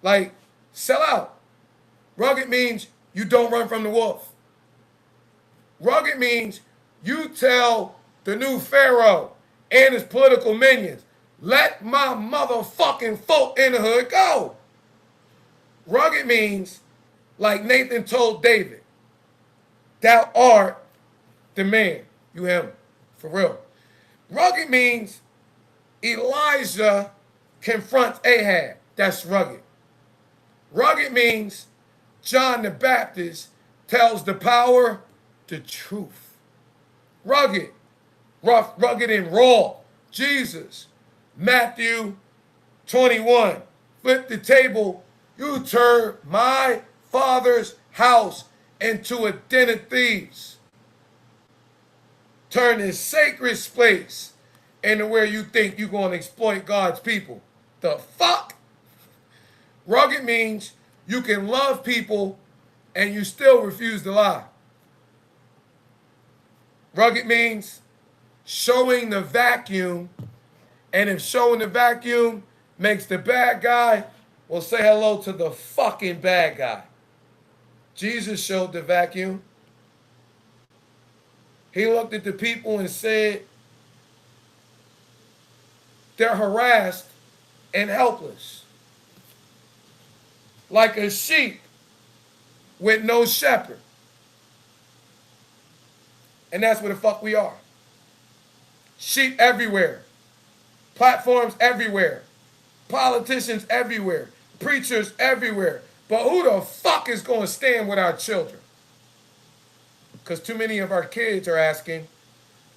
like, sell out. Rugged means you don't run from the wolf. Rugged means you tell the new Pharaoh and his political minions, let my motherfucking folk in the hood go. Rugged means, like Nathan told David, thou art the man. You him. For real. Rugged means Elijah confronts Ahab. That's rugged. Rugged means John the Baptist tells the power the truth. Rugged. Rough, rugged, and raw. Jesus. Matthew 21. Flip the table. You turn my father's house into a den of thieves. Turn this sacred place into where you think you're going to exploit God's people. The fuck? Rugged means you can love people and you still refuse to lie. Rugged means showing the vacuum, and if showing the vacuum makes the bad guy, well, say hello to the fucking bad guy. Jesus showed the vacuum. He looked at the people and said, they're harassed and helpless, like a sheep with no shepherd. And that's what the fuck we are. Sheep everywhere. Platforms everywhere. Politicians everywhere. Preachers everywhere. But who the fuck is going to stand with our children? Because too many of our kids are asking.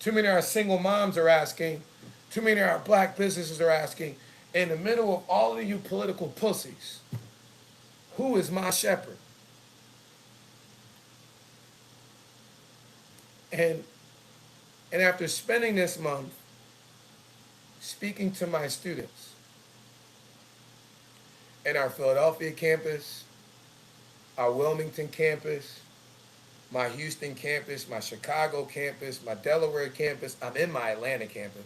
Too many of our single moms are asking. Too many of our black businesses are asking. In the middle of all of you political pussies, who is my shepherd? And after spending this month speaking to my students in our Philadelphia campus, our Wilmington campus, my Houston campus, my Chicago campus, my Delaware campus, I'm in my Atlanta campus.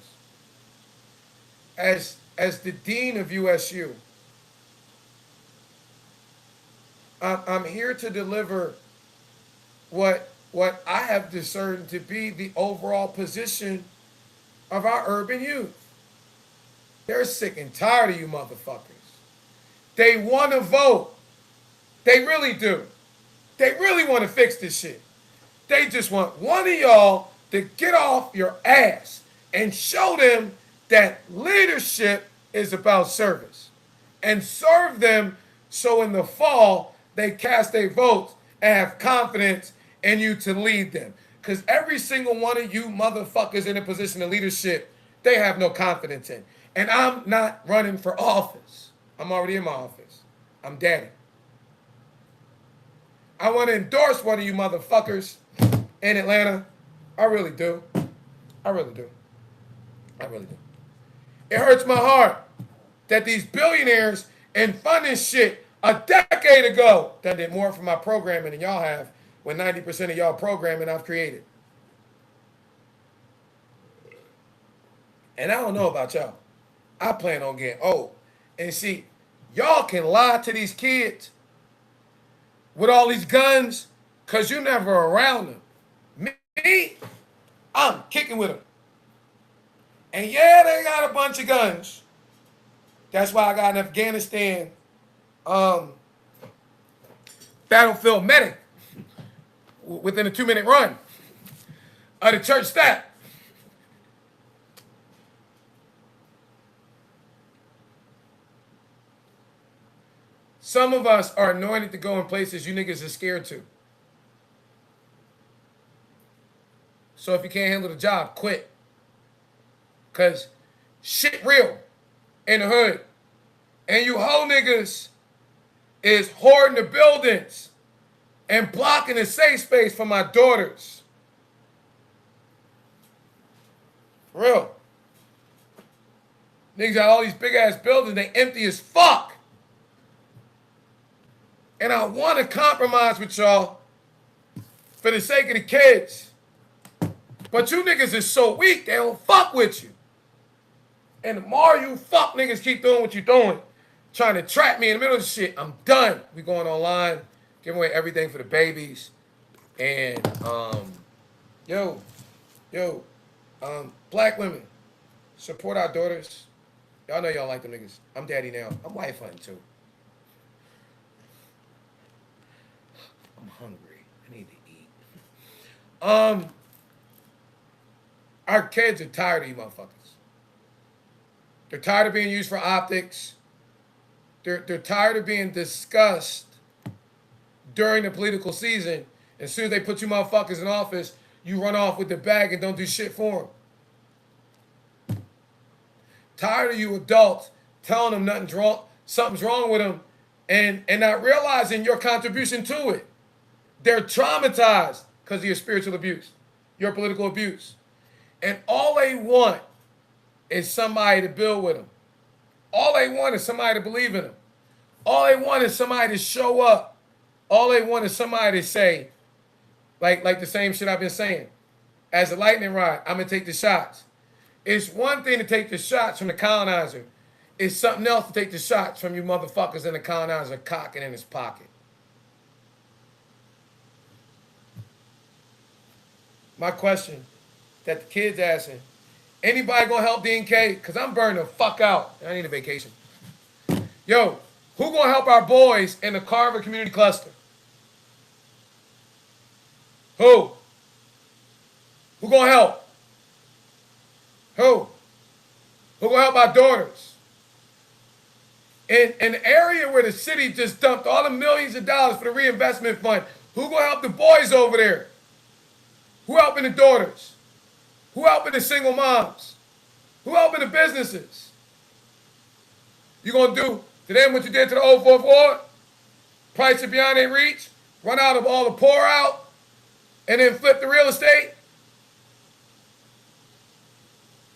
As the dean of USU, I'm here to deliver what I have discerned to be the overall position of our urban youth. They're sick and tired of you motherfuckers. They want to vote. They really do. They really want to fix this shit. They just want one of y'all to get off your ass and show them that leadership is about service. And serve them so in the fall they cast their votes and have confidence in you to lead them. Because every single one of you motherfuckers in a position of leadership, they have no confidence in. And I'm not running for office. I'm already in my office. I'm daddy. I want to endorse one of you motherfuckers in Atlanta. I really do. I really do. I really do. It hurts my heart that these billionaires and funding shit a decade ago that did more for my programming than y'all have when 90% of y'all programming I've created. And I don't know about y'all. I plan on getting old. And see, y'all can lie to these kids with all these guns because you're never around them. Me, I'm kicking with them. And yeah, they got a bunch of guns. That's why I got an Afghanistan battlefield medic within a 2-minute run of the church staff. Some of us are anointed to go in places you niggas are scared to. So if you can't handle the job, quit. Because shit real in the hood. And you hoe niggas is hoarding the buildings and blocking the safe space for my daughters. For real. Niggas got all these big ass buildings, they empty as fuck. And I want to compromise with y'all for the sake of the kids. But you niggas is so weak, they don't fuck with you. And the more you fuck niggas keep doing what you're doing, trying to trap me in the middle of the shit, I'm done. We going online, giving away everything for the babies. And, black women, support our daughters. Y'all know y'all like them niggas. I'm daddy now. I'm wife hunting too. I'm hungry. I need to eat. Our kids are tired of you motherfuckers. They're tired of being used for optics. They're tired of being discussed during the political season. As soon as they put you motherfuckers in office, you run off with the bag and don't do shit for them. Tired of you adults telling them something's wrong with them and not realizing your contribution to it. They're traumatized because of your spiritual abuse, your political abuse. And all they want is somebody to build with them. All they want is somebody to believe in them. All they want is somebody to show up. All they want is somebody to say, like the same shit I've been saying. As a lightning rod, I'm going to take the shots. It's one thing to take the shots from the colonizer. It's something else to take the shots from you motherfuckers in the colonizer cocking in his pocket. My question that the kids asking, anybody gonna help Dean K? Because I'm burning the fuck out. I need a vacation. Yo, who gonna help our boys in the Carver Community Cluster? Who? Who gonna help? Who? Who gonna help our daughters? In an area where the city just dumped all the millions of dollars for the reinvestment fund, who gonna help the boys over there? Who helping the daughters? Who helping the single moms? Who helping the businesses? You gonna do to them what you did to the old Fourth Ward? Price it beyond their reach? Run out of all the pour out? And then flip the real estate?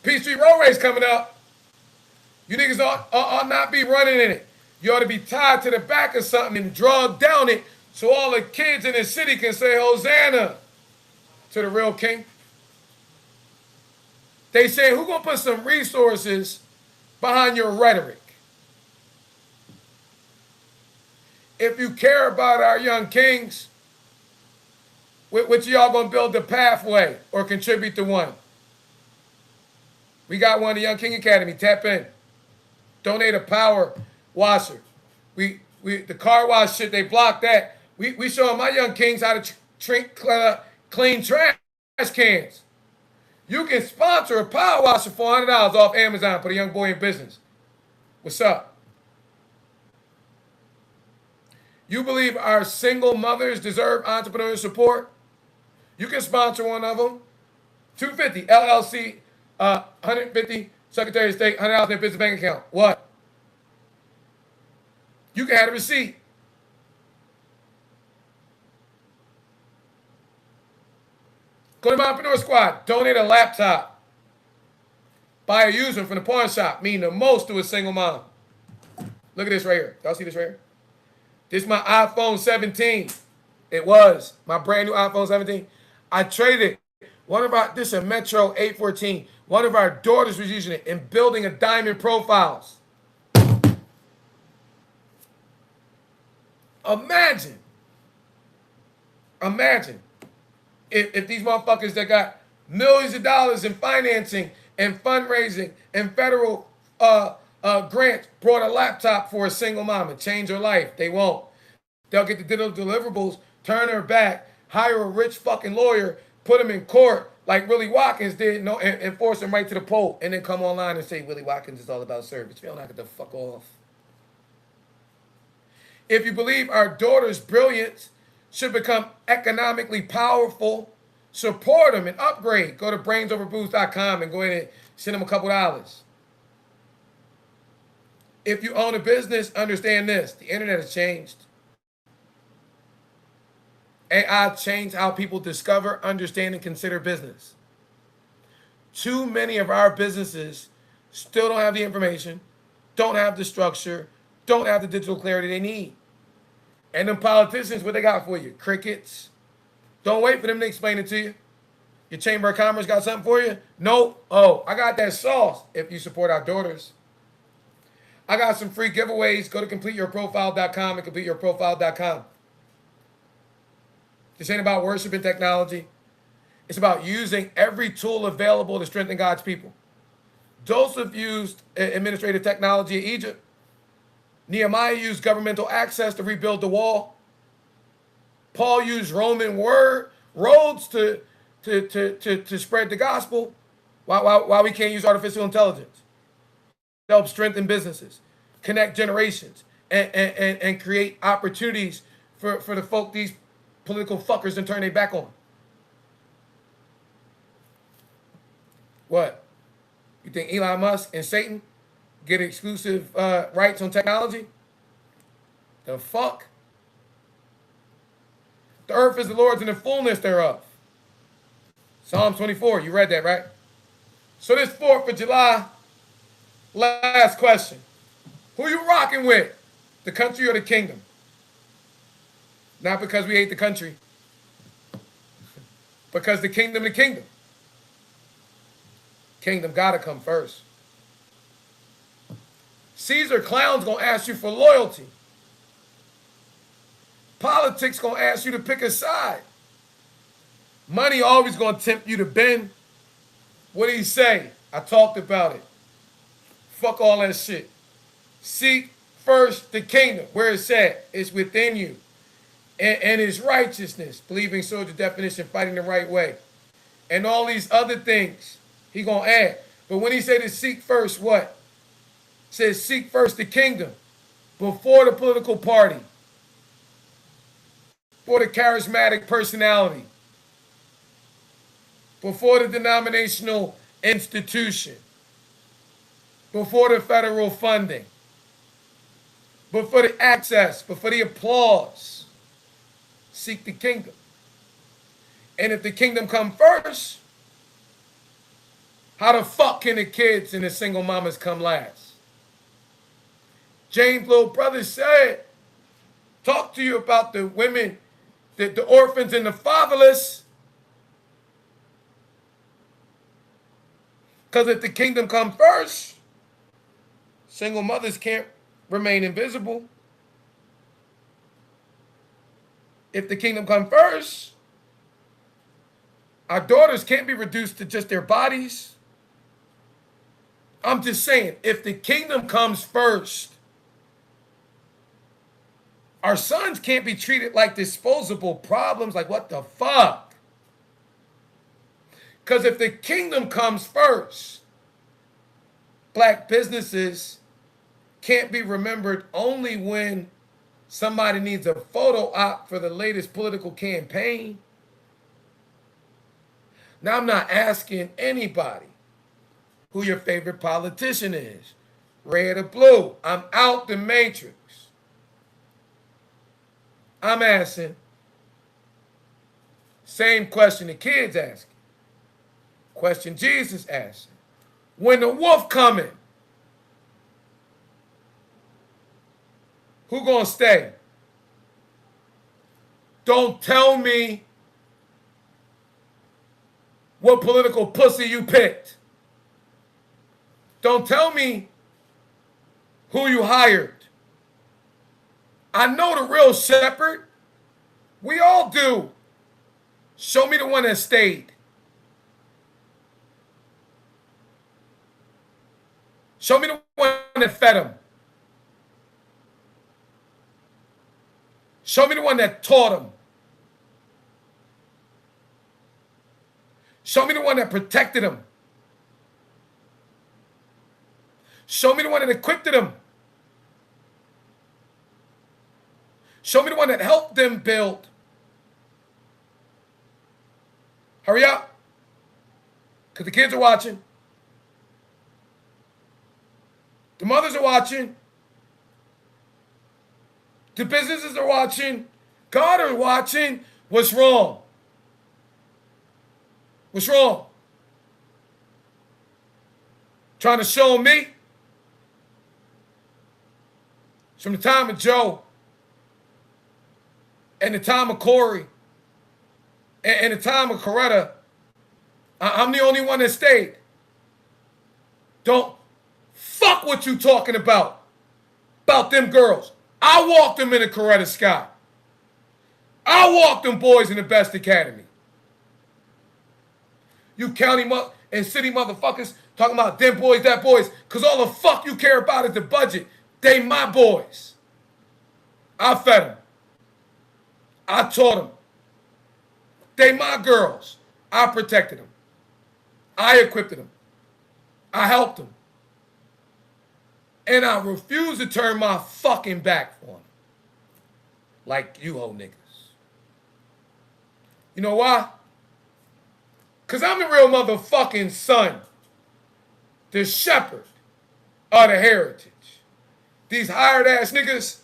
Peachtree Road Race coming up. You niggas ought not be running in it. You ought to be tied to the back of something and drugged down it so all the kids in the city can say Hosanna to the real king. They say, who gonna put some resources behind your rhetoric? If you care about our young kings, which y'all gonna build the pathway or contribute to one? We got one, the Young King Academy. Tap in. Donate a power washer. The car wash shit, they blocked that. We showing my young kings how to clean trash cans. You can sponsor a power washer for $100 off Amazon. Put a young boy in business. What's up? You believe our single mothers deserve entrepreneurial support? You can sponsor one of them. $250 LLC, $150 Secretary of State, $100 in their business bank account. What? You can have a receipt. Go to my Entrepreneur Squad. Donate a laptop. Buy a used one from the pawn shop. Mean the most to a single mom. Look at this right here. Y'all see this right here? This is my iPhone 17. It was my brand new iPhone 17. I traded this is a Metro 814. One of our daughters was using it and building a diamond profiles. Imagine if these motherfuckers that got millions of dollars in financing and fundraising and federal grants brought a laptop for a single mom and change her life. They won't. They'll get the digital deliverables, turn her back, hire a rich fucking lawyer, put him in court like Willie Watkins did, and force him right to the pole, and then come online and say Willie Watkins is all about service. Feel like get the fuck off. If you believe our daughter's brilliance should become economically powerful, support them and upgrade. Go to brainsoverbooze.com and go ahead and send them a couple dollars. If you own a business, understand this. The internet has changed. AI changed how people discover, understand, and consider business. Too many of our businesses still don't have the information, don't have the structure, don't have the digital clarity they need. And them politicians, what they got for you? Crickets. Don't wait for them to explain it to you. Your Chamber of Commerce got something for you? No. Oh, I got that sauce if you support our daughters. I got some free giveaways. Go to completeyourprofile.com and completeyourprofile.com. This ain't about worship and technology. It's about using every tool available to strengthen God's people. Joseph used administrative technology in Egypt. Nehemiah used governmental access to rebuild the wall. Paul used Roman roads to spread the gospel. Why we can't use artificial intelligence to help strengthen businesses, connect generations, and create opportunities for the folk these political fuckers and turn their back on. What? You think Elon Musk and Satan get exclusive rights on technology? The fuck? The earth is the Lord's and the fullness thereof. Psalm 24, you read that, right? So this 4th of July, last question. Who you rocking with? The country or the kingdom? Not because we hate the country. Because the kingdom. Kingdom gotta come first. Caesar clown's gonna ask you for loyalty. Politics gonna ask you to pick a side. Money always gonna tempt you to bend. What did he say? I talked about it. Fuck all that shit. Seek first the kingdom. Where it's at, it's within you. And his righteousness, believing soldier definition, fighting the right way. And all these other things he gonna add. But when he said to seek first what? It says seek first the kingdom before the political party, before the charismatic personality, before the denominational institution, before the federal funding, before the access, before the applause. Seek the kingdom. And if the kingdom come first, How the fuck can the kids and the single mamas come last? James' little brother said, talk to you about the women, the orphans and the fatherless. Because if the kingdom comes first, single mothers can't remain invisible. If the kingdom comes first, our daughters can't be reduced to just their bodies. I'm just saying, if the kingdom comes first, our sons can't be treated like disposable problems. Like, what the fuck? Because if the kingdom comes first, black businesses can't be remembered only when somebody needs a photo op for the latest political campaign. Now, I'm not asking anybody who your favorite politician is, red or blue. I'm out the matrix. I'm asking, same question the kids asking, question Jesus asking. When the wolf coming, who gonna stay? Don't tell me what political pussy you picked. Don't tell me who you hired. I know the real shepherd. We all do. Show me the one that stayed. Show me the one that fed him. Show me the one that taught him. Show me the one that protected him. Show me the one that equipped him. Show me the one that helped them build. Hurry up, because the kids are watching. The mothers are watching. The businesses are watching. God are watching. What's wrong? What's wrong? Trying to show me? From the time of Joe and the time of Corey and the time of Coretta, I'm the only one that stayed. Don't fuck what you talking about them girls. I walked them in the Coretta Scott. I walked them boys in the best academy. You county and city motherfuckers talking about them boys, that boys, because all the fuck you care about is the budget. They my boys. I fed them. I taught them. They my girls. I protected them. I equipped them. I helped them. And I refuse to turn my fucking back on them. Like you hoe niggas. You know why? Because I'm the real motherfucking son. The shepherd of the heritage. These hired ass niggas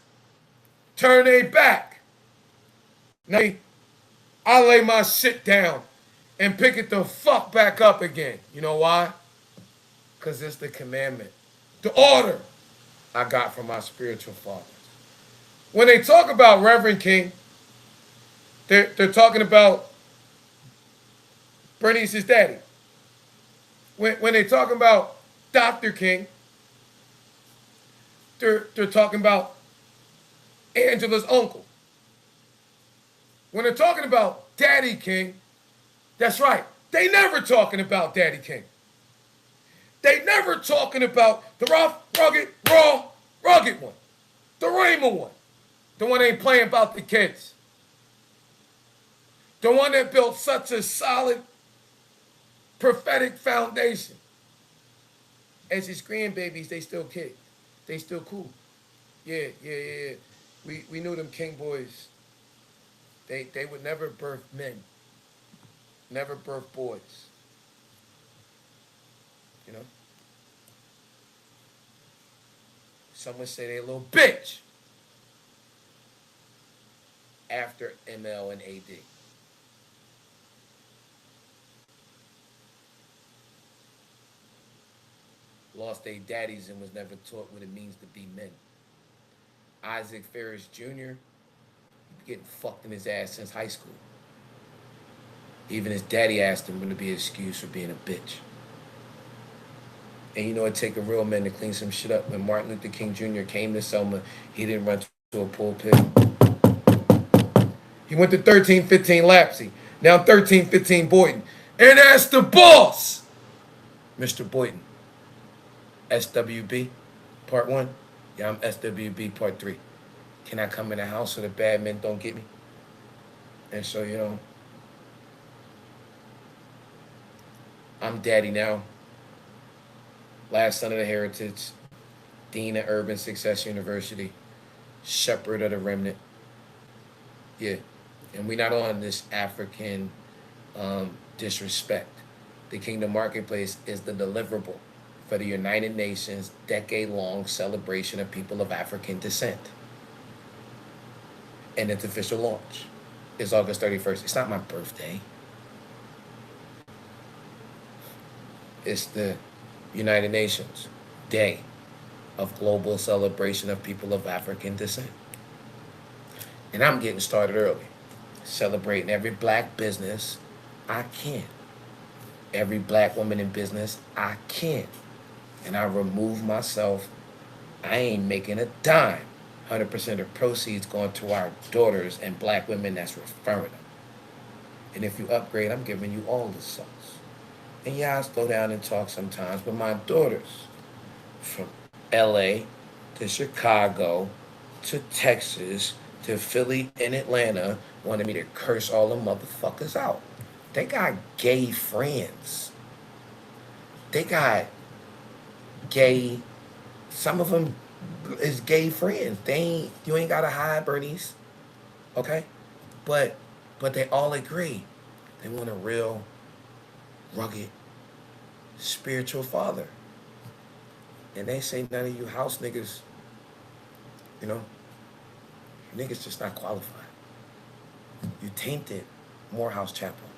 turn their back. Now, I lay my shit down and pick it the fuck back up again. You know why? Because it's the commandment. The order I got from my spiritual fathers. When they talk about Reverend King, they're talking about Bernice's daddy. When they talking about Dr. King, they're talking about Angela's uncle. When they're talking about Daddy King, that's right. They never talking about Daddy King. They never talking about the rough, rugged, raw, rugged one. The Raymond one. The one ain't playing about the kids. The one that built such a solid prophetic foundation. As his grandbabies, they still kids. They still cool. Yeah. We knew them King boys. They would never birth men. Never birth boys. You know? Some would say they a little bitch. After ML and AD. 'Cause lost their daddies and was never taught what it means to be men. Isaac Ferris Jr., getting fucked in his ass since high school. Even his daddy asked him to be an excuse for being a bitch. And you know it take a real man to clean some shit up. When Martin Luther King Jr. came to Selma, he didn't run to a pulpit. He went to 1315 Lapsy, now 1315 Boynton. And that's the boss, Mr. Boynton. SWB, part 1. Yeah, I'm SWB, part 3. Can I come in the house so the bad men don't get me? And so, you know, I'm daddy now. Last son of the heritage. Dean at Urban Success University. Shepherd of the remnant. Yeah. And we're not on this African disrespect. The Kingdom Marketplace is the deliverable for the United Nations decade-long celebration of people of African descent. And its official launch is August 31st. It's not my birthday. It's the United Nations Day of Global Celebration of People of African Descent. And I'm getting started early, celebrating every black business I can. Every black woman in business I can. And I remove myself. I ain't making a dime. 100% of proceeds going to our daughters and black women that's referring them. And if you upgrade, I'm giving you all the sauce. And yeah, I slow down and talk sometimes, but my daughters from LA to Chicago to Texas to Philly and Atlanta wanted me to curse all the motherfuckers out. They got gay friends. They got gay, some of them is gay friends. You ain't gotta hide, Bernice. Okay? But they all agree. They want a real, rugged, spiritual father. And they say none of you house niggas, you know, niggas just not qualified. You tainted Morehouse Chapel.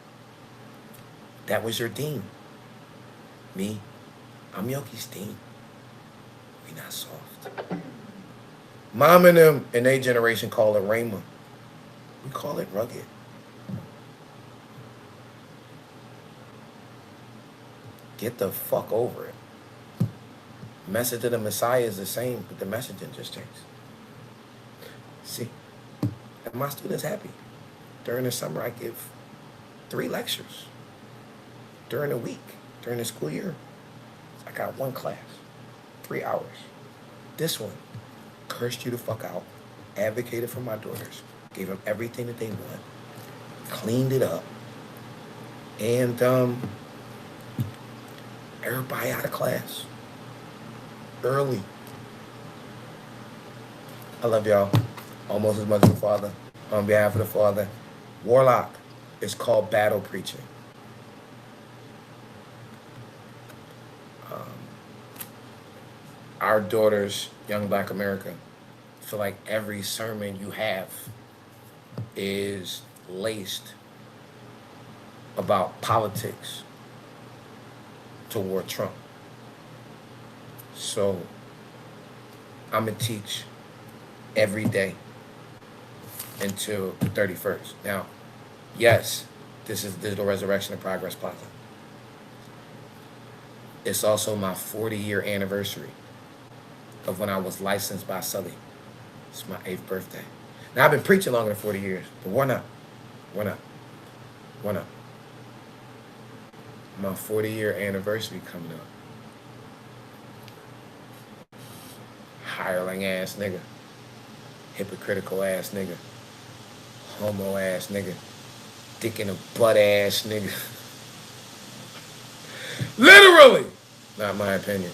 That was your dean. Me, I'm Yoki's dean. We not soft. Mom and them in their generation call it Rhema. We call it rugged. Get the fuck over it. The message of the Messiah is the same, but the messaging just changed. See, and my students happy. During the summer, I give 3 lectures. During the week, during the school year, I got 1 class, 3 hours. This one cursed you the fuck out, advocated for my daughters, gave them everything that they want, cleaned it up, and everybody out of class early. I love y'all almost as much as the Father. On behalf of the Father, Warlock is called battle preaching. Our daughters, Young Black America, feel like every sermon you have is laced about politics toward Trump. So I'm going to teach every day until the 31st. Now, yes, this is Digital Resurrection of Progress Plaza. It's also my 40-year anniversary of when I was licensed by Sully. It's my 8th birthday. Now, I've been preaching longer than 40 years, but why not? Why not? Why not? My 40-year anniversary coming up. Hireling ass nigga. Hypocritical ass nigga. Homo ass nigga. Dick in the butt ass nigga. Literally! Not my opinion.